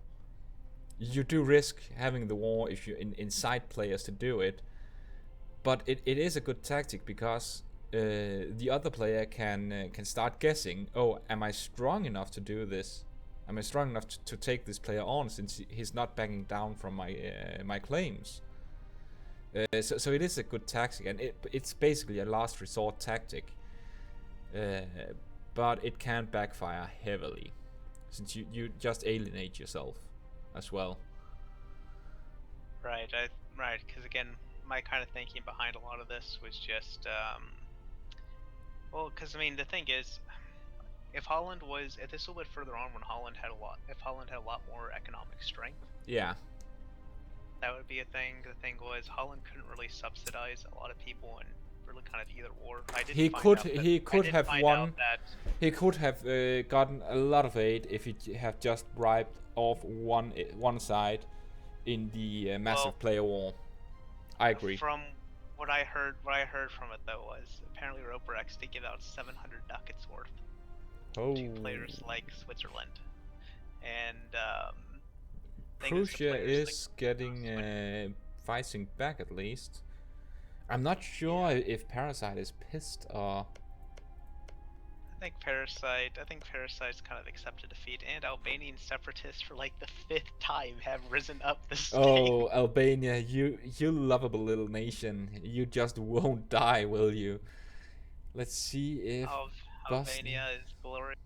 you do risk having the war if you incite players to do it. But it is a good tactic because the other player can start guessing. Oh, am I strong enough to do this? Am I strong enough to take this player on since he's not backing down from my claims? So it is a good tactic, and it's basically a last resort tactic. But it can backfire heavily, since you just alienate yourself as well. Right, right. Because again, my kind of thinking behind a lot of this was just, well, because I mean, the thing is, if this a little bit further on, when if Holland had a lot more economic strength, yeah, that would be a thing. The thing was, Holland couldn't really subsidize a lot of people in really kind of either war. He could have won. He could have gotten a lot of aid if he had just bribed off one side in the massive player war. I agree. From what I heard from it though was apparently Roper X did give out 700 ducats worth to players like Switzerland, and Prussia is getting fighting back at least. I'm not sure if Parasite is pissed or. I think Parasite's kind of accepted defeat, and Albanian separatists for like the 5th time have risen up the state. Oh, Albania, you lovable little nation. You just won't die, will you? Let's see if Albania is glorious.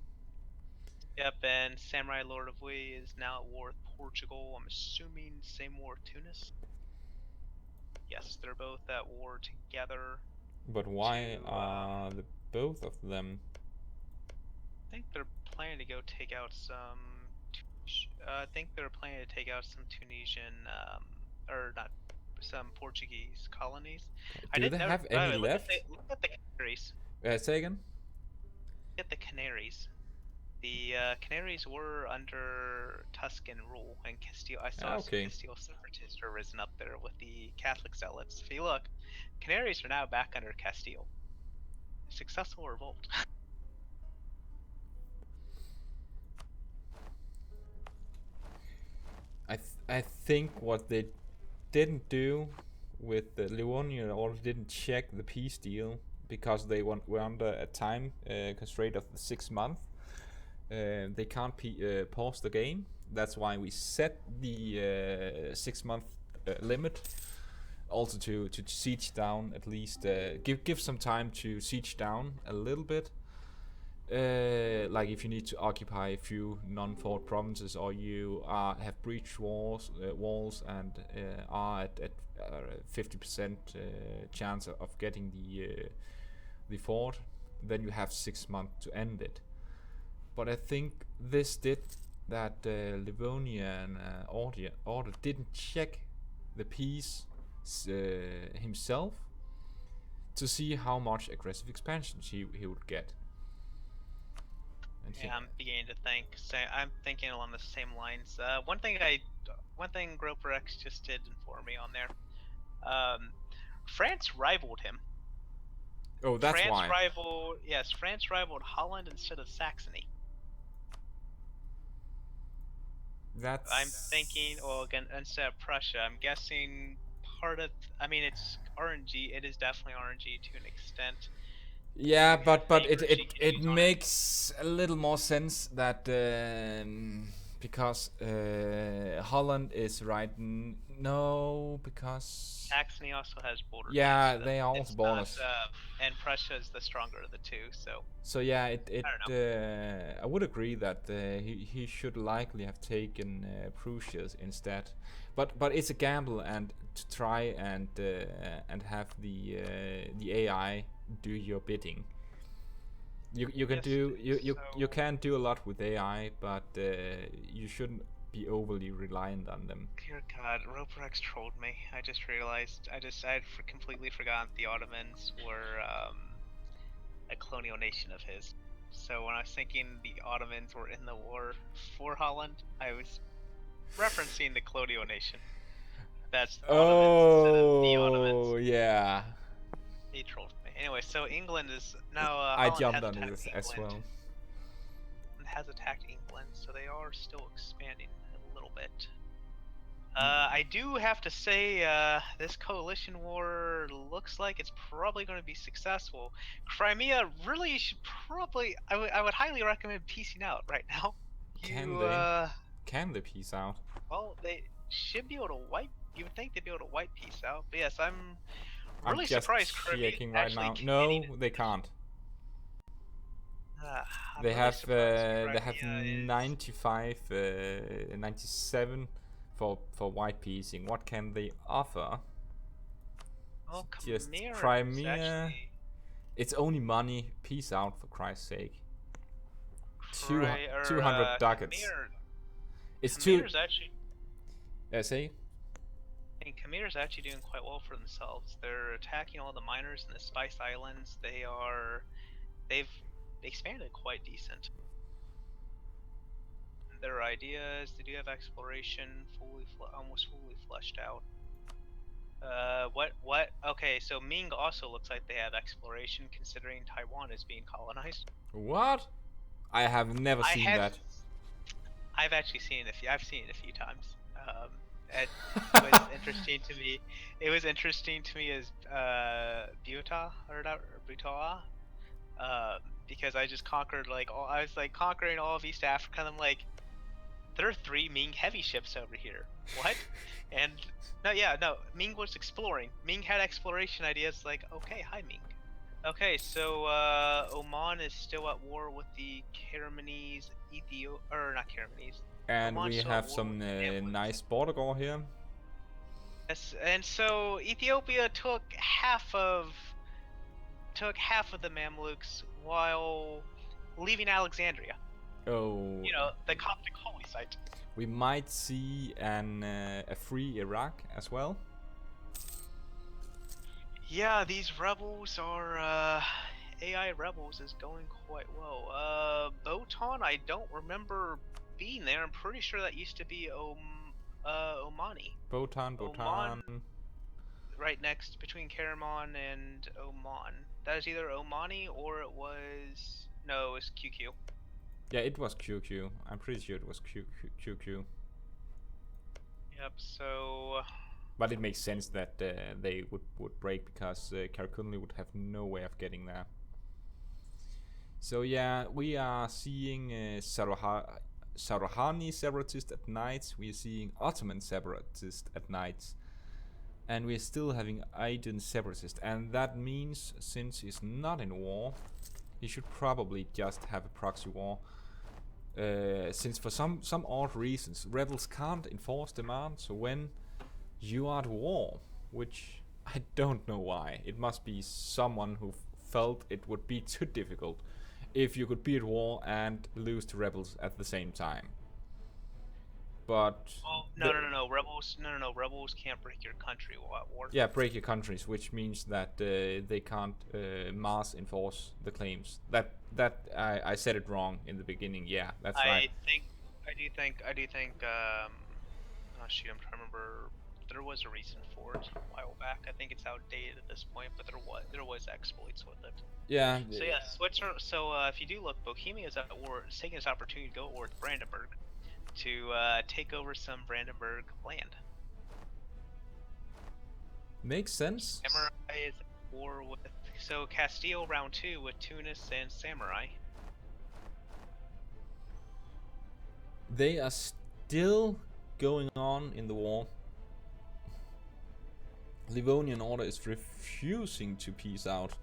Yep, and Samurai Lord of Wei is now at war with Portugal. I'm assuming same war with Tunis. Yes, they're both at war together. But why are the both of them? I think they're planning to go take out some. I think they're planning to take out some Tunisian, or not, some Portuguese colonies. Do they have any left? Look at the Canaries. Say again. Look at the Canaries. The Canaries were under Tuscan rule, and Castile. I saw some Castile separatists are risen up there with the Catholic zealots. If you look, Canaries are now back under Castile. Successful revolt. I think what they didn't do with the Livonia, or didn't check the peace deal because they were under a time constraint of the 6 months. They can't pause the game. That's why we set the 6 month limit. Also to siege down at least. Give some time to siege down a little bit. Like if you need to occupy a few non-fort provinces, or you have breached walls and are at 50% chance of getting the fort, then you have 6 months to end it. But I think this did that Livonian order didn't check the peace himself to see how much aggressive expansion he would get. Yeah, I'm beginning to think. I'm thinking along the same lines. One thing Groper X just did inform me on there. France rivaled him. Oh, that's why. France rivaled Holland instead of Saxony. I'm thinking, again, instead of Prussia, I'm guessing it's RNG. It is definitely RNG to an extent. Yeah, but it makes a little more sense that because Holland is right. No, because Saxony also has borders. Yeah, they are also borders. And Prussia is the stronger of the two. So yeah, I would agree that he should likely have taken Prussia instead. But it's a gamble, and to try and have the AI do your bidding. You can Yes, do you so can do a lot with AI, but you shouldn't be overly reliant on them. dear God, Roperex trolled me. I just realized. I had completely forgotten the Ottomans were a colonial nation of his. So when I was thinking the Ottomans were in the war for Holland, I was referencing the colonial nation. That's the Ottomans instead of the Ottomans. Oh yeah, He trolled me. Anyway, so England is now I Holland jumped has on attacked it as England. well. Has attacked England, so they are still expanding a little bit. I do have to say, this coalition war looks like it's probably going to be successful. Crimea really should probably, I would highly recommend piecing out right now. Can You, they? Can they piece out? well, they should be able to wipe, you would think they'd be able to wipe peace out, but yes, I'm I'm really just surprised Crimea is checking right actually now. committing. No, they can't. I'm really surprised They have Crimea is. 95, 97 for white piecing. What can they offer? Well, Just Khmer is Crimea. actually. It's only money. Peace out, for Christ's sake. Or 200 ducats. It's too. Khmer's actually. Say. And Khmer's actually doing quite well for themselves. They're attacking all the miners in the Spice Islands. They've expanded quite decent. Their ideas, they do have exploration, almost fully fleshed out. What? Okay, so Ming also looks like they have exploration, considering Taiwan is being colonized. What? I have never seen that. I've actually seen it. I've seen it a few times. It was interesting to me. It was interesting to me as Butawa, because I just conquered I was like conquering all of East Africa, and I'm like, there are 3 Ming heavy ships over here. What? And no, Ming was exploring. Ming had exploration ideas. Like, okay, hi Ming. Okay, so Oman is still at war with the Karamanese, or not Karamanese. And Oman's we still at have war some with the Mamluks. nice border gore here. Yes, and so Ethiopia took half of the Mamluks while leaving Alexandria. Oh. You know, the Coptic holy site. We might see a free Iraq as well. Yeah, these rebels are AI rebels is going quite well. Botan, I don't remember being there. I'm pretty sure that used to be Omani. Botan. Oman, right next between Karaman and Oman. That is either Omani or it was QQ. Yeah, it was QQ. I'm pretty sure it was QQ. Yep. So. But it makes sense that they would break, because Karakunli would have no way of getting there. So yeah, we are seeing Sarahani separatists at night. We are seeing Ottoman separatists at night. And we're still having Aydin separatist. And that means, since he's not in war, he should probably just have a proxy war. Since for some odd reasons, rebels can't enforce demand, so when you are at war, which I don't know why, it must be someone who felt it would be too difficult if you could be at war and lose to rebels at the same time. But no, rebels can't break your country while at war. Yeah, break your countries, which means that they can't mass enforce the claims. That I said it wrong in the beginning. Yeah, that's right. I do think. Oh shoot, I'm trying to remember. There was a reason for it a while back. I think it's outdated at this point, but there was exploits with it. Yeah. So yeah, Switzerland. So if you do look, Bohemia is at war, is taking this opportunity to go to war with Brandenburg to take over some Brandenburg land. Makes sense. Samurai is at war with Castile round 2 with Tunis and Samurai. They are still going on in the war. Livonian Order is refusing to peace out.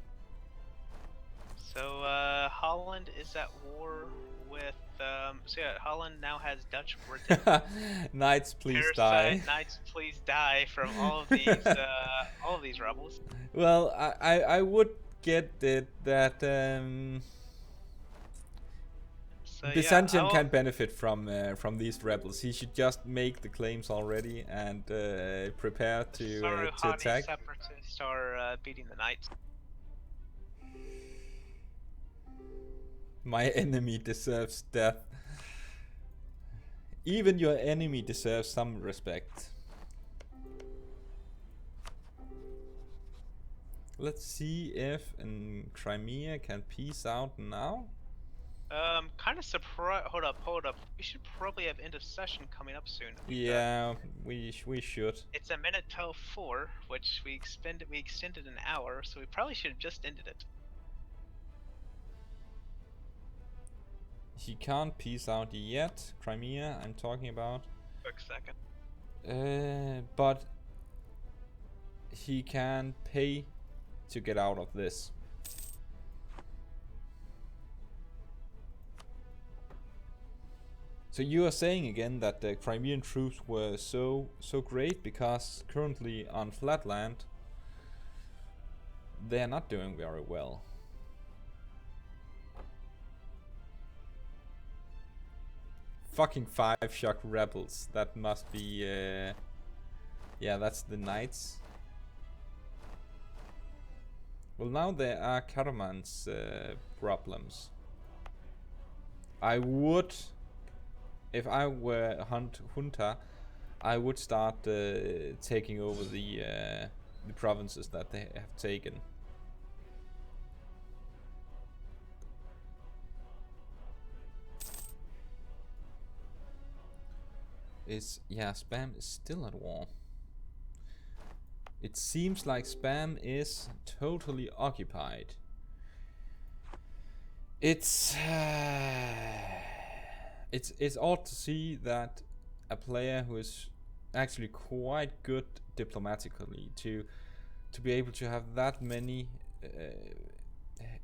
So Holland is at war with Holland now has Dutch Britain. Knights, please Parasite, die. Knights, please die from all of these rebels. Well, I would get it that So yeah, Byzantium can benefit from these rebels. He should just make the claims already and prepare to Saruhani attack. separatists are beating the knights. My enemy deserves death. Even your enemy deserves some respect. Let's see if Crimea can peace out now. Kind of surprised. Hold up. We should probably have end of session coming up soon. Yeah, we should. It's a minute till 4, which we extended an hour, so we probably should have just ended it. He can't peace out yet. Crimea, I'm talking about. Quick second. But he can pay to get out of this. So you are saying again that the Crimean troops were so great because currently on Flatland they are not doing very well. Fucking 5-shock rebels. That must be yeah, that's the knights. Well, now there are Caraman's problems. I would, if I were a junta, I would start taking over the provinces that they have taken. Spam is still at war. It seems like Spam is totally occupied. It's odd to see that a player who is actually quite good diplomatically to be able to have that many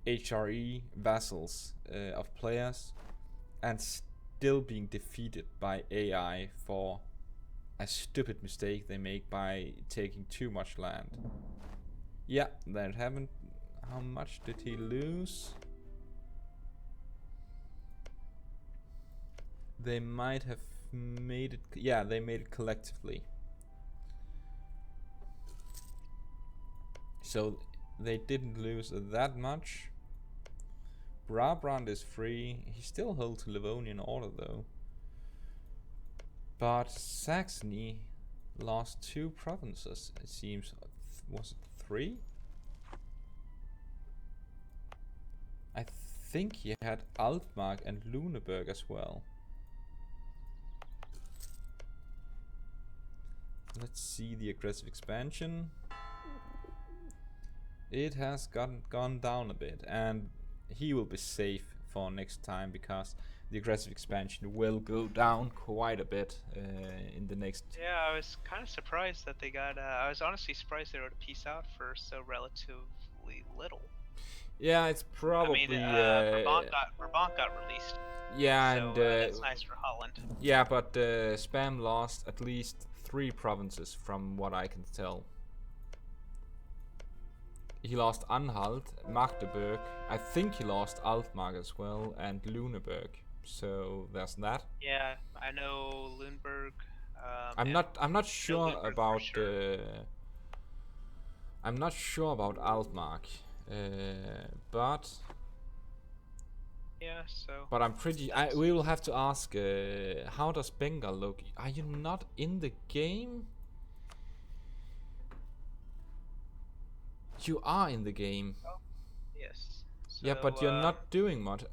HRE vassals of players and still being defeated by AI for a stupid mistake they make by taking too much land. Yeah, that happened. How much did he lose? They might have made it. Yeah, they made it collectively. So they didn't lose that much. Brabrand is free. He still holds Livonian order though. But Saxony lost 2 provinces, it seems. Was it 3? I think he had Altmark and Lüneburg as well. Let's see the aggressive expansion. It has gone down a bit, and he will be safe for next time because the aggressive expansion will go down quite a bit in the next. Yeah, I was kind of surprised that they got. I was honestly surprised they were to peace out for so relatively little. Yeah, it's probably. I mean, Brabant got released. Yeah, so, and that's nice for Holland. Yeah, but Spam lost at least 3 provinces from what I can tell. He lost Anhalt, Magdeburg. I think he lost Altmark as well, and Lüneburg. So there's that. Yeah, I know Lüneburg. I'm not sure about. Sure. I'm not sure about Altmark, but. Yeah. So. But I'm pretty. We will have to ask. How does Bengal look? Are you not in the game? You are in the game. Oh, yes. So, yeah, but you're not doing much.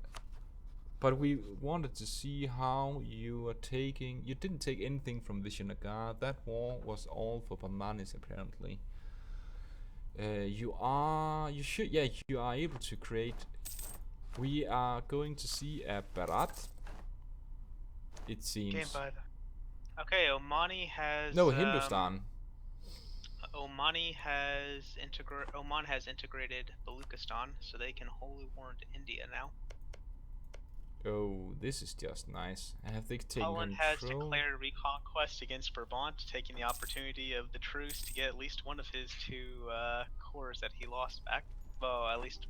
But we wanted to see how you are taking. You didn't take anything from Vishanagar. That war was all for Bamanis apparently. You are able to create. We are going to see a Bharat. It seems. Okay, Omani has. No, Hindustan. Oman has integrated Baluchistan, so they can wholly war into India now. Oh, this is just nice. Have they taken Holland control? has declared reconquest against Brabant, taking the opportunity of the truce to get at least one of his 2 cores that he lost back. Well, at least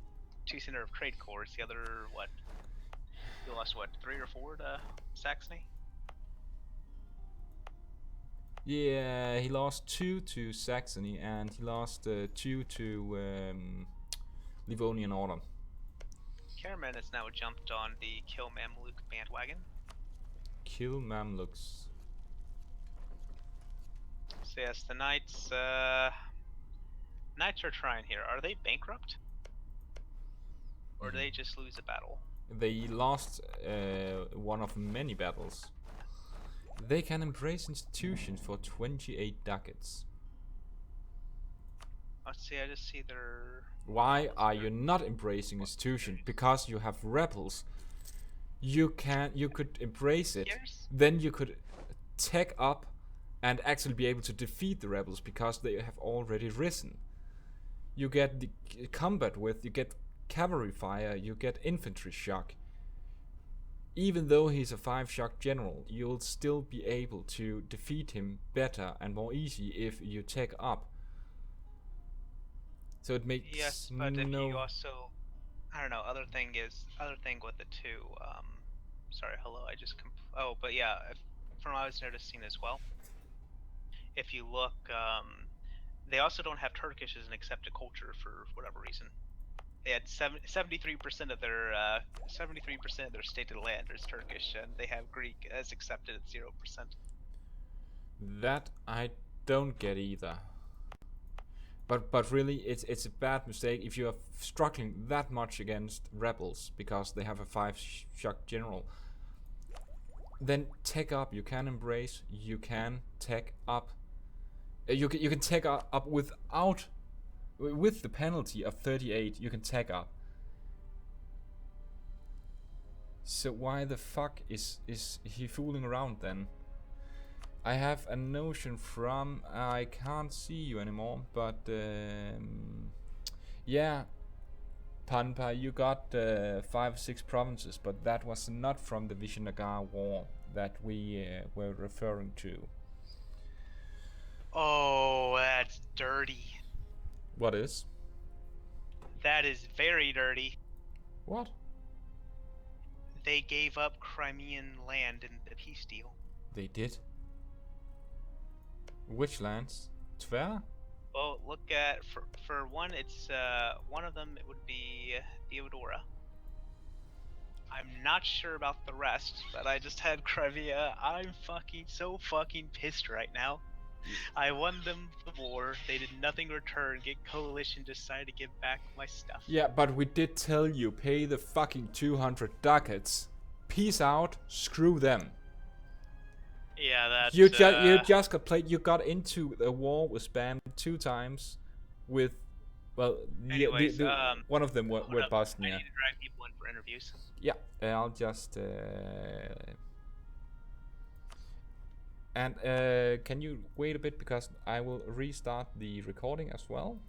2 center of trade cores. The other, what? You lost what, 3 or 4 to Saxony? Yeah, he lost 2 to Saxony, and he lost 2 to Livonian Order. Karaman has now jumped on the Kill Mamluk bandwagon. Kill Mamluks. So yes, the Knights, Knights are trying here. Are they bankrupt? Or do they just lose a battle? They lost one of many battles. They can embrace institutions for 28 ducats. Let's see, I just see their... Why are you not embracing institution? Because you have rebels. You could embrace it. Then you could tech up and actually be able to defeat the rebels because they have already risen. You get the combat with, you get cavalry fire, you get infantry shock. Even though he's a 5-shock general, you'll still be able to defeat him better and more easy if you tech up. So it makes yes, but if you also, I don't know. Other thing with the 2. Sorry, hello. I just but yeah. From what I was noticing as well, if you look, they also don't have Turkish as an accepted culture for whatever reason. They had 73% of their 73% of their stated land is Turkish, and they have Greek as accepted at 0%. That I don't get either. But really, it's a bad mistake if you are struggling that much against rebels because they have a 5-shock general. Then tech up. You can embrace. You can tech up. You can tech up with the penalty of 38. You can tech up. So why the fuck is he fooling around then? I have a notion from, I can't see you anymore, but yeah, Panpa, you got 5 or 6 provinces, but that was not from the Vijayanagar war that we were referring to. Oh, that's dirty. What is? That is very dirty. What? They gave up Crimean land in the peace deal. They did? Which lands? Tver? Well, look at, for one, it's, one of them, it would be Theodora. I'm not sure about the rest, but I just had Crimea. I'm so fucking pissed right now. I won them the war, they did nothing in return, get coalition, decided to give back my stuff. Yeah, but we did tell you, pay the fucking 200 ducats. Peace out, screw them. Yeah, that's... You just got played. You got into a war with spam 2 times, with, well, anyways, one of them were Bosnia. I need to drag people in for interviews. Yeah, I'll just and can you wait a bit because I will restart the recording as well.